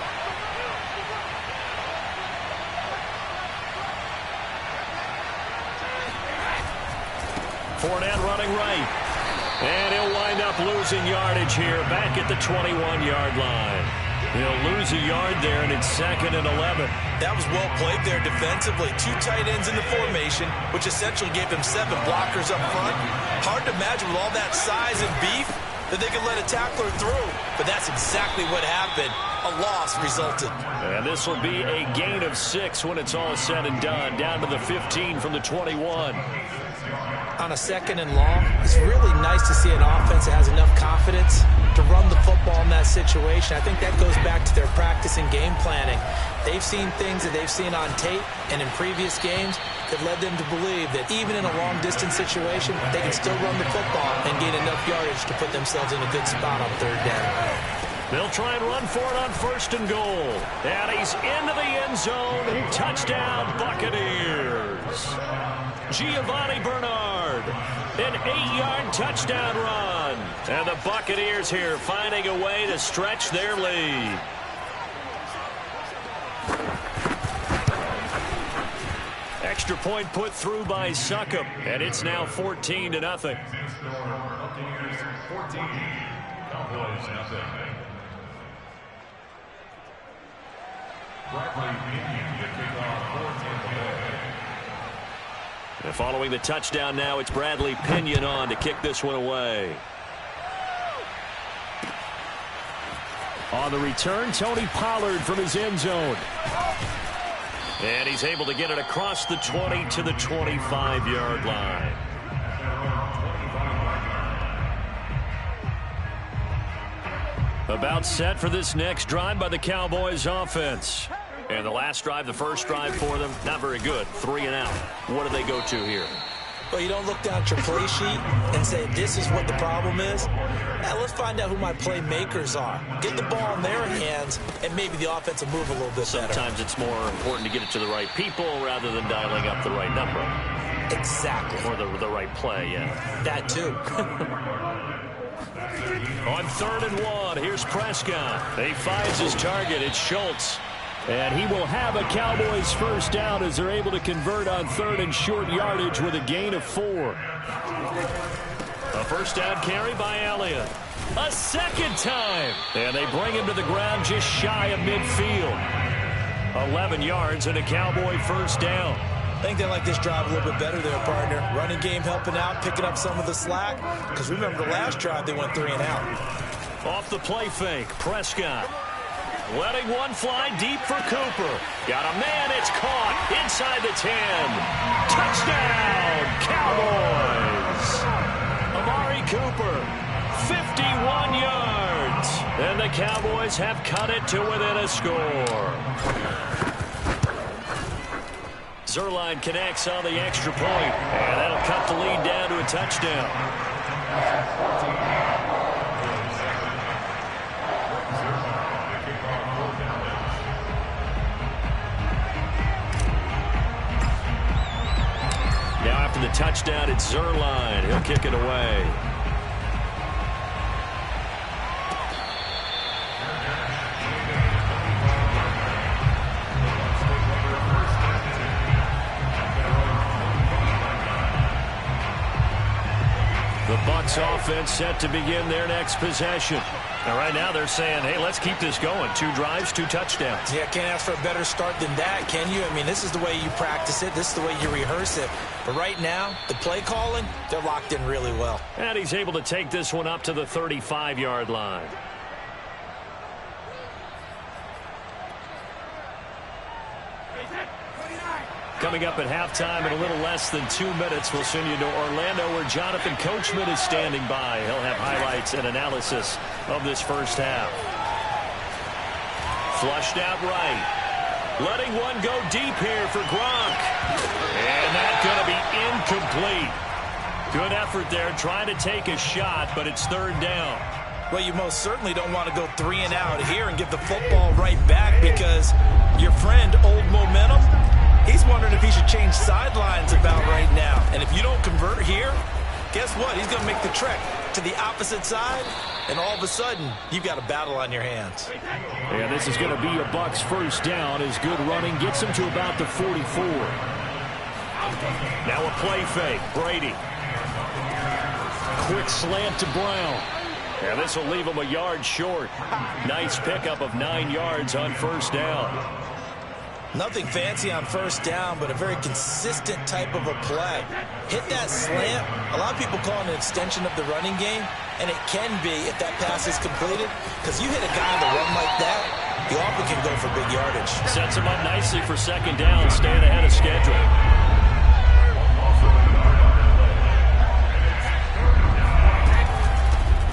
Fournette running right. And he'll wind up losing yardage here back at the 21-yard line. He'll lose a yard there, and it's 2nd and 11. That was well played there defensively. 2 tight ends in the formation, which essentially gave him 7 blockers up front. Hard to imagine with all that size and beef that they could let a tackler through, but that's exactly what happened. A loss resulted. And this will be a gain of 6 when it's all said and done. Down to the 15 from the 21. On a 2nd and long, it's really nice to see an offense that has enough confidence to run the football in that situation. I think that goes back to their practice and game planning. They've seen things that they've seen on tape and in previous games that led them to believe that even in a long-distance situation, they can still run the football and gain enough yardage to put themselves in a good spot on 3rd down. They'll try and run for it on 1st and goal. And he's into the end zone. Touchdown, Buccaneers. Giovanni Bernard, an 8-yard touchdown run. And the Buccaneers here finding a way to stretch their lead. Extra point put through by Succop, and it's now 14-0. Buccaneers 14, Cowboys 0. And following the touchdown now, it's Bradley Pinion on to kick this one away. On the return, Tony Pollard from his end zone. And he's able to get it across the 20 to the 25-yard line. About set for this next drive by the Cowboys offense. And the last drive, the first drive for them, not very good. 3 and out. What do they go to here? Well, you don't look down at your play sheet and say, this is what the problem is. Now, let's find out who my playmakers are. Get the ball in their hands, and maybe the offense will move a little bit better. Sometimes it's more important to get it to the right people rather than dialing up the right number. Exactly. Or the right play, yeah. That, too. On 3rd and 1, here's Prescott. He finds his target. It's Schultz. And he will have a Cowboys first down as they're able to convert on 3rd and short yardage with a gain of 4. A first down carry by Elliott. A second time. And they bring him to the ground just shy of midfield. 11 yards and a Cowboy first down. I think they like this drive a little bit better there, partner. Running game helping out, picking up some of the slack. Because remember the last drive, they went 3 and out. Off the play fake, Prescott. Letting one fly deep for Cooper. Got a man, it's caught inside the 10. Touchdown, Cowboys. Amari Cooper, 51 yards. And the Cowboys have cut it to within a score. Zerline connects on the extra point, and that'll cut the lead down to a touchdown. Now after the touchdown, it's Zerline. He'll kick it away. The Bucs offense set to begin their next possession. And right now they're saying, hey, let's keep this going. 2 drives, 2 touchdowns. Yeah, can't ask for a better start than that, can you? I mean, this is the way you practice it. This is the way you rehearse it. But right now, the play calling, they're locked in really well. And he's able to take this one up to the 35-yard line. Coming up at halftime in a little less than 2 minutes, we'll send you to Orlando where Jonathan Coachman is standing by. He'll have highlights and analysis of this first half. Flushed out right. Letting one go deep here for Gronk. And that's going to be incomplete. Good effort there trying to take a shot, but it's 3rd down. Well, you most certainly don't want to go 3 and out here and give the football right back because your friend, Old Momentum, he's wondering if he should change sidelines about right now. And if you don't convert here, guess what? He's going to make the trek to the opposite side, and all of a sudden, you've got a battle on your hands. Yeah, this is going to be a Bucs first down as good running gets him to about the 44. Now a play fake. Brady. Quick slant to Brown. And this will leave him a yard short. Nice pickup of 9 yards on first down. Nothing fancy on first down, but a very consistent type of a play. Hit that slant. A lot of people call it an extension of the running game, and it can be if that pass is completed, because you hit a guy on the run like that, you often can go for big yardage. Sets him up nicely for 2nd down, staying ahead of schedule.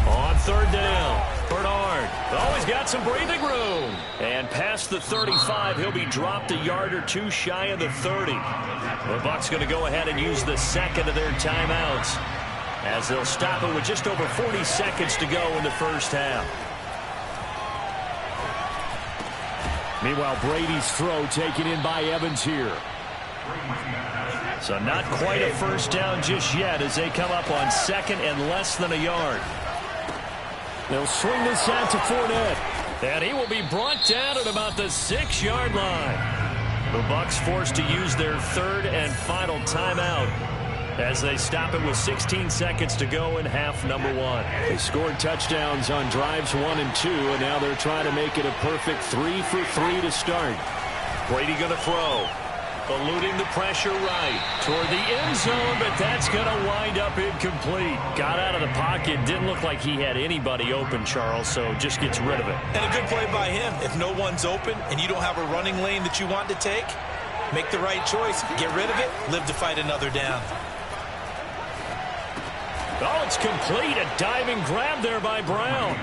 On 3rd down, Bernard. Oh, he's got some breathing room. And past the 35, he'll be dropped a yard or 2 shy of the 30. The Bucs going to go ahead and use the second of their timeouts as they'll stop it with just over 40 seconds to go in the first half. Meanwhile, Brady's throw taken in by Evans here. So not quite a first down just yet as they come up on 2nd and less than a yard. They'll swing this out to Fournette. And he will be brought down at about the 6-yard line. The Bucs forced to use their 3rd and final timeout as they stop it with 16 seconds to go in half number 1. They scored touchdowns on drives 1 and 2, and now they're trying to make it a perfect 3 for 3 to start. Brady going to throw. Eluding the pressure right toward the end zone, but that's going to wind up incomplete. Got out of the pocket. Didn't look like he had anybody open, Charles, so just gets rid of it. And a good play by him. If no one's open and you don't have a running lane that you want to take, make the right choice. Get rid of it. Live to fight another down. Oh, it's complete. A diving grab there by Brown.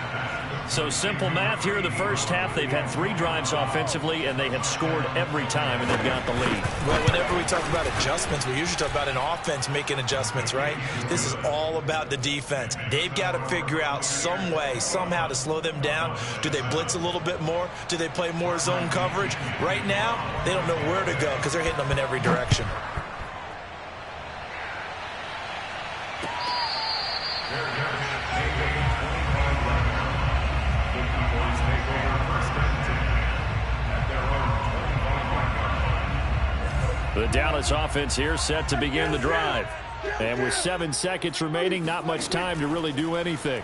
So simple math here in the first half. They've had 3 drives offensively, and they have scored every time, and they've got the lead. Well, whenever we talk about adjustments, we usually talk about an offense making adjustments, right? This is all about the defense. They've got to figure out some way, somehow to slow them down. Do they blitz a little bit more? Do they play more zone coverage? Right now, they don't know where to go because they're hitting them in every direction. The Dallas offense here set to begin the drive. And with 7 seconds remaining, not much time to really do anything.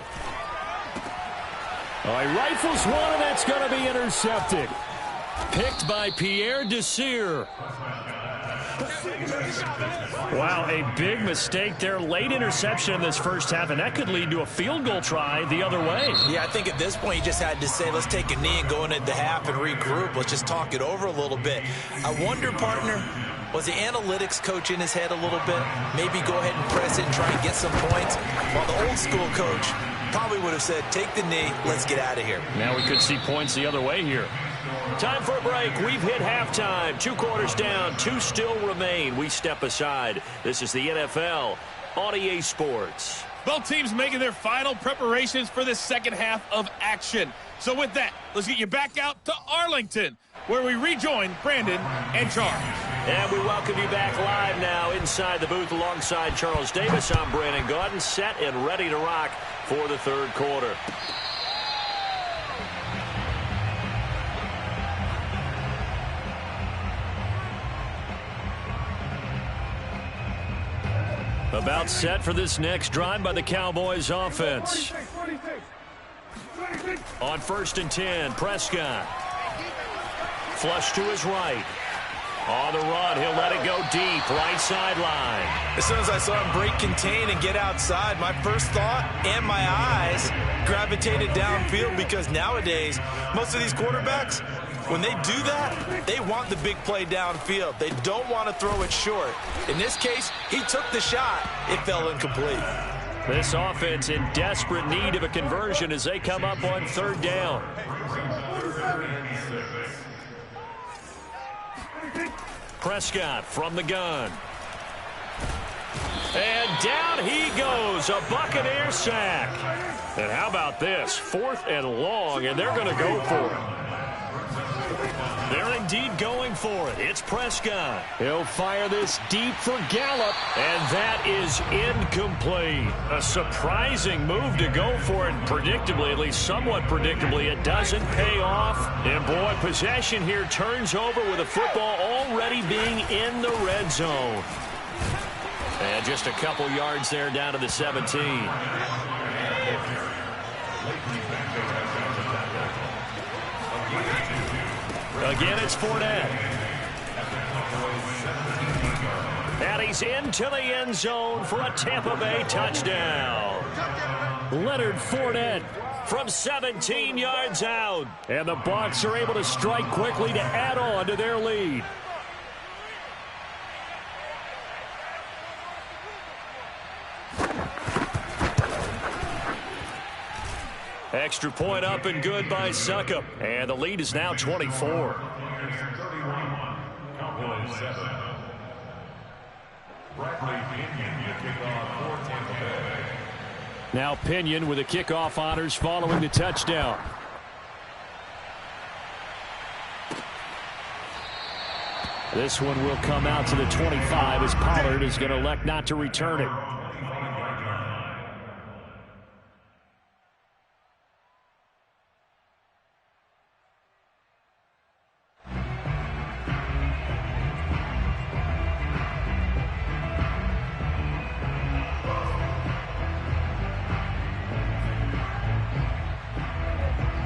He rifles one, and that's going to be intercepted. Picked by Pierre Desir. Wow, a big mistake there. Late interception in this first half, and that could lead to a field goal try the other way. Yeah, I think at this point you just had to say, let's take a knee and go into the half and regroup. Let's just talk it over a little bit. I wonder, partner, was the analytics coach in his head a little bit? Maybe go ahead and press it and try and get some points? While the old school coach probably would have said, take the knee, let's get out of here. Now we could see points the other way here. Time for a break. We've hit halftime. 2 quarters down. 2 still remain. We step aside. This is the NFL on EA Sports. Both teams making their final preparations for the second half of action. So with that, let's get you back out to Arlington, where we rejoin Brandon and Charles. And we welcome you back live now inside the booth alongside Charles Davis. I'm Brandon Gaudin, set and ready to rock for the third quarter. About set for this next drive by the Cowboys offense. On 1st and 10, Prescott. Flush to his right. On the run, he'll let it go deep, right sideline. As soon as I saw him break contain and get outside, my first thought and my eyes gravitated downfield, because nowadays, most of these quarterbacks, when they do that, they want the big play downfield. They don't want to throw it short. In this case, he took the shot. It fell incomplete. This offense in desperate need of a conversion as they come up on 3rd down. Prescott from the gun. And down he goes, a Buccaneer sack. And how about this? 4th and long, and they're going to go for it. They're indeed going for it. It's Prescott. He'll fire this deep for Gallup, and that is incomplete. A surprising move to go for it. Predictably, at least somewhat predictably, it doesn't pay off. And boy, possession here turns over with the football already being in the red zone. And just a couple yards there down to the 17. Again, it's Fournette. And he's into the end zone for a Tampa Bay touchdown. Leonard Fournette from 17 yards out. And the Bucs are able to strike quickly to add on to their lead. Extra point up and good by Succop. And the lead is now 24. Now Pinion with the kickoff honors following the touchdown. This one will come out to the 25 as Pollard is going to elect not to return it.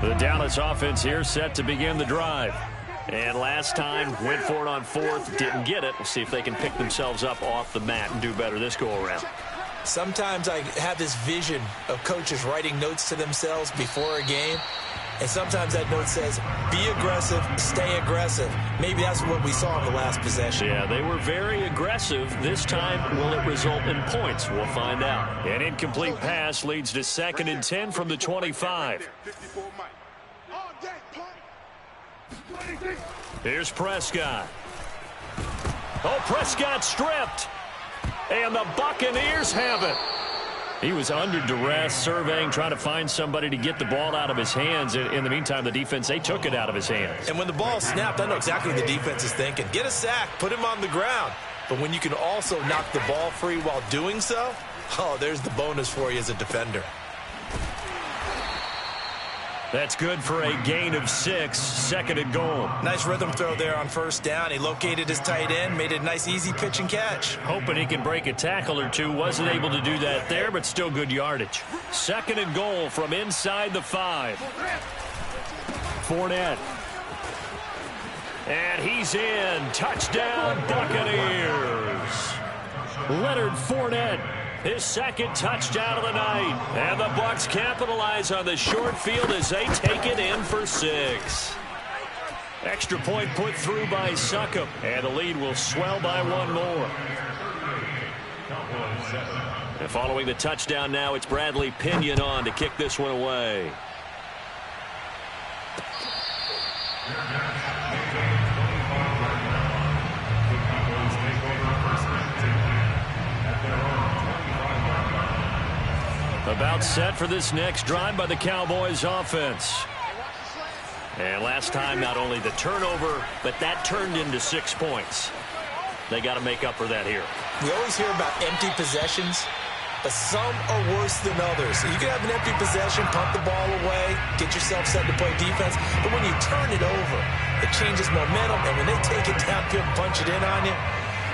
The Dallas offense here set to begin the drive. And last time, went for it on fourth, didn't get it. We'll see if they can pick themselves up off the mat and do better this go-around. Sometimes I have this vision of coaches writing notes to themselves before a game. And sometimes that note says, be aggressive, stay aggressive. Maybe that's what we saw in the last possession. Yeah, they were very aggressive. This time, will it result in points? We'll find out. An incomplete pass leads to 2nd and 10 from the 25. Here's Prescott. Oh, Prescott stripped. And the Buccaneers have it. He was under duress, surveying, trying to find somebody to get the ball out of his hands. In the meantime, the defense, they took it out of his hands. And when the ball snapped, I know exactly what the defense is thinking. Get a sack, put him on the ground. But when you can also knock the ball free while doing so, oh, there's the bonus for you as a defender. That's good for a gain of 6, 2nd and goal. Nice rhythm throw there on 1st down. He located his tight end, made it a nice, easy pitch and catch. Hoping he can break a tackle or two. Wasn't able to do that there, but still good yardage. 2nd and goal from inside the 5. Fournette. And he's in. Touchdown, Buccaneers. Leonard Fournette. His 2nd touchdown of the night. And the Bucs capitalize on the short field as they take it in for 6. Extra point put through by Succop. And the lead will swell by 1 more. And following the touchdown now, it's Bradley Pinion on to kick this one away. About set for this next drive by the Cowboys offense. And last time, not only the turnover, but that turned into 6 points. They got to make up for that here. We always hear about empty possessions, but some are worse than others. You can have an empty possession, pump the ball away, get yourself set to play defense, but when you turn it over, it changes momentum, and when they take it downfield and punch it in on you,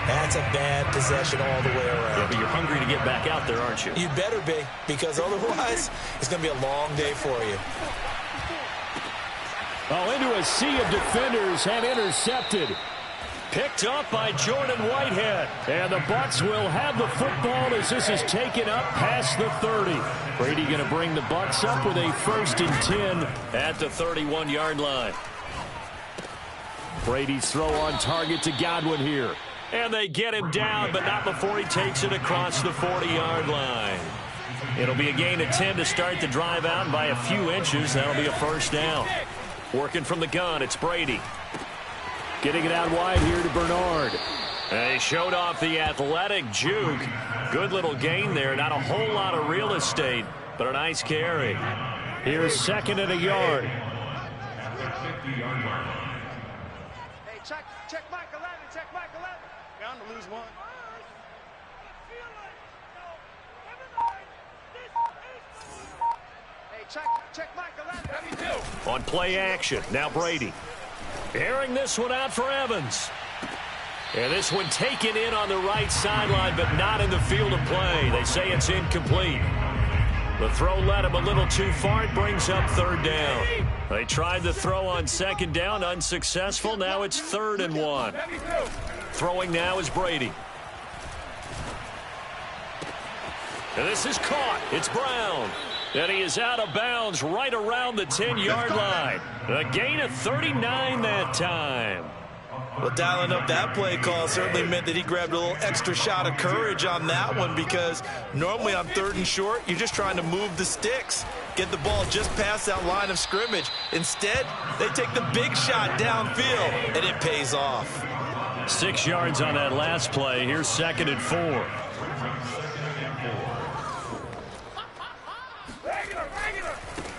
that's a bad possession all the way around. Yeah, but you're hungry to get back out there, aren't you? You better be, because otherwise it's going to be a long day for you. Oh, into a sea of defenders and intercepted. Picked up by Jordan Whitehead. And the Bucs will have the football as this is taken up past the 30. Brady going to bring the Bucs up with a 1st and 10 at the 31-yard line. Brady's throw on target to Godwin here. And they get him down, but not before he takes it across the 40-yard line. It'll be a gain of 10 to start the drive out, and by a few inches, that'll be a 1st down. Working from the gun, it's Brady. Getting it out wide here to Bernard. They showed off the athletic juke. Good little gain there. Not a whole lot of real estate, but a nice carry. Here's 2nd and a yard. Hey, check Mike 11, check Mike 11. Bound to lose one. Hey, check Mike 11. On play action, now Brady. Airing this one out for Evans. And this one taken in on the right sideline, but not in the field of play. They say it's incomplete. The throw led him a little too far. It brings up 3rd down. They tried the throw on 2nd down, unsuccessful. Now it's 3rd and 1. Throwing now is Brady. And this is caught. It's Brown. And he is out of bounds right around the 10-yard line. A gain of 39 that time. Well, dialing up that play call certainly meant that he grabbed a little extra shot of courage on that one, because normally on 3rd and short, you're just trying to move the sticks, get the ball just past that line of scrimmage. Instead, they take the big shot downfield, and it pays off. 6 yards on that last play. Here's 2nd and 4.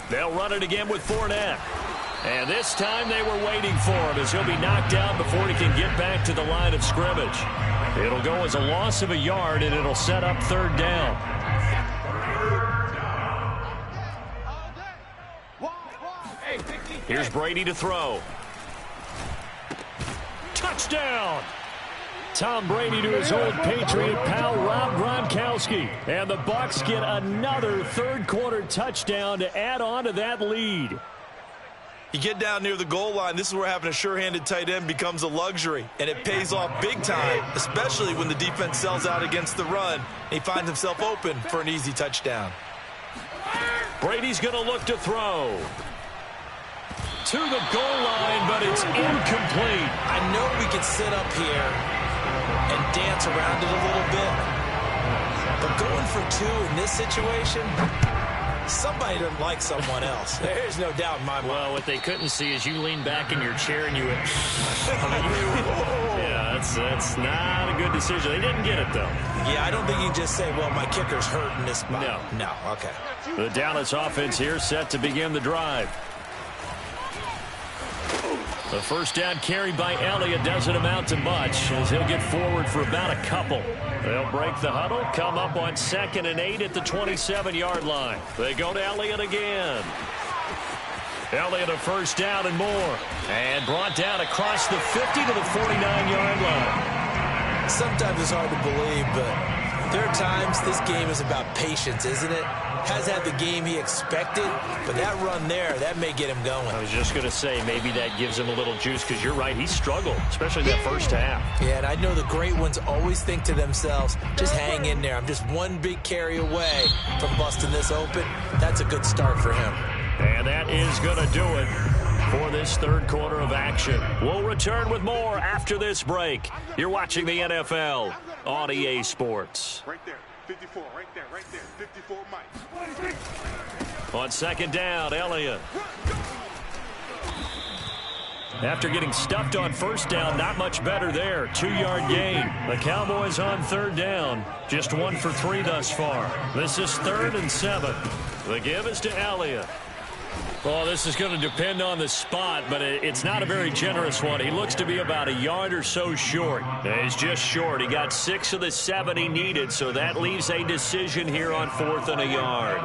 They'll run it again with Fournette. And this time they were waiting for him, as he'll be knocked down before he can get back to the line of scrimmage. It'll go as a loss of a yard, and it'll set up 3rd down. Here's Brady to throw. Touchdown! Tom Brady to his old Patriot pal, Rob Gronkowski. And the Bucs get another 3rd quarter touchdown to add on to that lead. You get down near the goal line, this is where having a sure-handed tight end becomes a luxury, and it pays off big time, especially when the defense sells out against the run. He finds himself open for an easy touchdown. Brady's going to look to throw. To the goal line, but it's incomplete. I know we can sit up here and dance around it a little bit, but going for 2 in this situation, somebody doesn't like someone else. There's no doubt in my mind. Well, what they couldn't see is you lean back in your chair and you went, Yeah, that's not a good decision. They didn't get it, though. Yeah, I don't think you can just say, well, my kicker's hurt in this spot. No, okay. The Dallas offense here set to begin the drive. The first down carry by Elliott doesn't amount to much as he'll get forward for about a couple. They'll break the huddle, come up on 2nd and 8 at the 27-yard line. They go to Elliott again. Elliott a first down and more. And brought down across the 50 to the 49-yard line. Sometimes it's hard to believe, but there are times this game is about patience, isn't it? Has had the game he expected, but that run there, that may get him going. I was just going to say, maybe that gives him a little juice, because you're right, he struggled, especially that first half. Yeah, and I know the great ones always think to themselves, just hang in there. I'm just one big carry away from busting this open. That's a good start for him. And that is going to do it for this third quarter of action. We'll return with more after this break. You're watching the NFL on EA Sports. Right there, 54, right there, 54, Mike. On 2nd down, Elliott. After getting stuffed on first down, not much better there. 2-yard gain. The Cowboys on 3rd down. Just 1 for 3 thus far. This is 3rd and 7. The give is to Elliott. Well, this is going to depend on the spot, but it's not a very generous one. He looks to be about a yard or so short. He's just short. He got 6 of the 7 he needed, so that leaves a decision here on 4th and a yard.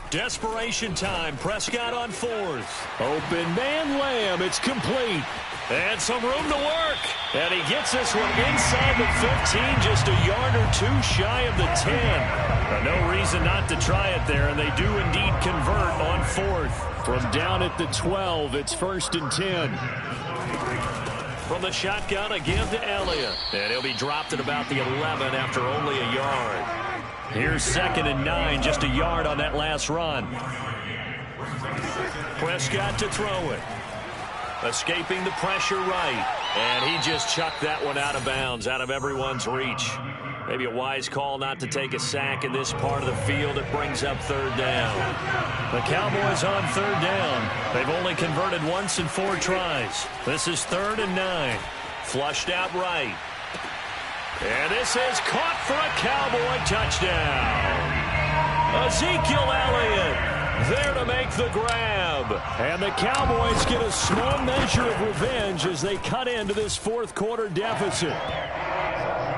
Desperation time. Prescott on 4th. Open man, Lamb. It's complete. And some room to work. And he gets this one inside the 15, just a yard or 2 shy of the 10. No reason not to try it there, and they do indeed convert on 4th. From down at the 12, it's 1st and 10. From the shotgun, a give to Elliott. And he'll be dropped at about the 11 after only a yard. Here's 2nd and 9, just a yard on that last run. Prescott to throw it. Escaping the pressure right. And he just chucked that one out of bounds, out of everyone's reach. Maybe a wise call not to take a sack in this part of the field. It brings up 3rd down. The Cowboys on 3rd down. They've only converted once in 4 tries. This is 3rd and 9. Flushed out right. And this is caught for a Cowboy touchdown. Ezekiel Elliott there to make the grab. And the Cowboys get a small measure of revenge as they cut into this 4th quarter deficit.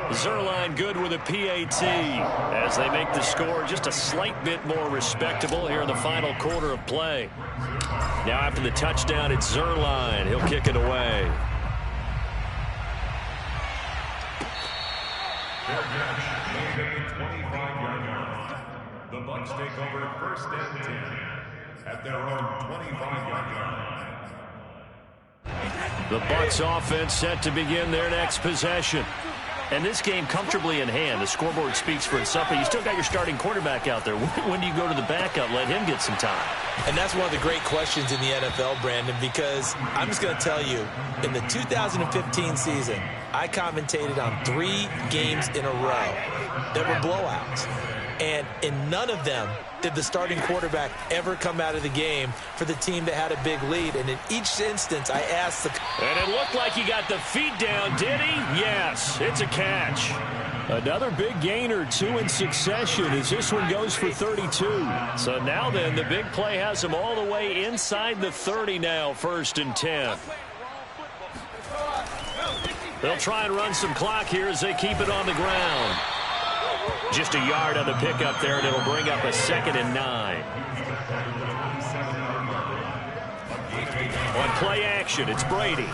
Zerline good with a PAT as they make the score just a slight bit more respectable here in the final quarter of play. Now after the touchdown, it's Zerline. He'll kick it away. The Bucs take over 1st and 10 at their own 25-yard line. The Bucs offense set to begin their next possession. And this game comfortably in hand. The scoreboard speaks for itself, but you still got your starting quarterback out there. When do you go to the backup? Let him get some time. And that's one of the great questions in the NFL, Brandon, because I'm just going to tell you, in the 2015 season, I commentated on 3 games in a row that were blowouts. And in none of them did the starting quarterback ever come out of the game for the team that had a big lead. And in each instance, I asked the... And it looked like he got the feet down, did he? Yes, it's a catch. Another big gain or 2 in succession as this one goes for 32. So now then, the big play has him all the way inside the 30 now, 1st and 10. They'll try and run some clock here as they keep it on the ground. Just a yard on the pickup there, and it'll bring up a 2nd and 9. On play action, it's Brady.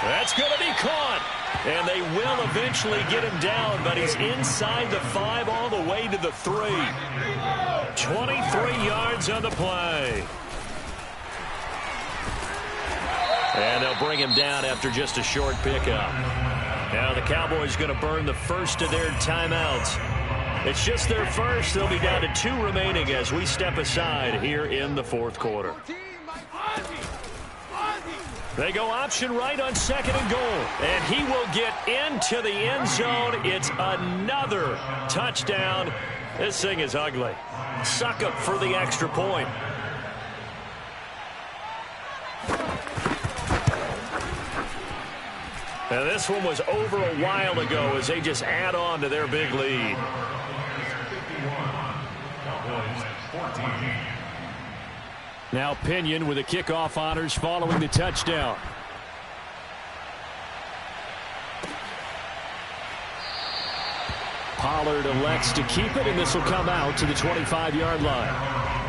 That's going to be caught. And they will eventually get him down, but he's inside the 5 all the way to the 3. 23 yards on the play. And they'll bring him down after just a short pickup. Now the Cowboys going to burn the first of their timeouts. It's just their first. They'll be down to 2 remaining as we step aside here in the fourth quarter. They go option right on 2nd and goal. And he will get into the end zone. It's another touchdown. This thing is ugly. Suck up for the extra point. And this one was over a while ago as they just add on to their big lead. Now Pinion with the kickoff honors following the touchdown. Pollard elects to keep it, and this will come out to the 25-yard line.